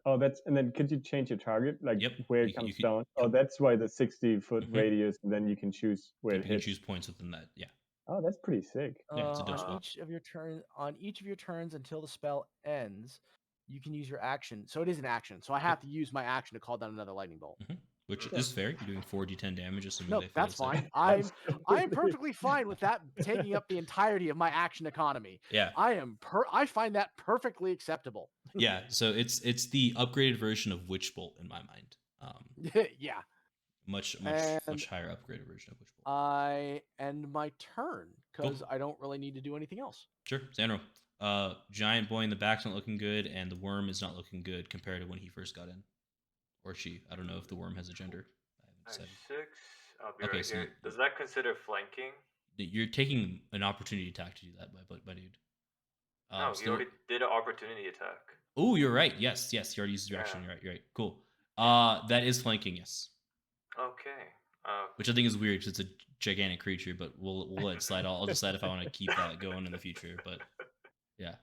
Oh, and then could you change your target, like Yep, where you it can- comes you can- down? Oh, yep. that's why the 60-foot Mhm. radius, and then you can choose where You it can hits. choose points within that. Yeah. Oh, that's pretty sick. Yeah, it's a dope on spell. each of your turns until the spell ends, you can use your action. So it is an action. So I have to use my action to call down another lightning bolt. Which Yeah. is fair. You're doing 4d10 damage, assuming No, they fail that's to save. fine. I'm Absolutely. perfectly fine with that taking up the entirety of my action economy. Yeah, I find that perfectly acceptable. yeah. So it's the upgraded version of Witch Bolt in my mind. Yeah. Much And- higher upgraded version of Witch Bolt. I end my turn because Cool. I don't really need to do anything else. Sure, Zanril. Giant boy in the back's not looking good, and the worm is not looking good compared to when he first got in, or she. I don't know if the worm has a gender. I haven't Nice, decided. 6. I'll be Okay, right so here. Does that consider flanking? You're taking an opportunity attack to do that, my dude. No, so you already did an opportunity attack. Oh, you're right. Yes. You already used your action. Yeah. You're right. Cool. That is flanking. Yes. Okay. Which I think is weird because it's a gigantic creature, but we'll let it slide. I'll decide if I want to keep that going in the future. But yeah.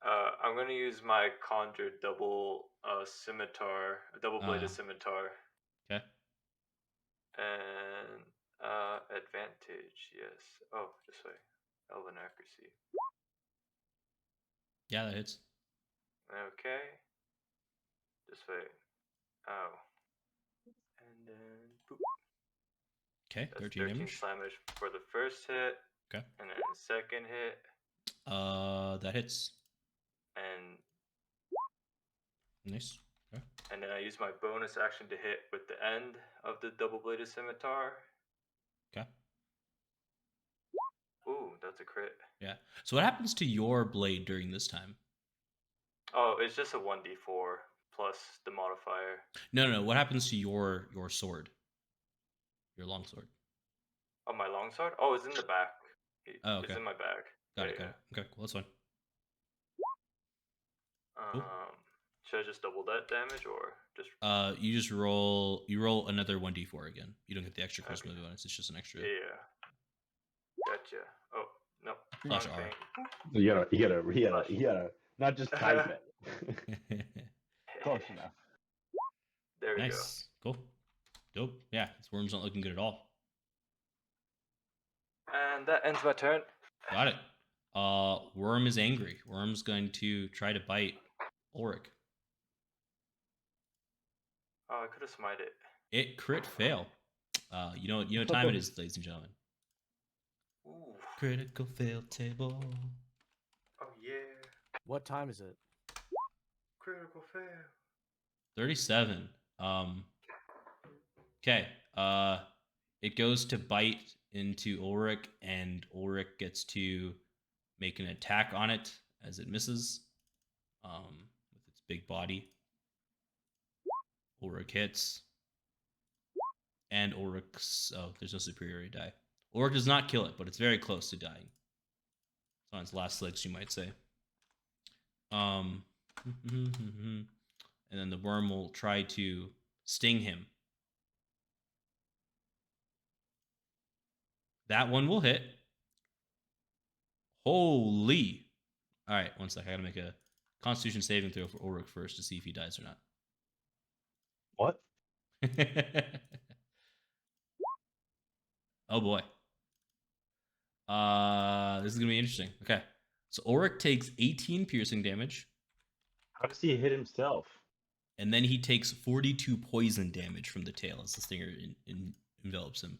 I'm gonna use my conjure double scimitar, a double-bladed scimitar, Okay. and advantage. Yes. Oh, this way. Elven accuracy. Yeah, that hits. Okay. This way. Oh. And then boop. Okay. That's 13 damage. damage for the first hit. Okay. And then second hit. That hits. And Nice. Okay. and then I use my bonus action to hit with the end of the double-bladed scimitar. Okay. Ooh, that's a crit. Yeah. So what happens to your blade during this time? Oh, it's just a 1d4 plus the modifier. No. What happens to your sword? Your longsword. Oh, my longsword? Oh, it's in the back. Oh, It's okay. in my bag. Got it. Yeah, Okay. Cool. That's fine. yeah. Cool. Should I just double that damage or just? You just roll. You roll another 1d4 again. You don't get the extra charisma Okay. bonus. It's just an extra. Yeah. Gotcha. Oh no. Slash wrong R. thing. You gotta not just type it. Close enough. There we Nice. Cool. Dope. Yeah, this worm's not looking good at all. go. And that ends my turn. Got it. Worm is angry. Worm's going to try to bite Ulrich. Oh, I could have smited. It crit fail. You know what time it is, ladies and gentlemen. Ooh. Critical fail table. Oh yeah. What time is it? Critical fail. 37. Okay. It goes to bite into Ulrich, and Ulrich gets to make an attack on it as it misses. With its big body. Ulrich hits. And Ulrich's... Oh, there's no superiority die. Ulrich does not kill it, but it's very close to dying. It's on its last legs, you might say. And then the worm will try to sting him. That one will hit. Holy. All right, one sec. I gotta make a Constitution saving throw for Ulrich first to see if he dies or not. What? Oh boy. This is gonna be interesting. Okay. So Ulrich takes 18 piercing damage, How does he hit himself? and then he takes 42 poison damage from the tail as the stinger envelops him.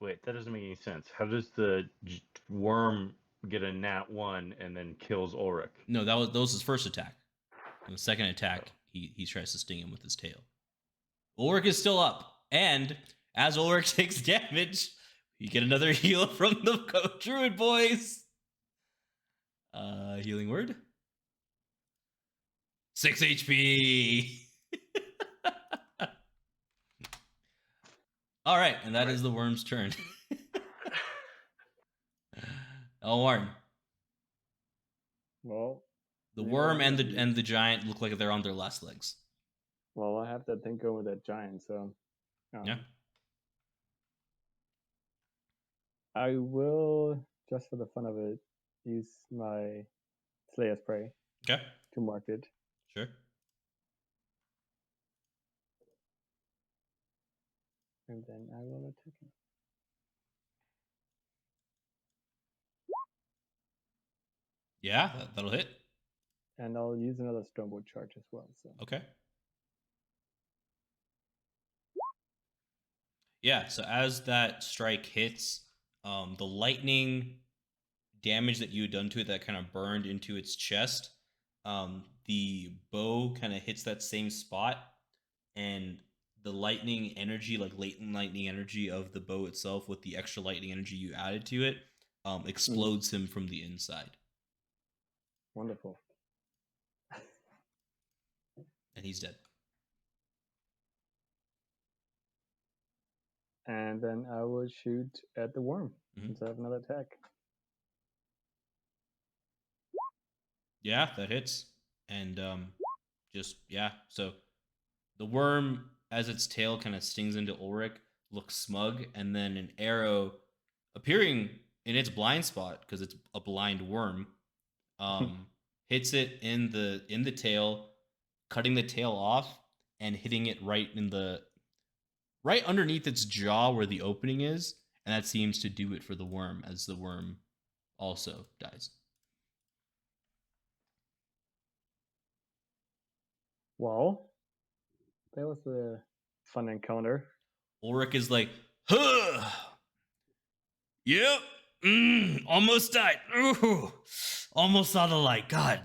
Wait, that doesn't make any sense. How does the worm get a nat 1 and then kills Ulrich? No, that was his first attack. And the second attack, he tries to sting him with his tail. Ulrich is still up, and as Ulrich takes damage, you get another heal from the Druid boys. Healing word. 6 HP. All right, and that is the worm's turn. Elwarin. Well, The Yeah, worm and yeah. the giant look like they're on their last legs. well, I have that thing going with that giant, so Yeah. I will, just for the fun of it, use my Slayer's Prey Okay. to mark it. Sure. And then I will attack him. Yeah, that'll hit. And I'll use another Stormbolt charge as well. So Okay. Yeah, so as that strike hits, the lightning damage that you had done to it that kind of burned into its chest, the bow kind of hits that same spot, and the lightning energy, like latent lightning energy of the bow itself with the extra lightning energy you added to it, explodes him from the inside. wonderful. And he's dead. And then I will shoot at the worm since I have another attack. Yeah, that hits. And so the worm, as its tail kind of stings into Ulrich, looks smug, and then an arrow appearing in its blind spot, because it's a blind worm, hits it in the tail, cutting the tail off and hitting it right underneath its jaw where the opening is, and that seems to do it for the worm, as the worm also dies. Well, that was a fun encounter. Ulrich is like, huh! Yep. Almost died. Ooh, almost saw the light. God.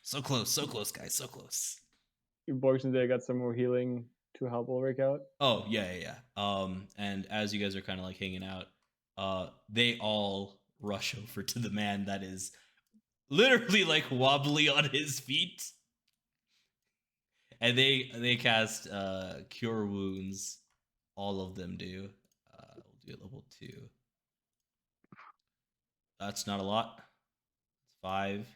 So close, guys. So close. You boys in there got some more healing to help Ulrich out. Oh, yeah. And as you guys are kind of like hanging out, they all rush over to the man that is literally like wobbly on his feet. And they cast Cure Wounds. All of them do. We'll do it level 2. That's not a lot. It's 5.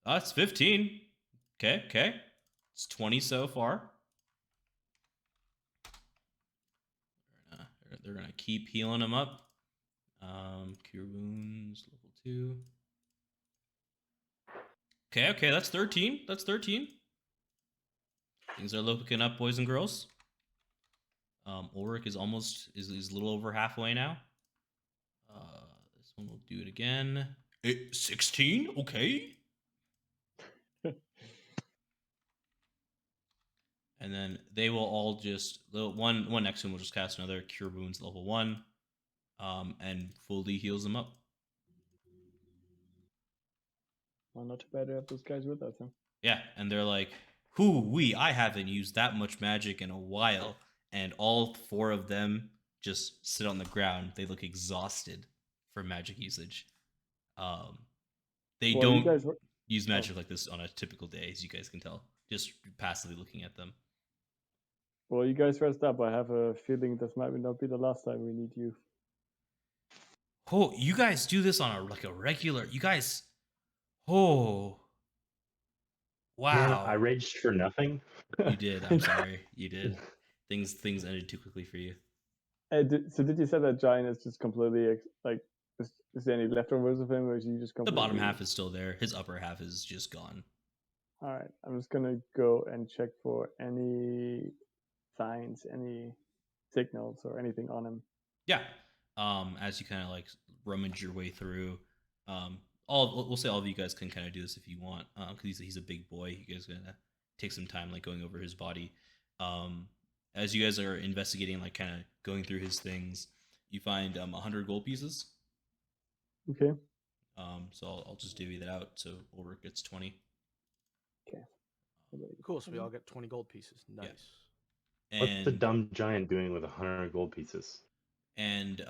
It's 15. Okay. It's 20 so far. They're gonna keep healing him up. Cure Wounds, level 2. Okay, that's 13. That's 13. Things are looking up, boys and girls. Ulrich is is a little over halfway now. This one will do it again. 16? Okay. And then they will all just one next to him will just cast another Cure Wounds level 1, and fully heals them up. Well, not too bad to have those guys with us, huh? Yeah, and they're like, I haven't used that much magic in a while. And all 4 of them just sit on the ground. They look exhausted for magic usage. They Well, you don't guys were- use magic like this on a typical day, as you guys can tell, just passively looking at them. Well, you guys rest up. I have a feeling this might not be the last time we need you. Oh, you guys do this on a regular. You guys, oh, Man, wow! I raged for nothing. You did. I'm sorry. You did. Things ended too quickly for you. So did you say that giant is just completely like? Is there any leftovers of him, or is he just The completely? bottom half is still there. His upper half is just gone. All right, I'm just gonna go and check for any signs, any signals, or anything on him. Yeah. As you kind of like rummage your way through, we'll say all of you guys can kind of do this if you want, because he's a big boy. You guys are gonna take some time like going over his body. As you guys are investigating, like kind of going through his things, you find 100 gold pieces. Okay. So I'll just divvy that out. So Ulrich gets 20. Cool. So we all get 20 gold pieces. Nice. And What's the dumb giant doing with 100 gold pieces? And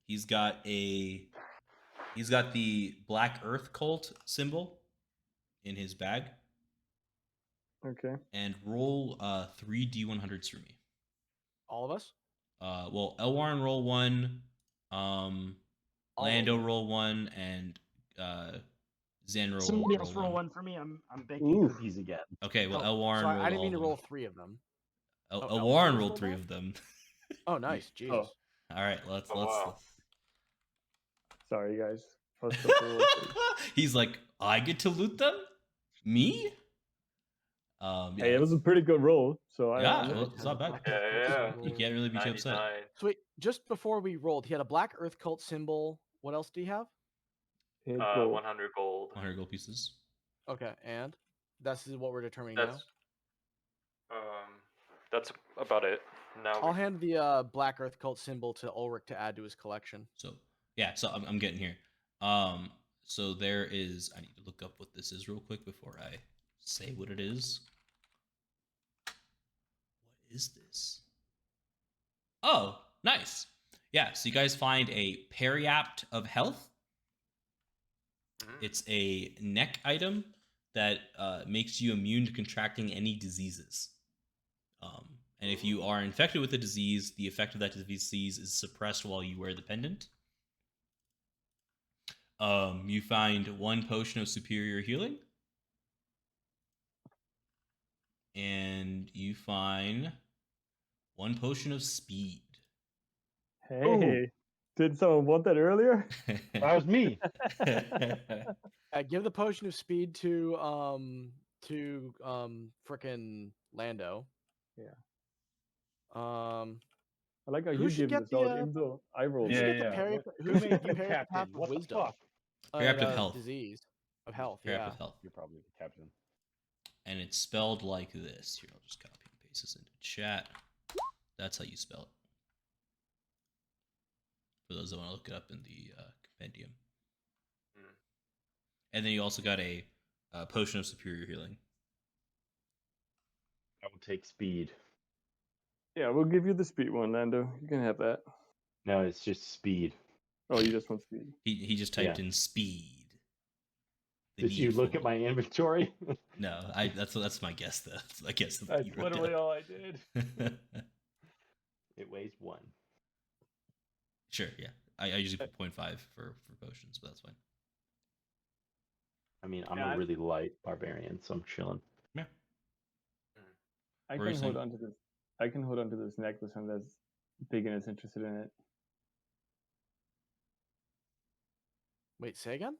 he's got the Black Earth cult symbol in his bag. Okay. And roll 3 D100s for me. All of us? Well, Elwarin roll 1, Lando roll 1, and Zanril Somebody roll else roll 1. one for me. I'm baking Oof. cookies again. Okay, well, Oh, Elwarin so rolled I didn't mean to all roll of them. 3 of them. Elwarin Elwarin rolled rolled 3 all? of them. Oh, nice. Jesus. Oh. All right, let's. Wow. Sorry, guys. First of all, He's like, I get to loot them? Me? hey, it was a pretty good roll. So Yeah, it's not bad. Yeah. You can't really be too upset. 99. So wait, just before we rolled, he had a Black Earth cult symbol. What else do you have? 100 gold. 100 gold pieces. Okay, and this is what we're determining That's that's about it. Now now. I'll hand the Black Earth cult symbol to Ulrich to add to his collection. So yeah, so I'm getting here. So there is. I need to look up what this is real quick before I say what it is. What is this? Oh, nice. Yeah, so you guys find a Periapt of Health. It's a neck item that makes you immune to contracting any diseases. And if you are infected with a disease, the effect of that disease is suppressed while you wear the pendant. You find 1 potion of superior healing. And you find 1 potion of speed. Hey, did someone want that earlier? That was me. Give the potion of speed to frickin' Lando. Yeah. Um, I like how Who you should give get this out, the, even though I rolled. who should it. get the Periapt? Who Who should made get you the Periapt captain? of What the wisdom? fuck? Periapt of Health. Disease of health. Periapt Yeah. of Health. You're probably the captain. And it's spelled like this. Here, I'll just copy and paste this into chat. That's how you spell it. For those that want to look it up in the compendium. And then you also got a potion of superior healing. I will take speed. Yeah, we'll give you the speed one, Lando. You can have that. No, it's just speed. Oh, you just want speed. He just typed in speed. The Did you look at needful. my inventory? No, that's my guess though. I guess that That's you wrote literally down. all I did. It weighs 1. Sure, yeah. I usually put 0.5 for potions, but that's fine. I mean, I'm Yeah, a really light barbarian, so I'm chilling. Yeah. I What were you can hold saying? on to this. I can hold on to this necklace unless BigYin is interested in it. Wait, say again?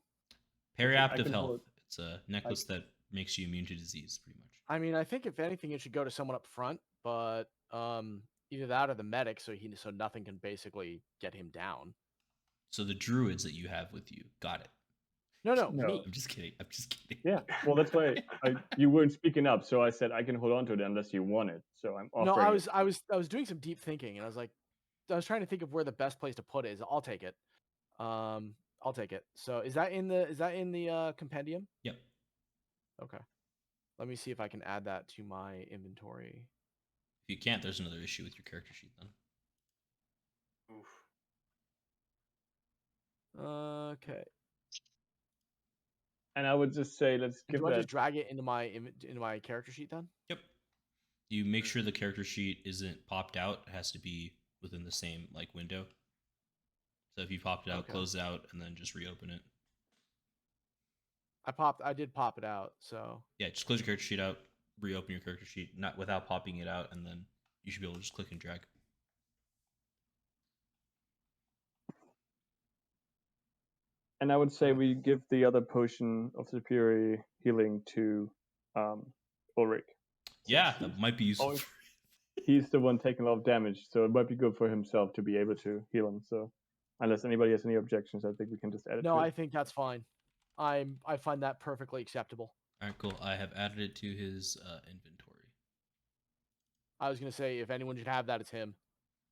Periapt I of can Health. hold- It's a necklace that makes you immune to disease, pretty much. I mean, I think if anything, it should go to someone up front, but either that or the medic, so nothing can basically get him down. So the druids that you have with you got it. No, No. me. I'm just kidding. I'm just kidding. Yeah, well, that's why you weren't speaking up, so I said I can hold on to it unless you want it. So I'm offering. No, I it. was doing some deep thinking, and I was trying to think of where the best place to put it is. I'll take it. I'll take it. So is that in the compendium? Yep. Okay. Let me see if I can add that to my inventory. If you can't, there's another issue with your character sheet then. Oof. Okay. And I would just say let's give Do I that. just drag it into my character sheet then? Yep. You make sure the character sheet isn't popped out. It has to be within the same like window. So if you popped it out, Okay. close it out, and then just reopen it. I did pop it out, so Yeah, just close your character sheet out, reopen your character sheet, not without popping it out, and then you should be able to just click and drag. And I would say we give the other potion of superior healing to Ulrich. Yeah, that might be useful. always- He's the one taking a lot of damage, so it might be good for himself to be able to heal him. So, unless anybody has any objections, I think we can just add it. no, to I it. think that's fine. I find that perfectly acceptable. All right, cool. I have added it to his inventory. I was gonna say if anyone should have that, it's him.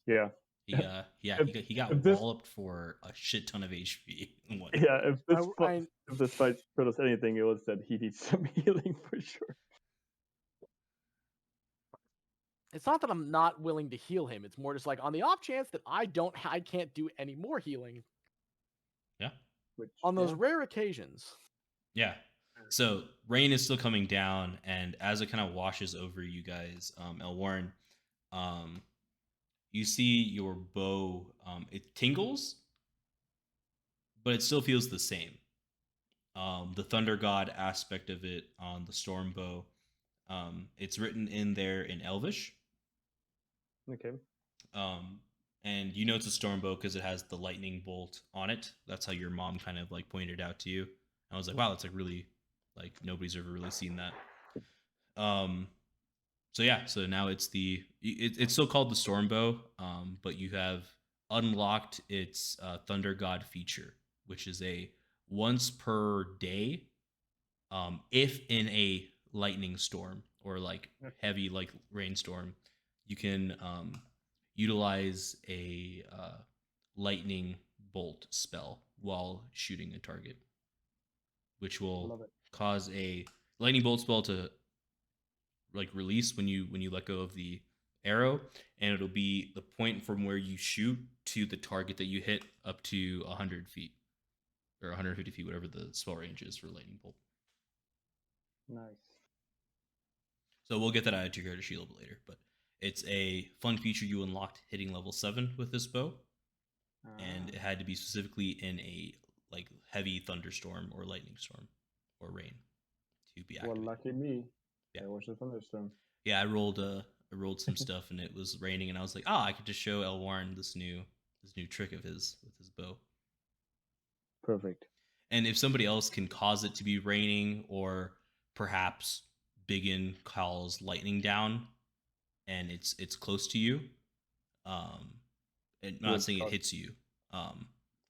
Yeah. He got If this- walloped for a shit ton of HP. in one Yeah, if this I- if this fight told us anything, it was that he needs some healing for sure. It's not that I'm not willing to heal him. It's more just like on the off chance that I can't do any more healing Yeah. Which on those yeah. rare occasions. Yeah. So rain is still coming down, and as it kind of washes over you guys, Elwarin, you see your bow. It tingles, but it still feels the same. The Thunder God aspect of it on the Storm Bow, it's written in there in Elvish. Okay. And you know it's a Storm Bow because it has the lightning bolt on it. That's how your mom kind of like pointed out to you. And I was like, wow, that's like really, like nobody's ever really seen that. So yeah, so now it's it's still called the Storm Bow, but you have unlocked its Thunder God feature, which is a once per day, if in a lightning storm or like heavy like rainstorm, you can utilize a lightning bolt spell while shooting a target, which Love will it. cause a lightning bolt spell to like release when you let go of the arrow, and it'll be the point from where you shoot to the target that you hit up to 100 feet or 150 feet, whatever the spell range is for lightning bolt. Nice. So we'll get that added to your character sheet a little bit later, but it's a fun feature you unlocked hitting level 7 with this bow, and it had to be specifically in a like heavy thunderstorm or lightning storm or rain to be Well, activated. lucky me. Yeah. There was a thunderstorm. Yeah, I rolled some stuff and it was raining, and I was like, I could just show Elwarin this new trick of his with his bow. Perfect. And if somebody else can cause it to be raining, or perhaps BigYin calls lightning down and it's close to you, and not saying it hits you,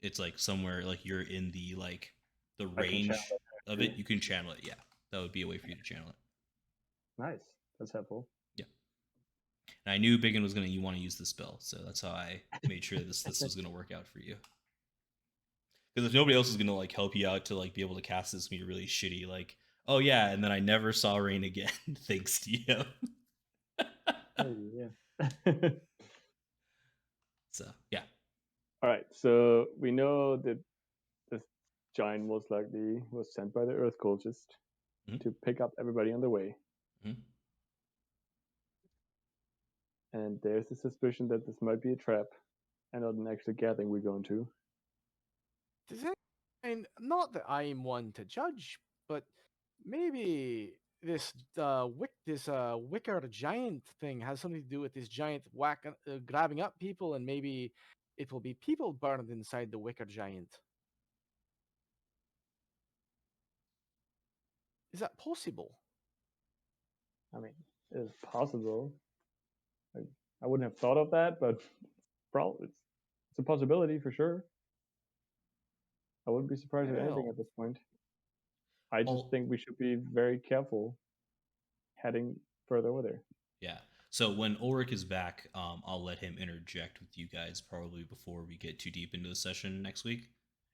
it's like somewhere like you're in the like the range of it, you can channel it. Yeah, that would be a way for you to channel it. Nice. That's helpful. Yeah. And I knew BigYin was you want to use this spell, so that's how I made sure this was gonna work out for you. Because if nobody else is gonna like help you out to like be able to cast this, it's gonna be really shitty. Like, oh yeah, and then I never saw rain again thanks to you. Oh yeah. So yeah. All right. So we know that this giant most likely was sent by the Earth cultist to pick up everybody on the way. Mm-hmm. And there's the suspicion that this might be a trap and not an actual gathering we're going to. Does it, and not that I am one to judge, but maybe this wicker giant thing has something to do with this giant grabbing up people, and maybe it will be people burned inside the wicker giant. Is that possible? I mean, it's possible. I wouldn't have thought of that, but probably it's a possibility for sure. I wouldn't be surprised at anything Well. at this point. I just All- think we should be very careful heading further over there. Yeah. So when Ulrich is back, I'll let him interject with you guys probably before we get too deep into the session next week,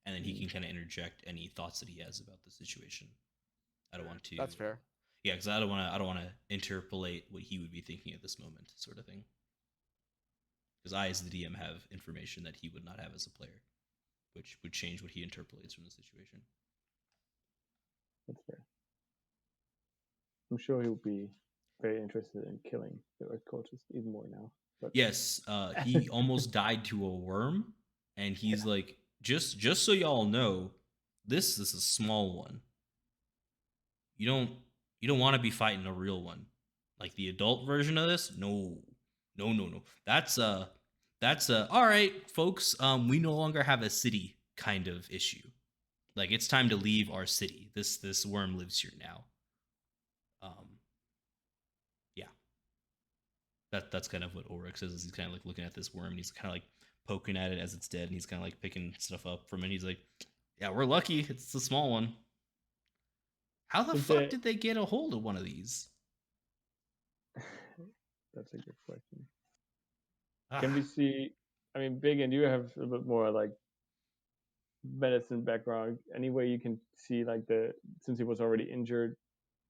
and then he can kind of interject any thoughts that he has about the situation. I don't want to. That's fair. Yeah, because I don't want to interpolate what he would be thinking at this moment, sort of thing. Because I, as the DM, have information that he would not have as a player, which would change what he interpolates from the situation. That's fair. I'm sure he'll be very interested in killing the Earth cultists even more now. But Yes, he almost died to a worm, and he's like, just so y'all know, this is a small one. You don't want to be fighting a real one, like the adult version of this. No. That's all right, folks. We no longer have a city kind of issue. Like it's time to leave our city. This worm lives here now. Yeah. That's kind of what Ulrich says. Is he's kind of like looking at this worm and he's kind of like poking at it as it's dead, and he's kind of like picking stuff up from it. He's like, "Yeah, we're lucky. It's the small one. How the fuck did they get a hold of one of these?" That's a good question. Can we see? I mean, BigYin, you have a bit more like medicine background. Any way you can see like since he was already injured,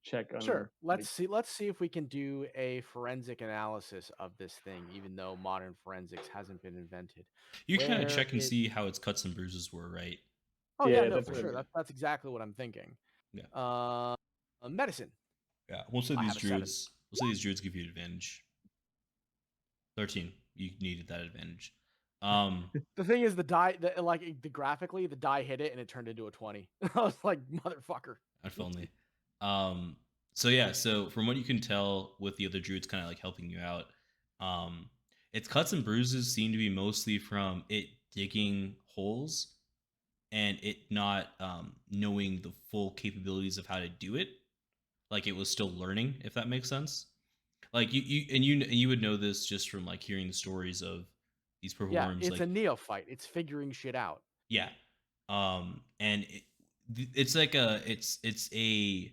check on. Sure. Let's like, see if we can do a forensic analysis of this thing, even though modern forensics hasn't been invented. You kind of check and see how its cuts and bruises were, right? Oh Yeah, yeah, no, that's for what I sure. mean. That's exactly what I'm thinking. Yeah. Medicine. Yeah. We'll say I these have a 7. druids. We'll say these druids give you advantage. 13. You needed that advantage. The thing is, the die, graphically, the die hit it and it turned into a 20. I was like, motherfucker. If only. So yeah, so from what you can tell with the other druids kind of like helping you out, its cuts and bruises seem to be mostly from it digging holes and it not knowing the full capabilities of how to do it. Like it was still learning, if that makes sense. Like you would know this just from like hearing the stories of these purple worms. It's like a neophyte. It's figuring shit out. Yeah. And it's like it's a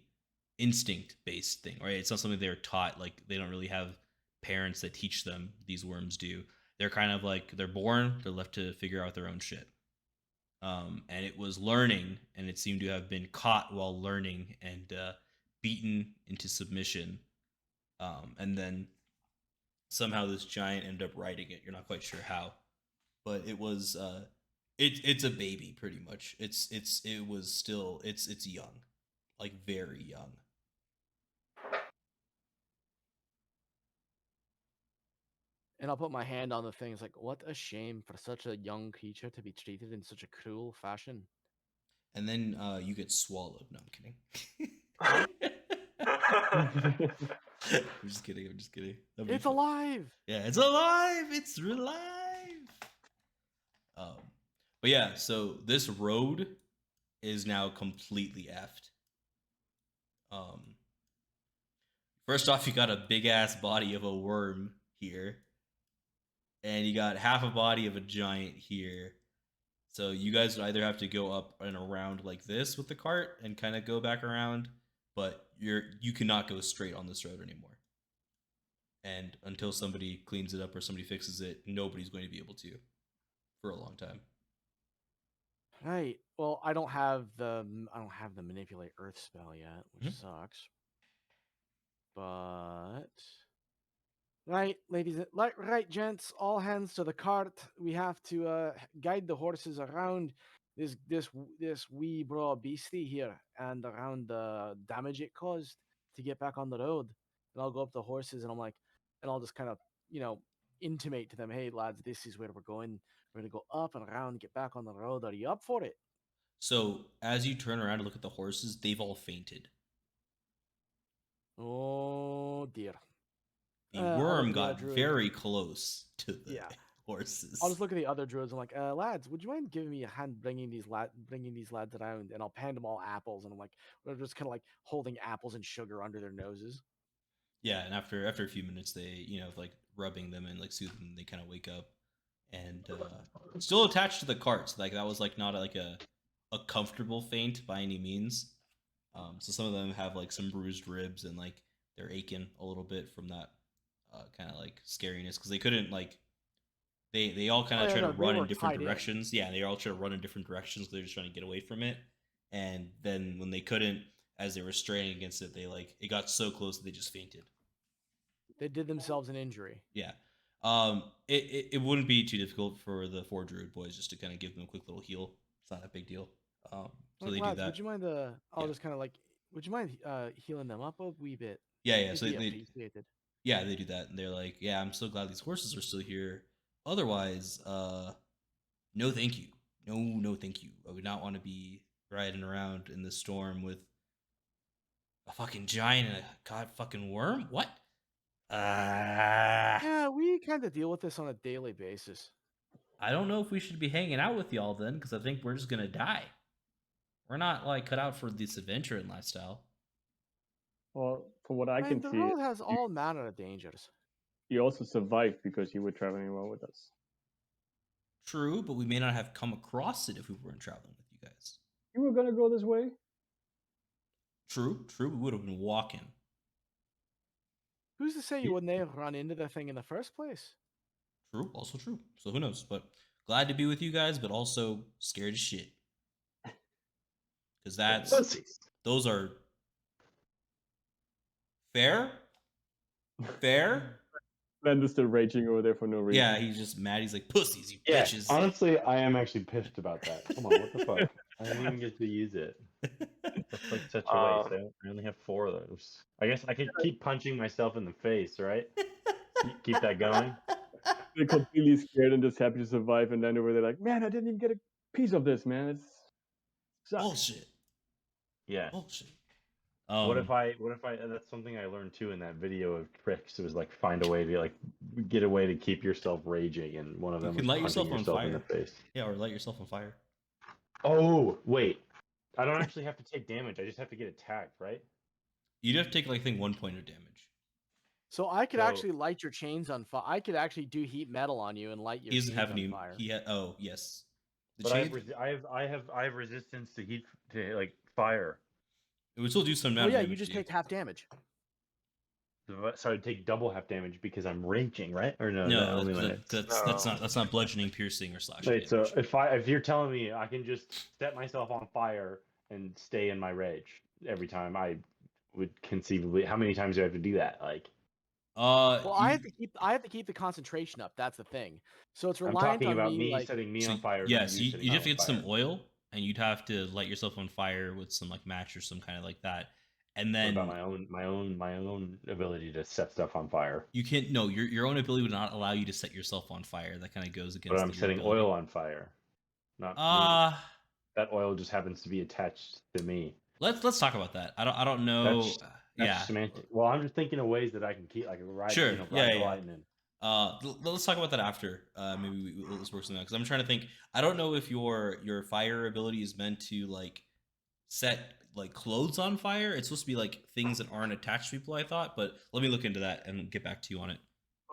instinct based thing, right? It's not something they're taught. Like they don't really have parents that teach them. These worms do. They're kind of like they're born. They're left to figure out their own shit. And it was learning, and it seemed to have been caught while learning and beaten into submission. And then somehow this giant ended up riding it. You're not quite sure how, but it was it's a baby pretty much. It's young, like very young. And I'll put my hand on the thing. It's like, what a shame for such a young creature to be treated in such a cruel fashion. And then you get swallowed. No, I'm kidding. I'm just kidding. It's alive. Yeah, it's alive. It's alive. But yeah, so this road is now completely effed. First off, you got a big ass body of a worm here, and you got half a body of a giant here. So you guys would either have to go up and around like this with the cart and kind of go back around, but you cannot go straight on this road anymore. And until somebody cleans it up or somebody fixes it, nobody's going to be able to for a long time. Right. Well, I don't have the manipulate earth spell yet, which sucks. But right, right, gents, all hands to the cart. We have to guide the horses around this wee bro beastie here and around the damage it caused to get back on the road. And I'll go up the horses and I'll just kind of, intimate to them, hey lads, this is where we're going. We're gonna go up and around, get back on the road. Are you up for it? So as you turn around to look at the horses, they've all fainted. Oh dear. The worm got very close to the horses. I'll just look at the other druids. I'm like, lads, would you mind giving me a hand bringing these lads around? And I'll hand them all apples. And I'm like, we're just kind of like holding apples and sugar under their noses. Yeah, and after a few minutes, they like rubbing them and like soothing them, they kind of wake up and still attached to the cart. So, like that was like not like a comfortable faint by any means. So some of them have like some bruised ribs and like they're aching a little bit from that kind of like scariness because they couldn't like they all kind Oh of yeah, try to no, they run in were different tied in. directions. Yeah, they all try to run in different directions. They're just trying to get away from it. And then when they couldn't, as they were straining against it, they like it got so close that they just fainted. They did themselves an injury. Yeah. It wouldn't be too difficult for the 4 druid boys just to kind of give them a quick little heal. It's not a big deal. So Like, they do lads, that. would you mind? I'll Yeah. just kind of like, would you mind healing them up a wee bit? Yeah, It'd so be they appreciated. yeah, they do that. And they're like, "Yeah, I'm so glad these horses are still here. Otherwise, no thank you. No thank you. I would not want to be riding around in the storm with a fucking giant and a god fucking worm. What? Yeah, we kind of deal with this on a daily basis. I don't know if we should be hanging out with y'all then, because I think we're just gonna die. We're not like cut out for this adventuring lifestyle. Well, from what I Man, can the see, road has all manner of dangers. you also survived because you were traveling around with us. True, but we may not have come across it if we weren't traveling with you guys. You were gonna go this way? True, we would have been walking. Who's to say you wouldn't have run into the thing in the first place? True, also true. So who knows? But glad to be with you guys, but also scared as shit. Because those are fair. Lando's still raging over there for no reason. Yeah, he's just mad. He's like, pussies, you Yeah, bitches. honestly, I am actually pissed about that. Come on, what the fuck? I didn't even get to use it. That's like such a waste. I only have 4 of those. I guess I could keep punching myself in the face, right? Keep that going. They're completely scared and just happy to survive, and then over there like, man, I didn't even get a piece of this, man. It's sucks. Bullshit. Yeah. Bullshit. What if I? That's something I learned too in that video of tricks. It was like find a way to like get a way to keep yourself raging, and one of them can was light punching yourself on yourself in the fire. face. Yeah, or light yourself on fire. Oh wait, I don't actually have to take damage. I just have to get attacked, right? You'd have to take like I think 1 point of damage. So I could So- actually light your chains on fire. I could actually do heat metal on you and light your He doesn't chains have on any. fire. Oh yes. The But chain. I have resistance to heat to like fire. It would still do some Oh amount yeah, of you damage. just to you. take half damage. So I'd take double half damage because I'm raging, right? Or no? No, only when it's... that's not bludgeoning, piercing, or slashing. Wait, so damage. if you're telling me I can just set myself on fire and stay in my rage every time, I would conceivably. How many times do I have to do that? Like, Well, I have to keep the concentration up. That's the thing. So it's I'm reliant talking on about me me like setting me So, on fire. yes, not setting you'd me have to on get some fire. oil, and you'd have to light yourself on fire with some like match or some kind of like that. And What then about my own ability to set stuff on fire? you can't. No, your own ability would not allow you to set yourself on fire. That kind of goes against. But I'm your setting ability. oil on fire, not me. Uh That oil just happens to be attached to me. let's talk about that. I don't know. That's Yeah, semantic. Well, I'm just thinking of ways that I can keep like ride, Sure. ride Yeah, the yeah. lightning. Let's talk about that after. Maybe let's work something out because I'm trying to think. I don't know if your fire ability is meant to like set like clothes on fire. It's supposed to be like things that aren't attached to people. I thought, but let me look into that and get back to you on it.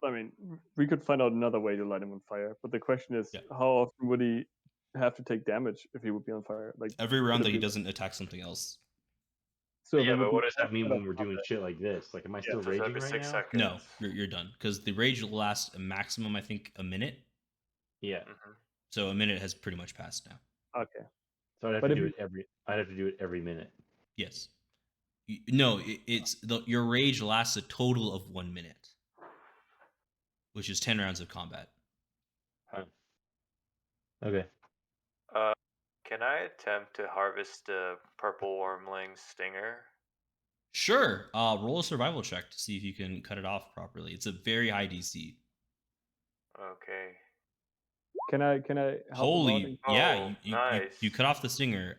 I mean, we could find out another way to light him on fire, but the question is, Yeah. how often would he have to take damage if he would be on fire? Like Every round would that it he be- doesn't attack something else. So Yeah, it would but be what does that mean set up when we're doing shit like this? Like, am I still So it's raging every right 6 now? seconds. No, you're done because the rage will last a maximum, I think, a minute. Yeah. Mhm. So a minute has pretty much passed now. Okay. So I'd have But to if do you- it every. I'd have to do it every minute. Yes. No, your rage lasts a total of 1 minute, which is 10 rounds of combat. Huh. Okay. Can I attempt to harvest the purple wormling stinger? Sure. Roll a survival check to see if you can cut it off properly. It's a very high DC. Okay. Can I help him out Holy, and- yeah, Oh, nice. you cut off the stinger.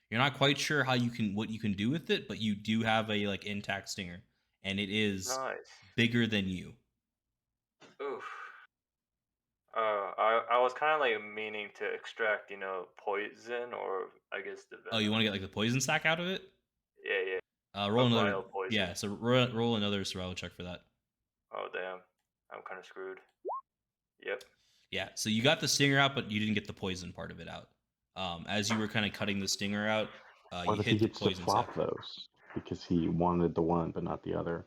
You're not quite sure what you can do with it, but you do have a like intact stinger, and it is Nice. bigger than you. Oof. I was kind of like meaning to extract, poison or I guess the venom. Oh, you want to get like the poison sac out of it? Yeah. Roll The another. vial poison. Yeah, so roll another survival check for that. Oh damn, I'm kind of screwed. Yep. Yeah, so you got the stinger out, but you didn't get the poison part of it out. As you were kind of cutting the stinger out, What You if he hit the gets to poison flop sac. those because he wanted the one but not the other?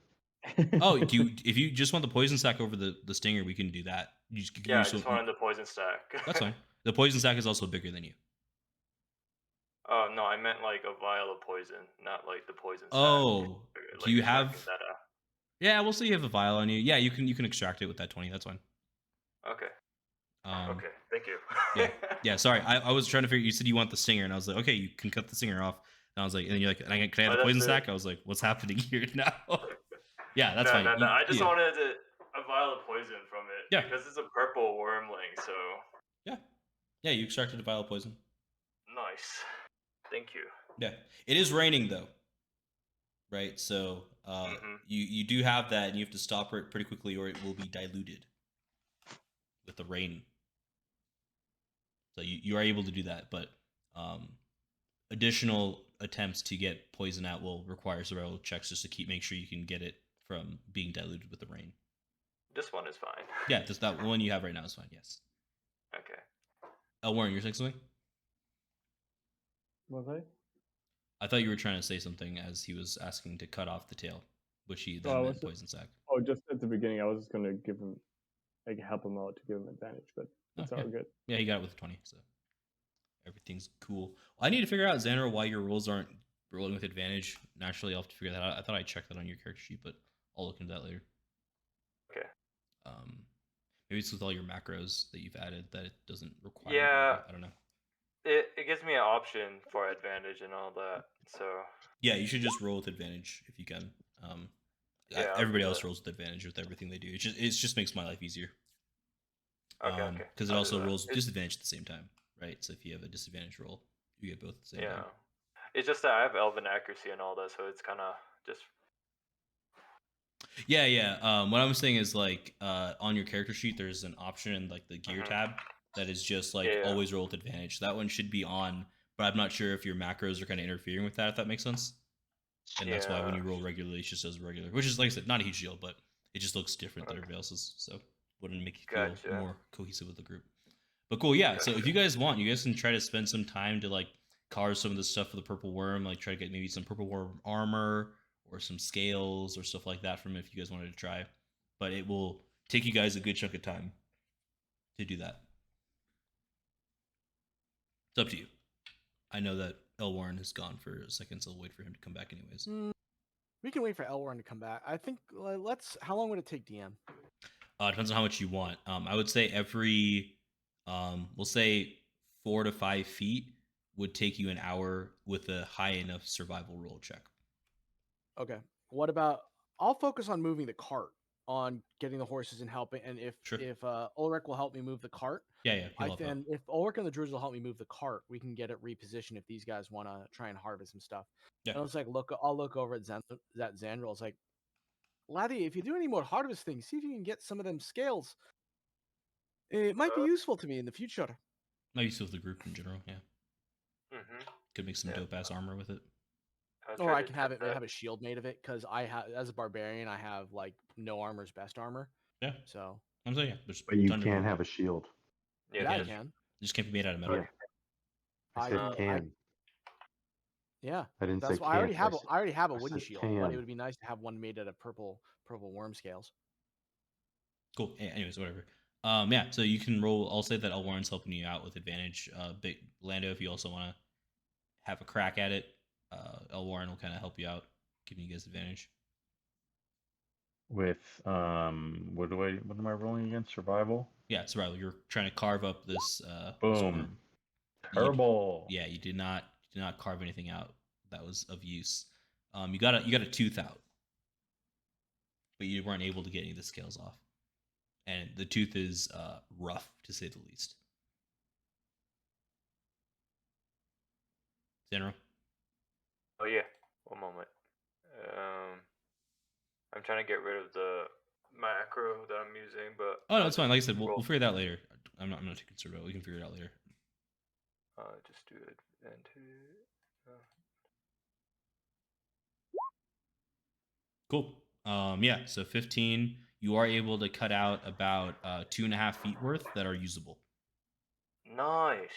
Oh, if you just want the poison sac over the stinger, we can do that. Yeah, I just wanted the poison stack. That's fine. The poison sac is also bigger than you. Oh no, I meant like a vial of poison, not like the poison sack. Oh, Like do you extracting have? that out. Yeah, we'll say you have a vial on you. Yeah, you can extract it with that 20. That's fine. Okay. Um, Okay. Thank you. yeah. Sorry, I was trying to figure. You said you want the stinger, and I was like, okay, you can cut the stinger off. And I was like, and then you're like, can I have the that's poison it. sac? I was like, what's happening here now? Yeah, that's fine. No. I just yeah. wanted a vial of poison from it. Yeah. Because it's a purple wormling, so. Yeah, you extracted a vial of poison. Nice. Thank you. Yeah, it is raining though, right? So you do have that, and you have to stop it pretty quickly, or it will be diluted with the rain. So you are able to do that, but additional attempts to get poison out will require survival checks just to make sure you can get it from being diluted with the rain. This one is fine. Yeah, just that one you have right now is fine. Yes. Okay. Elwarin, you're saying something? Was I? I thought you were trying to say something as he was asking to cut off the tail, which he then meant poison sac. Oh, just at the beginning, I was just gonna give him, like, help him out to give him advantage, but it's all good. Yeah, he got it with a 20, so everything's cool. I need to figure out, Zanril, why your rolls aren't rolling with advantage. Naturally, I'll have to figure that out. I thought I checked that on your character sheet, but I'll look into that later. Okay. Maybe it's with all your macros that you've added that it doesn't require. Yeah. I don't know. It gives me an option for advantage and all that, so. Yeah, you should just roll with advantage if you can. Yeah, everybody else rolls with advantage with everything they do. It just makes my life easier. Okay. Because it also rolls disadvantage at the same time, right? So if you have a disadvantage roll, you get both at the same time. It's just that I have elven accuracy and all that, so it's kind of just. Yeah. What I'm saying is, like, on your character sheet, there's an option in like the gear tab that is just like always roll with advantage. So that one should be on, but I'm not sure if your macros are kind of interfering with that. If that makes sense. And that's why when you roll regularly, it just does regular, which is, like I said, not a huge deal, but it just looks different than everybody else's. So wouldn't make you feel more cohesive with the group. But cool, yeah. So if you guys want, you guys can try to spend some time to like carve some of the stuff for the purple worm, like try to get maybe some purple worm armor or some scales or stuff like that from it if you guys wanted to try. But it will take you guys a good chunk of time to do that. It's up to you. I know that Elwarin is gone for a second, so I'll wait for him to come back anyways. We can wait for Elwarin to come back. I think how long would it take, DM? Depends on how much you want. I would say every, we'll say 4 to 5 feet would take you an hour with a high enough survival roll check. Okay. What about? I'll focus on moving the cart, on getting the horses and helping. And if Ulrich will help me move the cart, then if Ulrich and the Druids will help me move the cart, we can get it repositioned if these guys want to try and harvest some stuff. Yeah. And I was like, I'll look over at Zanril. It's like, laddie, if you do any more harvesting, see if you can get some of them scales. It might be useful to me in the future. Might be useful to the group in general, yeah. Could make some dope ass armor with it. Or I can have a shield made of it, because as a barbarian, I have like no armor is best armor. Yeah. So I'm saying but you can have a shield. Yeah, I can. It just can't be made out of metal. Yeah. I said can. Yeah. I didn't say can. I already have a wooden shield, but it would be nice to have one made out of purple worm scales. Cool. Yeah, anyways, whatever. Yeah, so you can roll. I'll say that Elwarin's helping you out with advantage. Big Lando, if you also want to have a crack at it, Elwarin will kind of help you out, giving you guys advantage. With what am I rolling against? Survival? Yeah, survival. You're trying to carve up this boom. Terrible. You did not carve anything out that was of use. You got a tooth out, but you weren't able to get any of the scales off. And the tooth is rough, to say the least. Zanril? Oh yeah, one moment. I'm trying to get rid of the macro that I'm using, but oh no, it's fine. Like I said, we'll figure it out later. I'm not too concerned about it. We can figure it out later. Just do advantage. Cool. Yeah. So 15. You are able to cut out about 2.5 feet worth that are usable. Nice.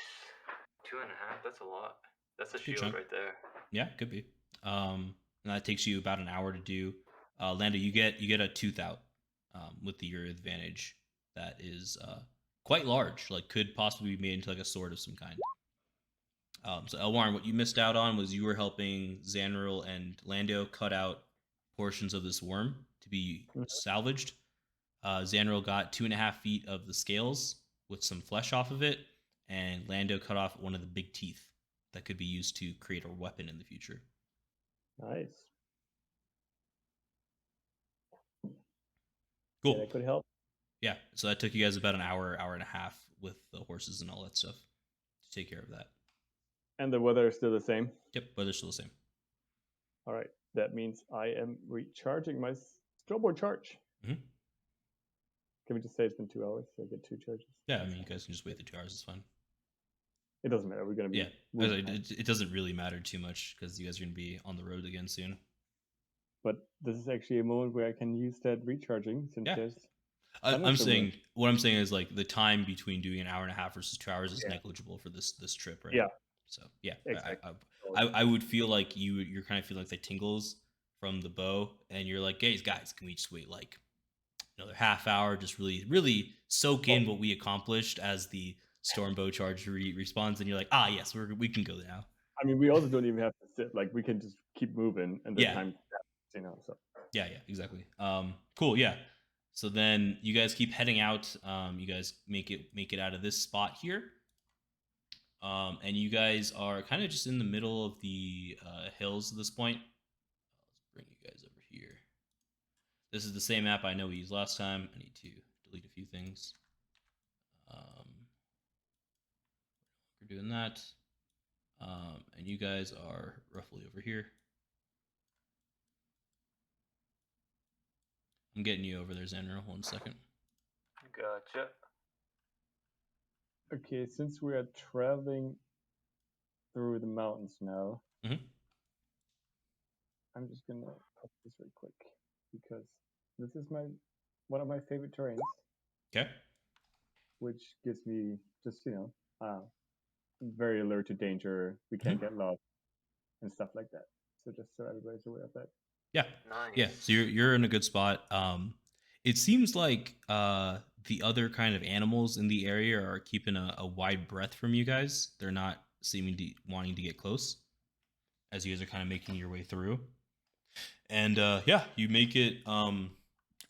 2.5. That's a lot. That's a Good shield chunk. right there. Yeah, could be. And that takes you about an hour to do. Lando, you get a tooth out with your advantage. That is quite large. Like could possibly be made into like a sword of some kind. So Elwarin, what you missed out on was you were helping Zanril and Lando cut out portions of this worm to be salvaged. Zanril got 2.5 feet of the scales with some flesh off of it, and Lando cut off one of the big teeth that could be used to create a weapon in the future. Nice. Cool. Yeah, that could help. Yeah, so that took you guys about an hour and a half with the horses and all that stuff to take care of that. And the weather is still the same. Yep, weather's still the same. All right. That means I am recharging my snowboard charge. Mhm. Can we just say it's been 2 hours so I get 2 charges? Yeah, I mean, you guys can just wait the 2 hours. It's fine. It doesn't matter. We're going to be... Yeah, it doesn't really matter too much because you guys are going to be on the road again soon. But this is actually a moment where I can use that recharging since there's... I'm saying what I'm saying is like the time between doing an hour and a half versus 2 hours is negligible for this trip, right? Yeah. So yeah, Exactly. I would feel like you're kind of feeling like the tingles from the bow, and you're like, guys, can we just wait like another half hour, just really soak in what we accomplished as the storm bow charge responds, and you're like, yes, we can go now. I mean, we also don't even have to sit. Like we can just keep moving, and the time, So yeah, exactly. Cool, yeah. So then you guys keep heading out. You guys make it out of this spot here. And you guys are kind of just in the middle of the hills at this point. Let's bring you guys over here. This is the same map I know we used last time. I need to delete a few things. We're doing that. And you guys are roughly over here. I'm getting you over there, Zanril. 1 second. Gotcha. Okay, since we are traveling through the mountains now, I'm just gonna pop this real quick because this is one of my favorite terrains. Okay. Which gives me just very alert to danger. We can't get lost and stuff like that. So just so everybody's aware of that. Yeah. Nice. Yeah. So you're in a good spot. It seems like the other kind of animals in the area are keeping a wide breadth from you guys. They're not seeming to wanting to get close as you guys are kind of making your way through. And you make it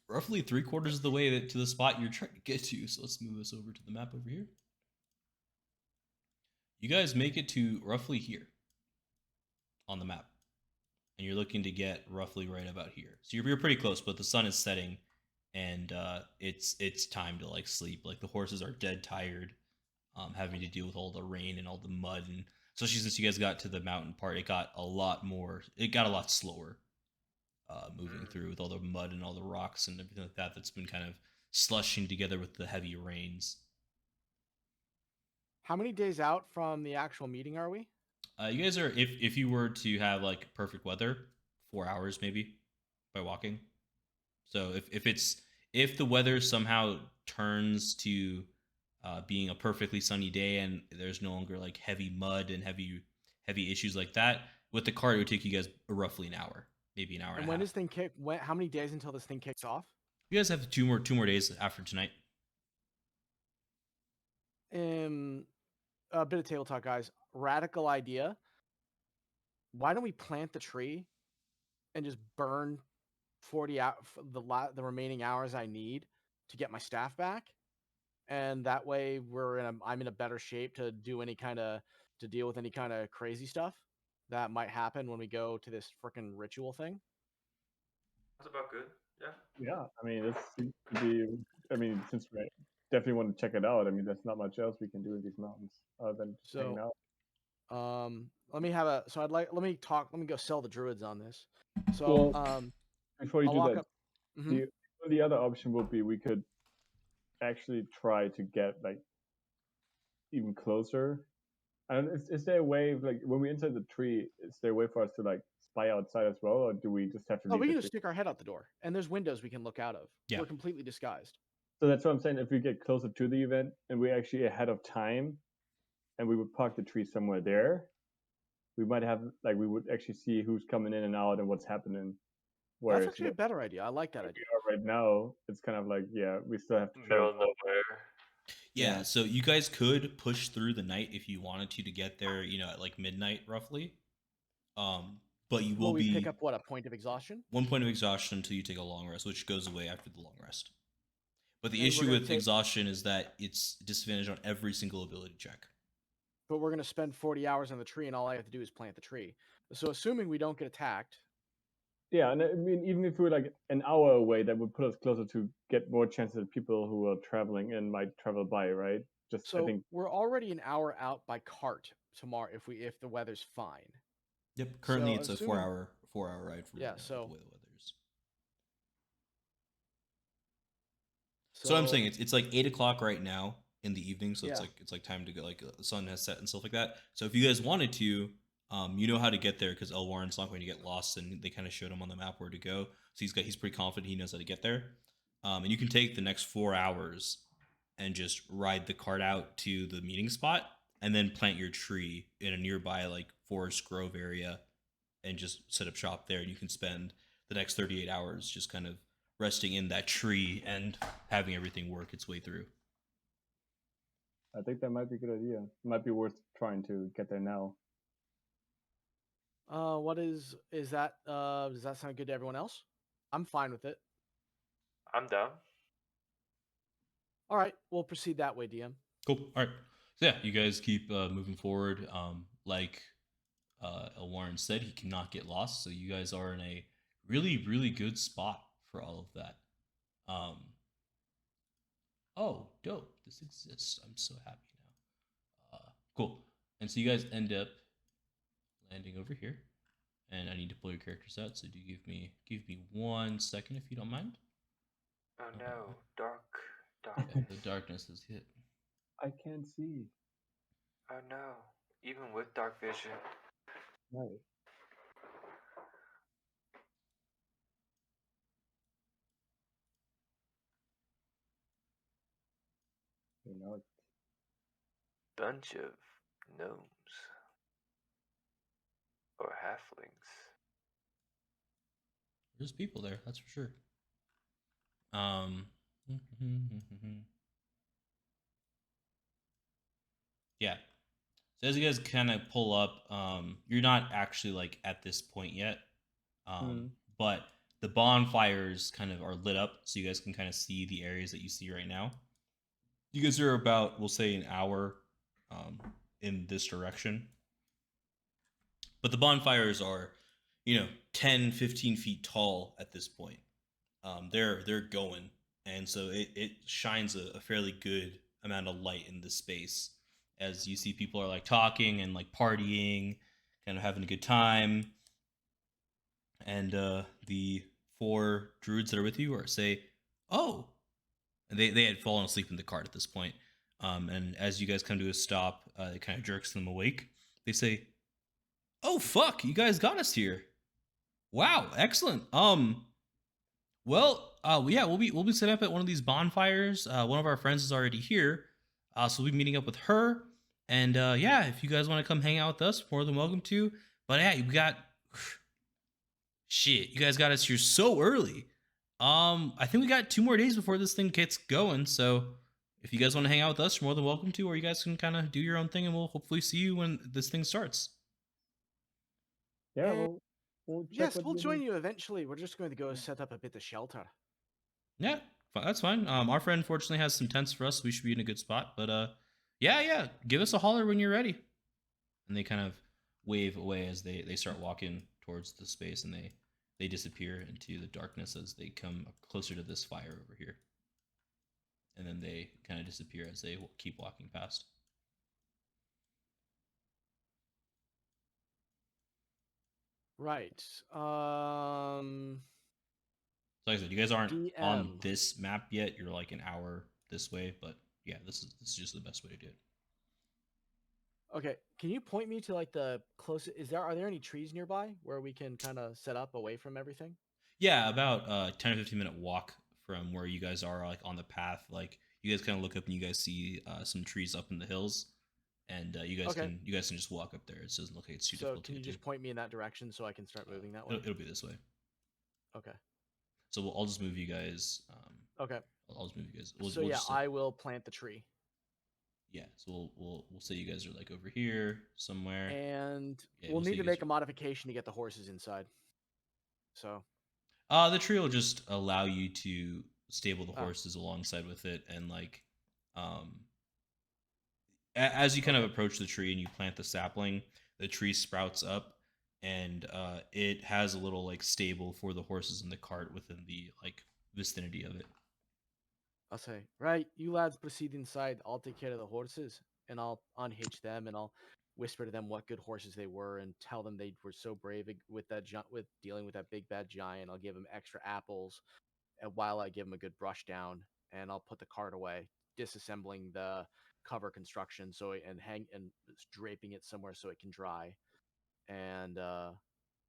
roughly 3/4 of the way to the spot you're trying to get to. So let's move this over to the map over here. You guys make it to roughly here on the map. And you're looking to get roughly right about here. So you're pretty close, but the sun is setting, and it's time to like sleep. Like the horses are dead tired, having to deal with all the rain and all the mud, and especially since you guys got to the mountain part, it got a lot slower moving through with all the mud and all the rocks and everything like that that's been kind of slushing together with the heavy rains. How many days out from the actual meeting are we? You guys are, if you were to have like perfect weather, 4 hours maybe by walking. So if the weather somehow turns to being a perfectly sunny day and there's no longer like heavy mud and heavy issues like that, with the cart it would take you guys roughly an hour, maybe an hour and a half. When does thing kick? How many days until this thing kicks off? You guys have two more days after tonight. A bit of table talk, guys. Radical idea. Why don't we plant the tree and just burn 40 out the remaining hours I need to get my staff back, and that way I'm in a better shape to deal with any kind of crazy stuff that might happen when we go to this freaking ritual thing. That's about good. Yeah. Yeah, I mean, it seems to be. I mean, since we definitely want to check it out. I mean, there's not much else we can do in these mountains other than just hanging out. Let me go sell the druids on this. So, before you do that, the other option would be we could actually try to get like even closer. And is there a way, like when we enter the tree, is there a way for us to like spy outside as well, or do we just have to? Oh, we can just stick our head out the door, and there's windows we can look out of. Yeah. We're completely disguised. So that's what I'm saying. If we get closer to the event and we're actually ahead of time, and we would park the tree somewhere there, we might have like we would actually see who's coming in and out and what's happening. That's Whereas actually a better idea. I like that idea. right now, it's kind of like we still have to Middle of travel. nowhere. Yeah, so you guys could push through the night if you wanted to get there, at like midnight roughly. But you will we be pick up what, a point of exhaustion? 1 point of exhaustion until you take a long rest, which goes away after the long rest. But the And we're issue gonna with take- exhaustion is that it's disadvantage on every single ability check. But we're going to spend 40 hours on the tree, and all I have to do is plant the tree. So assuming we don't get attacked, Yeah, and I mean, even if we were like an hour away, that would put us closer to get more chances that people who are traveling in might travel by, right? Just I so think we're already an hour out by cart tomorrow if the weather's fine. Yep. Currently, So it's a assuming- 4-hour ride from Yeah, the so- way the weather is. So I'm saying it's like 8 o'clock right now in the evening, so Yeah. it's like time to go. Like the sun has set and stuff like that. So if you guys wanted to, you know how to get there because Elwarin's not going to get lost, and they kind of showed him on the map where to go. So he's pretty confident he knows how to get there. And you can take the next 4 hours and just ride the cart out to the meeting spot, and then plant your tree in a nearby like forest grove area, and just set up shop there. And you can spend the next 38 hours just kind of resting in that tree and having everything work its way through. I think that might be a good idea. It might be worth trying to get there now. What is that? Does that sound good to everyone else? I'm fine with it. I'm down. All right, we'll proceed that way, DM. Cool. All right. So yeah, you guys keep moving forward. Like Elwarin said, he cannot get lost. So you guys are in a really, really good spot for all of that. Oh, dope. This exists. I'm so happy now. Cool. And so you guys end up landing over here. And I need to pull your characters out. So do give me 1 second if you don't mind. Oh no, dark. Yeah, the darkness has hit. I can't see. Oh no, even with dark vision. Right. You know, Bunch of gnomes. Or halflings. There's people there, that's for sure. Yeah. So as you guys kind of pull up, you're not actually like at this point yet, but the bonfires kind of are lit up, so you guys can kind of see the areas that you see right now. You guys are about, we'll say, an hour in this direction, but the bonfires are, 10, 15 feet tall at this point. They're going, and so it shines a fairly good amount of light in this space as you see people are like talking and like partying, kind of having a good time. And the 4 druids that are with you are say, "Oh," and they had fallen asleep in the cart at this point. And as you guys come to a stop, it kind of jerks them awake. They say, "Oh fuck, you guys got us here! Wow, excellent. Well, yeah, we'll be set up at one of these bonfires. One of our friends is already here, so we'll be meeting up with her. And yeah, if you guys want to come hang out with us, more than welcome to. But yeah, we got shit. You guys got us here so early. I think we got 2 more days before this thing gets going. So if you guys want to hang out with us, you're more than welcome to. Or you guys can kind of do your own thing, and we'll hopefully see you when this thing starts. Yeah, And- we'll check Yes, what we'll we join need. you eventually. We're just going to go set up a bit of shelter. Yeah, that's fine. Our friend fortunately has some tents for us, so we should be in a good spot. But yeah, give us a holler when you're ready. And they kind of wave away as they start walking towards the space, and they disappear into the darkness as they come closer to this fire over here. And then they kind of disappear as they keep walking past. Right. So like I said, you guys aren't on DM. this map yet. You're like an hour this way, but yeah, this is just the best way to do it. Okay, can you point me to like the closest? Are there any trees nearby where we can kind of set up away from everything? Yeah, about 10 or 15-minute walk from where you guys are, like on the path. Like you guys kind of look up and you guys see some trees up in the hills, and you guys Okay. can just walk up there. It doesn't look like it's too So difficult to can you get to. just point me in that direction so I can start moving that way? It'll be this way. Okay. So I'll just move you guys. Okay. I'll just move you guys. So yeah, I will plant the tree. Yeah, so we'll say you guys are like over here somewhere. And Yeah, we'll say need you to guys make a modification to get the horses inside. So the tree will just allow you to stable the horses alongside with it, and like as you kind of approach the tree and you plant the sapling, the tree sprouts up, and it has a little like stable for the horses in the cart within the like vicinity of it. I'll say, right, you lads proceed inside. I'll take care of the horses, and I'll unhitch them, and I'll whisper to them what good horses they were, and tell them they were so brave with with dealing with that big bad giant. I'll give them extra apples, and while I give them a good brush down, and I'll put the cart away, disassembling the cover construction and draping it somewhere so it can dry, and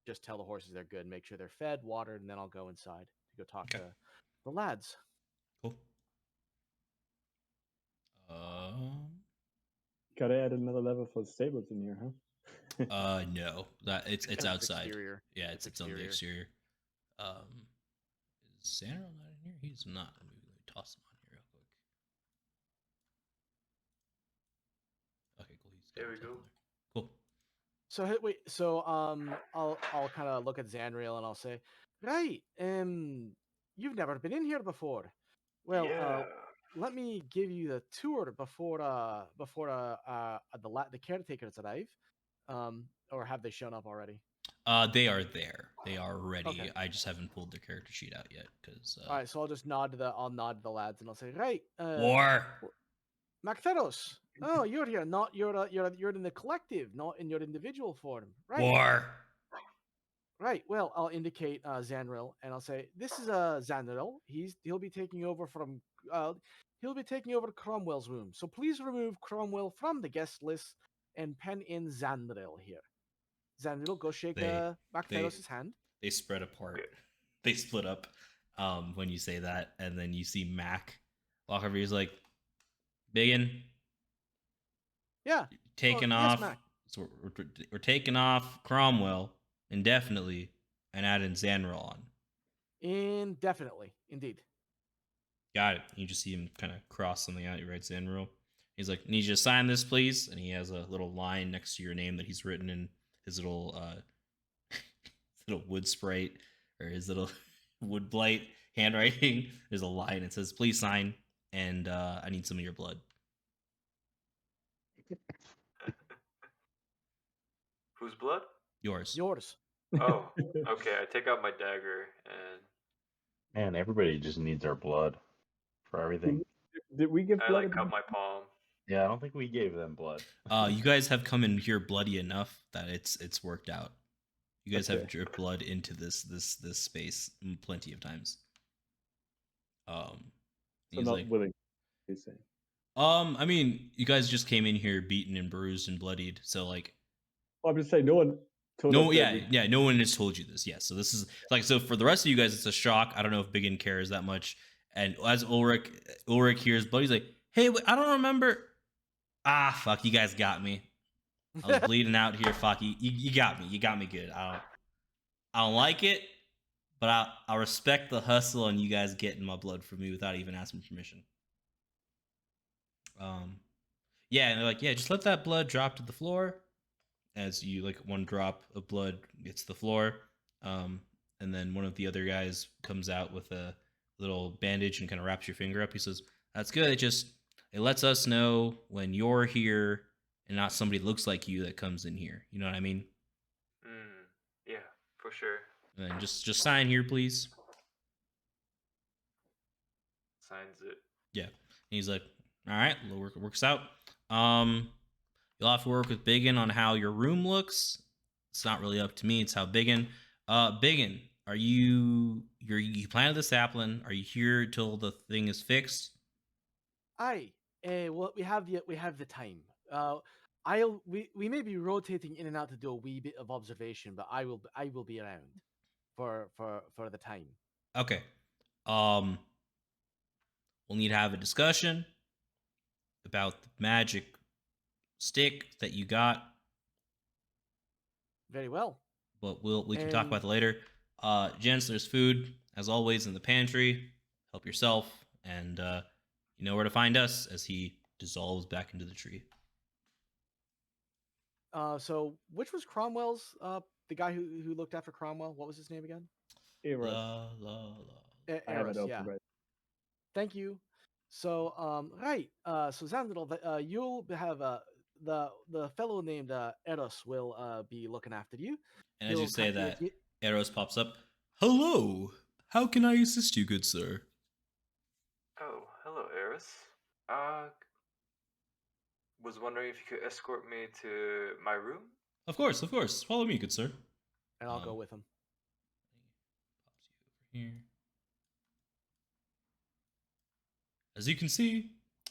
just tell the horses they're good, make sure they're fed, watered, and then I'll go inside to go talk to the lads. Cool. Gotta add another level for stables in here, huh? No, that it's outside. Exterior. Yeah, it's on the exterior. Is Zanril not in here? He's not. Let me toss him on here real quick. Okay, cool. There we go. Cool. So wait, so I'll kind of look at Zanril and I'll say, right, you've never been in here before. Well, Yeah. let me give you the tour before the caretakers arrive. Or have they shown up already? They are there. They are ready. Okay. I just haven't pulled their character sheet out yet because. All right, so I'll just nod to the lads and I'll say, right, War. Mactheros. Oh, you're here. Not you're in the collective, not in your individual form. Right. War. Right. Well, I'll indicate Zanril and I'll say, this is Zanril. He'll be taking over Cromwell's room. So please remove Cromwell from the guest list and pen in Zanril here. Zanril, go shake Mactheros' hand. They spread apart. They split up when you say that, and then you see Mac walk over. He's like, BigYin. Yeah. Taking off. Yes, so we're taking off Cromwell indefinitely and adding Zanril on. Indefinitely, indeed. Got it. You just see him kind of cross something out. You write Zanril. He's like, need you to sign this, please? And he has a little line next to your name that he's written in his little little wood sprite or his little wood blight handwriting. There's a line that says, please sign, and I need some of your blood. Whose blood? Yours. Oh, okay. I take out my dagger and. Man, everybody just needs our blood for everything. Did we give I blood? like cut my palm. Yeah, I don't think we gave them blood. You guys have come in here bloody enough that it's worked out. You guys have dripped blood into this space plenty of times. So not like, willing. You're saying. I mean, you guys just came in here beaten and bruised and bloodied, so like. Well, I'm just saying, no one told us. No one has told you this. Yes, so this is like, so for the rest of you guys, it's a shock. I don't know if BigYin cares that much. And as Ulrich hears blood, he's like, "Hey, wait, I don't remember." Ah, fuck, you guys got me. I was bleeding out here. Fuck, you got me. You got me good. I don't like it, but I respect the hustle and you guys getting my blood from me without even asking permission. Yeah, and they're like, yeah, just let that blood drop to the floor. As you, like, one drop of blood gets to the floor, and then one of the other guys comes out with a little bandage and kind of wraps your finger up. He says, "That's good. It lets us know when you're here and not somebody that looks like you that comes in here. You know what I mean?" Yeah, for sure. And then just sign here, please. Signs it. Yeah. And he's like, "All right, works out. You'll have to work with BigYin on how your room looks. It's not really up to me. It's how BigYin. BigYin, are you planted the sapling? Are you here till the thing is fixed?" Aye. Well, we have the time. We may be rotating in and out to do a wee bit of observation, but I will be around for the time. Okay. We'll need to have a discussion about the magic stick that you got, Very well. but we can talk And about that later. Gents, there's food as always in the pantry. Help yourself, and you know where to find us. As he dissolves back into the tree. so which was Cromwell's the guy who looked after Cromwell? What was his name again? Eros. La la la. I have it Eros, open yeah. right. Thank you. So right, so Zanril, you'll have the fellow named Eros will be looking after you. And as you He'll say cut you with that, Eros pops up. Hello. How can I assist you, good sir? Oh, hello, Eris. Was wondering if you could escort me to my room? Of course, of course. Follow me, good sir. and I'll go with him. Pops you over here. As you can see,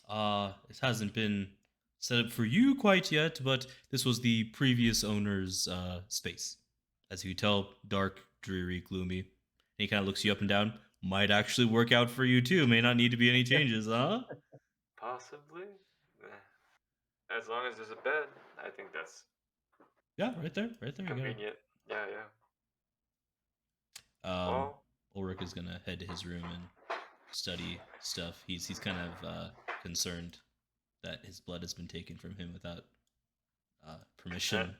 it hasn't been set up for you quite yet, but this was the previous owner's space. As you tell, dark, dreary, gloomy. And he kind of looks you up and down. Might actually work out for you too. May not need to be any changes, huh? Possibly. As long as there's a bed, I think that's Yeah, right there, right there. You got it. convenient. Yeah, yeah. Well, Ulrich is gonna head to his room and study stuff. He's kind of concerned that his blood has been taken from him without permission.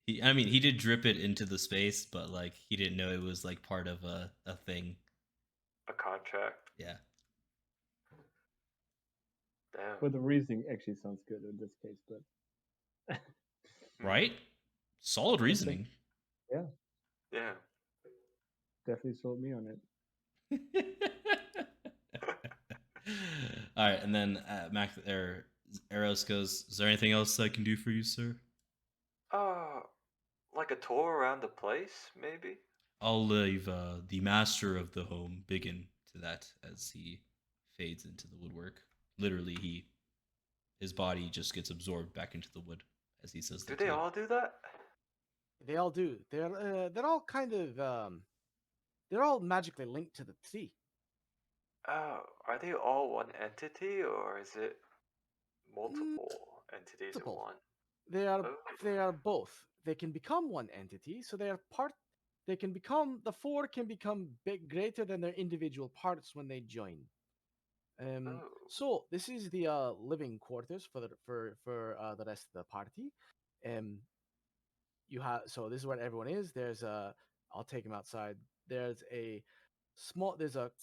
He did drip it into the space, but like he didn't know it was like part of a thing. a contract. Yeah. Damn. But the reasoning actually sounds good in this case, but Right? Solid reasoning. yeah, Yeah. definitely sold me on it. All right, and then Eros goes, "Is there anything else I can do for you, sir?" Like a tour around the place, maybe? I'll leave the master of the home, BigYin, to that as he fades into the woodwork. Literally, his body just gets absorbed back into the wood as he says Do that. they all do that? They all do. They're all kind of they're all magically linked to the tree. Oh, are they all one entity, or is it multiple entities in multiple. one? They Oh. are both. They can become one entity, so they are part. They can become the four can become greater than their individual parts when they join. Oh. So this is the living quarters for the rest of the party. You have so this is where everyone is. There's a I'll take him outside. There's a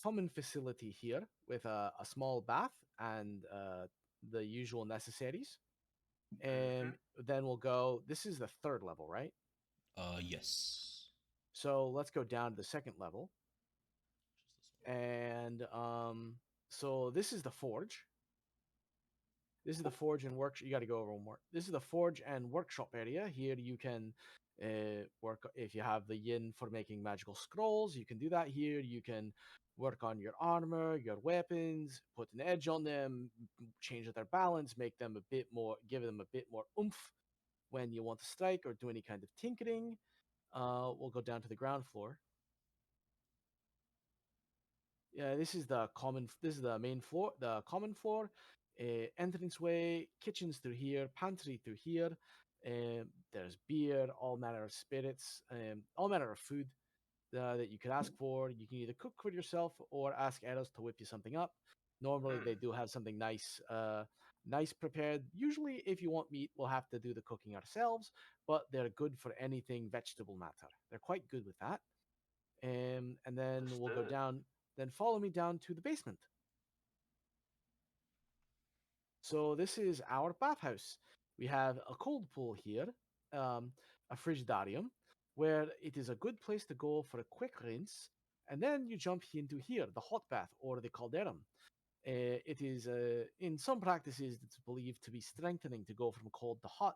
common facility here with a small bath and the usual necessaries. And then we'll go. This is the third level, right? Yes. So let's go down to the second level. And so this is the forge. This is the forge and workshop. You got to go over one more. This is the forge and workshop area. Here you can work if you have the yin for making magical scrolls. You can do that here. You can work on your armor, your weapons, put an edge on them, change their balance, make them a bit more, give them a bit more oomph when you want to strike or do any kind of tinkering. We'll go down to the ground floor. Yeah, this is the common. This is the main floor, the common floor. Entranceway, kitchens through here, pantry through here. There's beer, all manner of spirits, all manner of food that you could ask for. You can either cook for yourself or ask Eros to whip you something up. Normally, they do have something nice, nice prepared. Usually, if you want meat, we'll have to do the cooking ourselves. But they're good for anything vegetable matter. They're quite good with that. And then we'll go Understood. down. Then follow me down to the basement. So this is our bathhouse. We have a cold pool here, a frigidarium, where it is a good place to go for a quick rinse, and then you jump into here, the hot bath or the calderum. It is in some practices it's believed to be strengthening to go from cold to hot.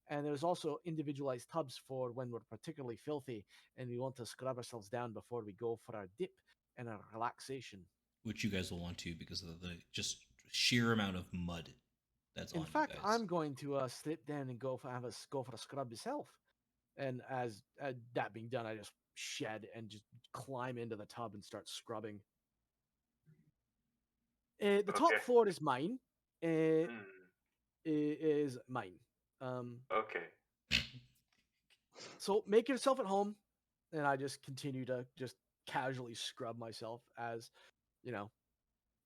And there's also individualized tubs for when we're particularly filthy and we want to scrub ourselves down before we go for our dip and our relaxation. Which you guys will want to because of the just sheer amount of mud that's In on fact, you guys. I'm going to slip down and go for a scrub myself. And as that being done, I just shed and just climb into the tub and start scrubbing. The top Okay. floor is mine. Hmm. is mine. Okay. So make yourself at home, and I just continue to just casually scrub myself as,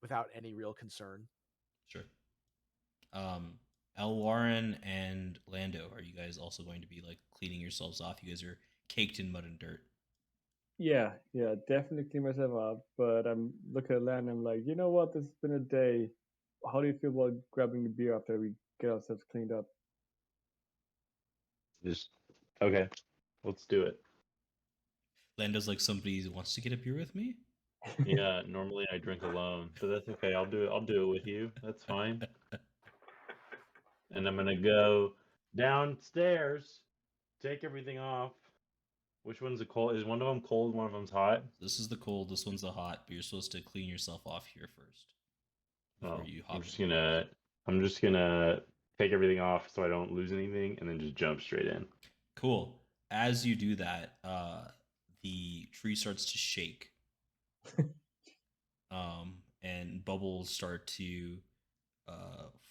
without any real concern. Sure. Elwarin and Lando, are you guys also going to be like cleaning yourselves off? You guys are caked in mud and dirt. Yeah, definitely clean myself up. But I'm looking at Land and I'm like, you know what? This has been a day. How do you feel about grabbing the beer after we get ourselves cleaned up? Just okay. Let's do it. Lando's like, somebody wants to get a beer with me? Yeah, normally I drink alone, but that's okay. I'll do it. I'll do it with you. That's fine. And I'm gonna go downstairs, take everything off. Which one's a cold? Is one of them cold? One of them's hot? This is the cold, this one's the hot, but you're supposed to clean yourself off here first. Before you hop I'm just gonna take everything off so I don't lose anything, and then just jump straight in. Cool. As you do that, the tree starts to shake. And bubbles start to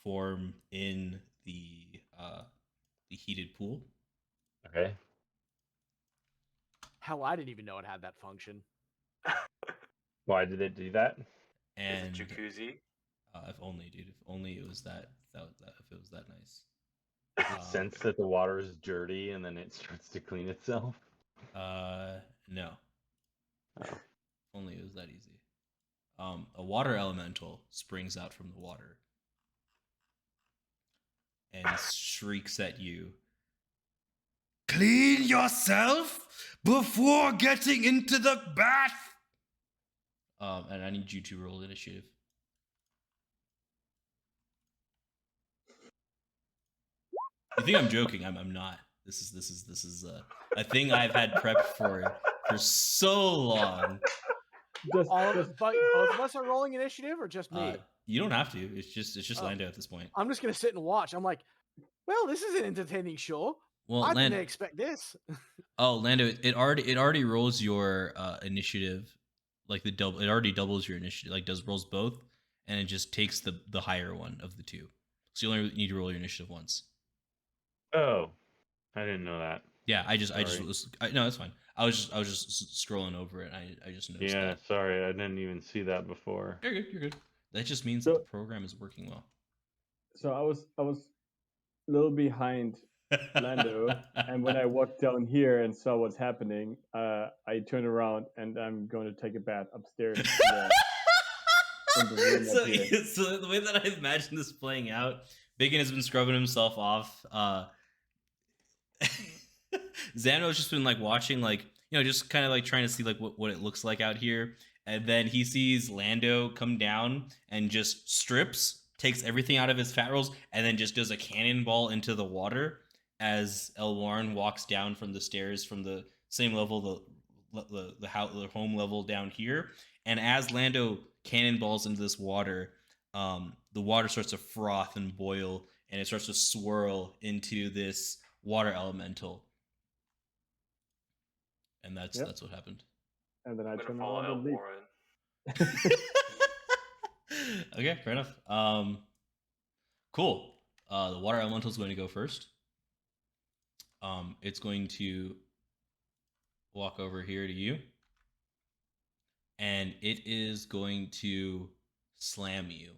form in the heated pool. Okay. Hell, I didn't even know it had that function. Why did it do that? And Is it jacuzzi? if only, dude. If only it was that if it was that nice. Sense that the water is dirty and then it starts to clean itself. No. Oh. If only it was that easy. A water elemental springs out from the water and shrieks at you. Clean yourself before getting into the bath. And I need you to roll initiative. You think I'm joking? I'm not. This is a thing I've had prepped for so long. Just, But both of us are rolling initiative, or just me? You don't have to. It's just Lando at this point. I'm just gonna sit and watch. I'm like, well, this is an entertaining show. Well, I didn't expect this. Oh, Lando, it already rolls your initiative, like the double. It already doubles your initiative, like rolls both, and it just takes the higher one of the two. So you only need to roll your initiative once. Oh, I didn't know that. Yeah, no, that's fine. I was just scrolling over it. And I just noticed. Yeah, that. sorry, I didn't even see that before. You're good. That just means that the program is working well. So I was a little behind Lando, and when I walked down here and saw what's happening, I turned around and I'm going to take a bath upstairs. So the way that I imagine this playing out, BigYin has been scrubbing himself off. Zanril's just been like watching, like, just kind of like trying to see like what it looks like out here, and then he sees Lando come down and just strips, takes everything out of his fat rolls, and then just does a cannonball into the water as Elwarin walks down from the stairs from the same level, the home level down here, and as Lando cannonballs into this water, the water starts to froth and boil, and it starts to swirl into this water elemental. And that's what happened. And then I turned follow around and leave. Elwarin. Okay, fair enough. Cool. The water elemental is going to go first. It's going to walk over here to you, and it is going to slam you.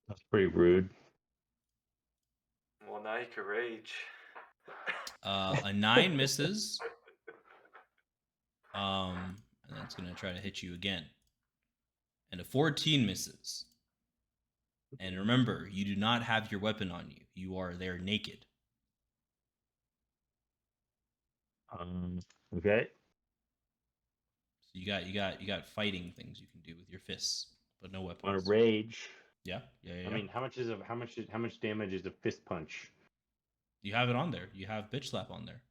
That's pretty rude. Well, now you can rage. A 9 misses. And then it's going to try to hit you again. And a 14 misses. And remember, you do not have your weapon on you. You are there naked. Okay. So you got fighting things you can do with your fists, but no weapons. On a rage. Yeah. I mean, how much damage is a fist punch? You have it on there. You have bitch slap on there.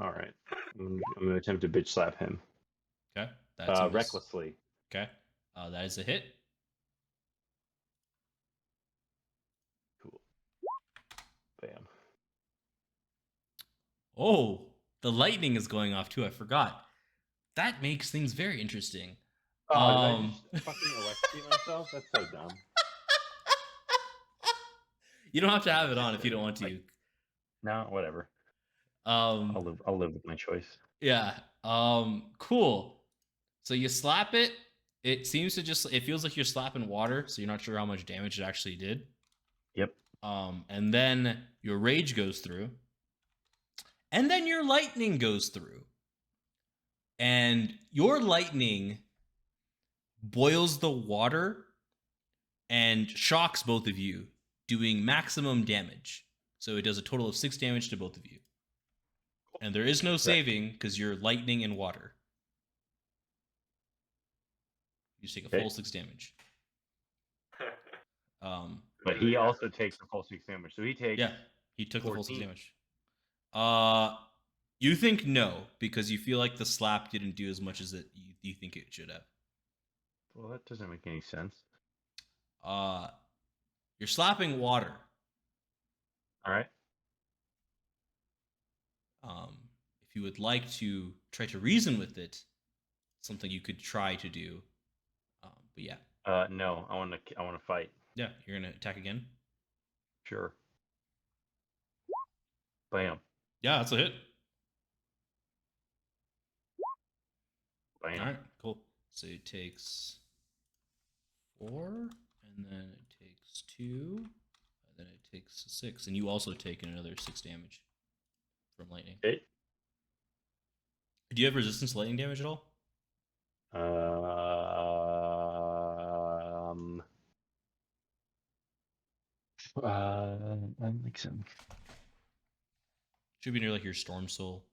All right. I'm gonna attempt to bitch slap him. Okay. That's a miss. Recklessly. Okay. That is a hit. Cool. Bam. Oh, the lightning is going off too. I forgot. That makes things very interesting. Oh, did I just fucking electrocute myself? That's so dumb. You don't have to have it on if you don't want to. No, whatever. Um, I'll live with my choice. yeah. Cool. So you slap it. It seems to just, it feels like you're slapping water, so you're not sure how much damage it actually did. Yep. And then your rage goes through. And then your lightning goes through. And your lightning boils the water and shocks both of you, doing maximum damage. So it does a total of 6 damage to both of you. And there is no saving because you're lightning and water. You just take a full 6 damage. But he also takes the full 6 damage. So he takes. Yeah, he took 14. the full 6 damage. You think no, because you feel like the slap didn't do as much as you think it should have. Well, that doesn't make any sense. You're slapping water. All right. If you would like to try to reason with it, something you could try to do. But yeah. No, I want to fight. Yeah, you're gonna attack again. Sure. Bam. Yeah, that's a hit. Bam. All right, cool. So it takes 4, and then it takes 2, and then it takes 6, and you also take another 6 damage from lightning. Okay. Do you have resistance to lightning damage at all? I think so. Should be near like your storm soul.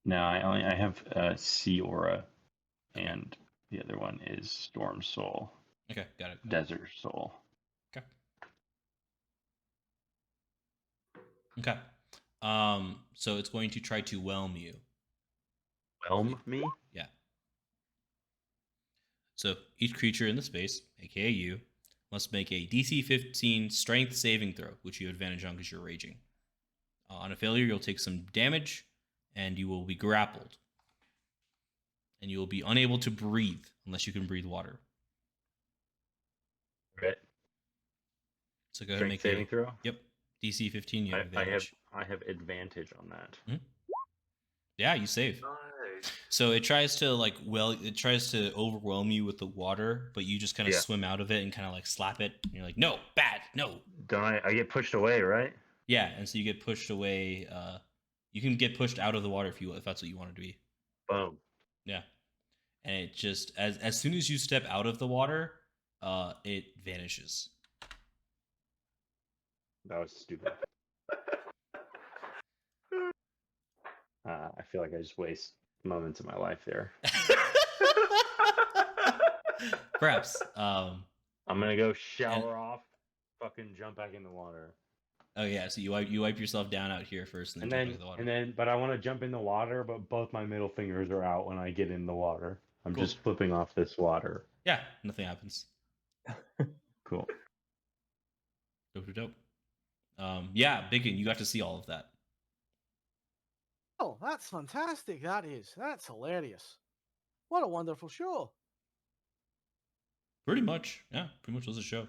No, I have Sea Aura, and the other one is Storm Soul. Okay, got it. Desert Soul. Okay. Okay. So it's going to try to whelm you. Whelm me? Yeah. So each creature in the space, aka you, must make a DC 15 Strength saving throw, which you have advantage on because you're raging. On a failure, you'll take some damage, and you will be grappled. And you will be unable to breathe unless you can breathe water. Right. So go ahead and make saving throw. Yep. DC 15. You have advantage. I have advantage on that. Mm-hmm. Yeah, you save. Nice. So it tries to it tries to overwhelm you with the water, but you just kind of swim out of it and kind of like slap it. And you're like, no, bad, no. Don't I get pushed away, right? Yeah, and so you get pushed away. You can get pushed out of the water if that's what you want it to be. Boom. Yeah, and it just as soon as you step out of the water, it vanishes. That was stupid. I feel like I just waste moments of my life there. Perhaps. I'm gonna go shower off, fucking jump back in the water. Oh yeah, so you wipe yourself down out here first, and then jump back in the water. But I want to jump in the water, but both my middle fingers are out when I get in the water. I'm Cool. just flipping off this water. Yeah, nothing happens. Cool. Dope. Yeah, BigYin, you got to see all of that. Oh, that's fantastic. That's hilarious. What a wonderful show. Pretty much was a show.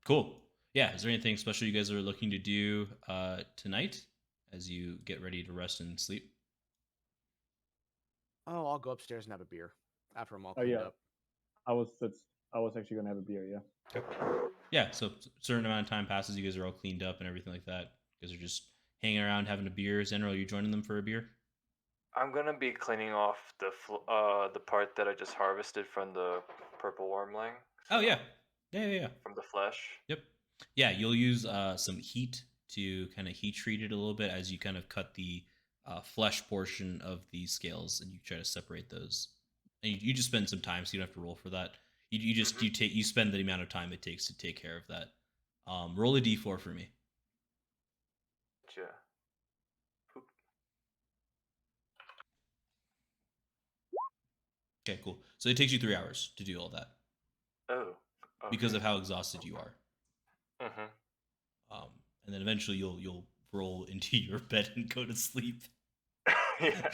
Cool. Yeah, is there anything special you guys are looking to do tonight as you get ready to rest and sleep? Oh, I'll go upstairs and have a beer after I'm all cleaned up. I was actually gonna have a beer. Yeah. Yeah. So a certain amount of time passes, you guys are all cleaned up and everything like that. You guys are just hanging around having a beer. Zanril, are you joining them for a beer? I'm gonna be cleaning off the part that I just harvested from the purple wormling. Oh yeah. Yeah. From the flesh. Yep. Yeah, you'll use some heat to kind of heat treat it a little bit as you kind of cut the flesh portion of the scales and you try to separate those. And you just spend some time, so you don't have to roll for that. You spend the amount of time it takes to take care of that. Roll a d4 for me. Gotcha. Okay, cool. So it takes you 3 hours to do all that. Oh. Okay. Because of how exhausted you are. Mm-hmm. And then eventually you'll roll into your bed and go to sleep. Yeah.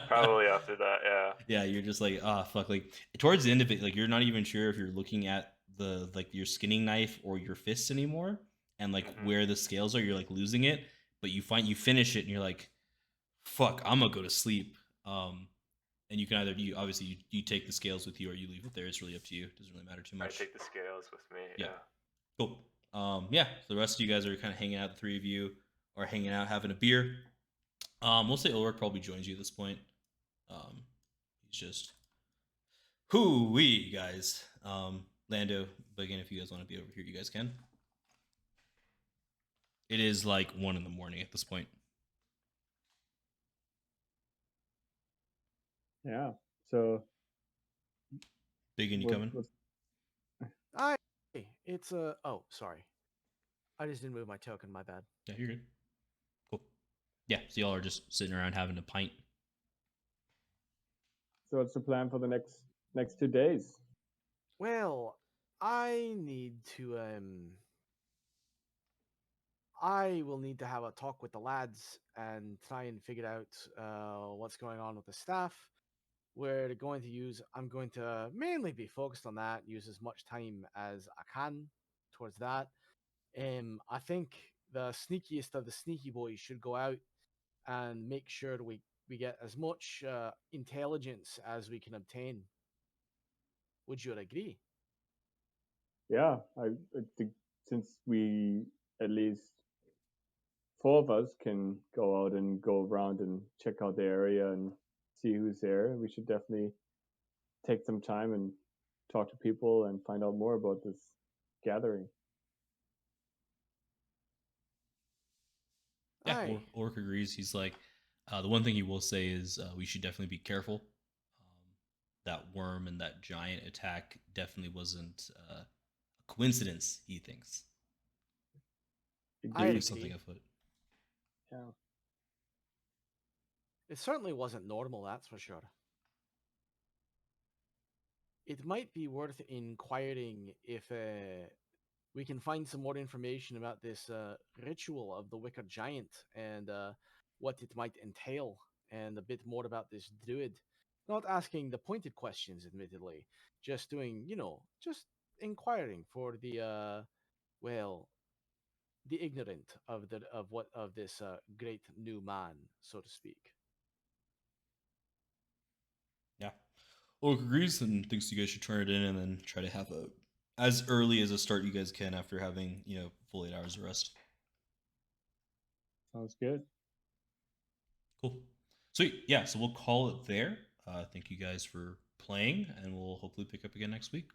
Probably after that, yeah. Yeah, you're just like, fuck. Like towards the end of it, like you're not even sure if you're looking at the like your skinning knife or your fist anymore, and like Mhm. where the scales are, you're like losing it. But you finish it, and you're like, "Fuck, I'm gonna go to sleep." And you can either you take the scales with you or you leave it there. It's really up to you. It doesn't really matter too I much. take the scales with me. Yeah. Yeah. Cool. Yeah. So the rest of you guys are kind of hanging out. The three of you are hanging out, having a beer. We'll say Ulrich probably joins you at this point. He's just whoo-wee, guys. Lando, BigYin, if you guys want to be over here, you guys can. It is like 1 a.m. at this point. Yeah. So BigYin, you what, coming? what's It's oh, sorry. I just didn't move my token, my bad. Yeah, you're good. Cool. Yeah, so y'all are just sitting around having a pint. so what's the plan for the next 2 days? Well, I need to I will need to have a talk with the lads and try and figure out what's going on with the staff. Where they're going to use, I'm going to mainly be focused on that, use as much time as I can towards that. I think the sneakiest of the sneaky boys should go out and make sure that we get as much intelligence as we can obtain. Would you agree? Yeah, I think since we at least 4 of us can go out and go around and check out the area and see who's there, we should definitely take some time and talk to people and find out more about this gathering. Yeah, Aye. Ulrich agrees. He's like, the one thing he will say is we should definitely be careful. That worm and that giant attack definitely wasn't a coincidence, he thinks. I Definitely agree. something afoot. Yeah. It certainly wasn't normal, that's for sure. It might be worth inquiring if we can find some more information about this ritual of the Wicker Giant and what it might entail, and a bit more about this druid. Not asking the pointed questions, admittedly, just doing, just inquiring for the well, the ignorant of this great new man, so to speak. Yeah. Ulrich agrees and thinks you guys should turn it in and then try to have a as early as a start you guys can after having, full 8 hours of rest. Sounds good. Cool. Sweet. Yeah, so we'll call it there. Thank you guys for playing, and we'll hopefully pick up again next week.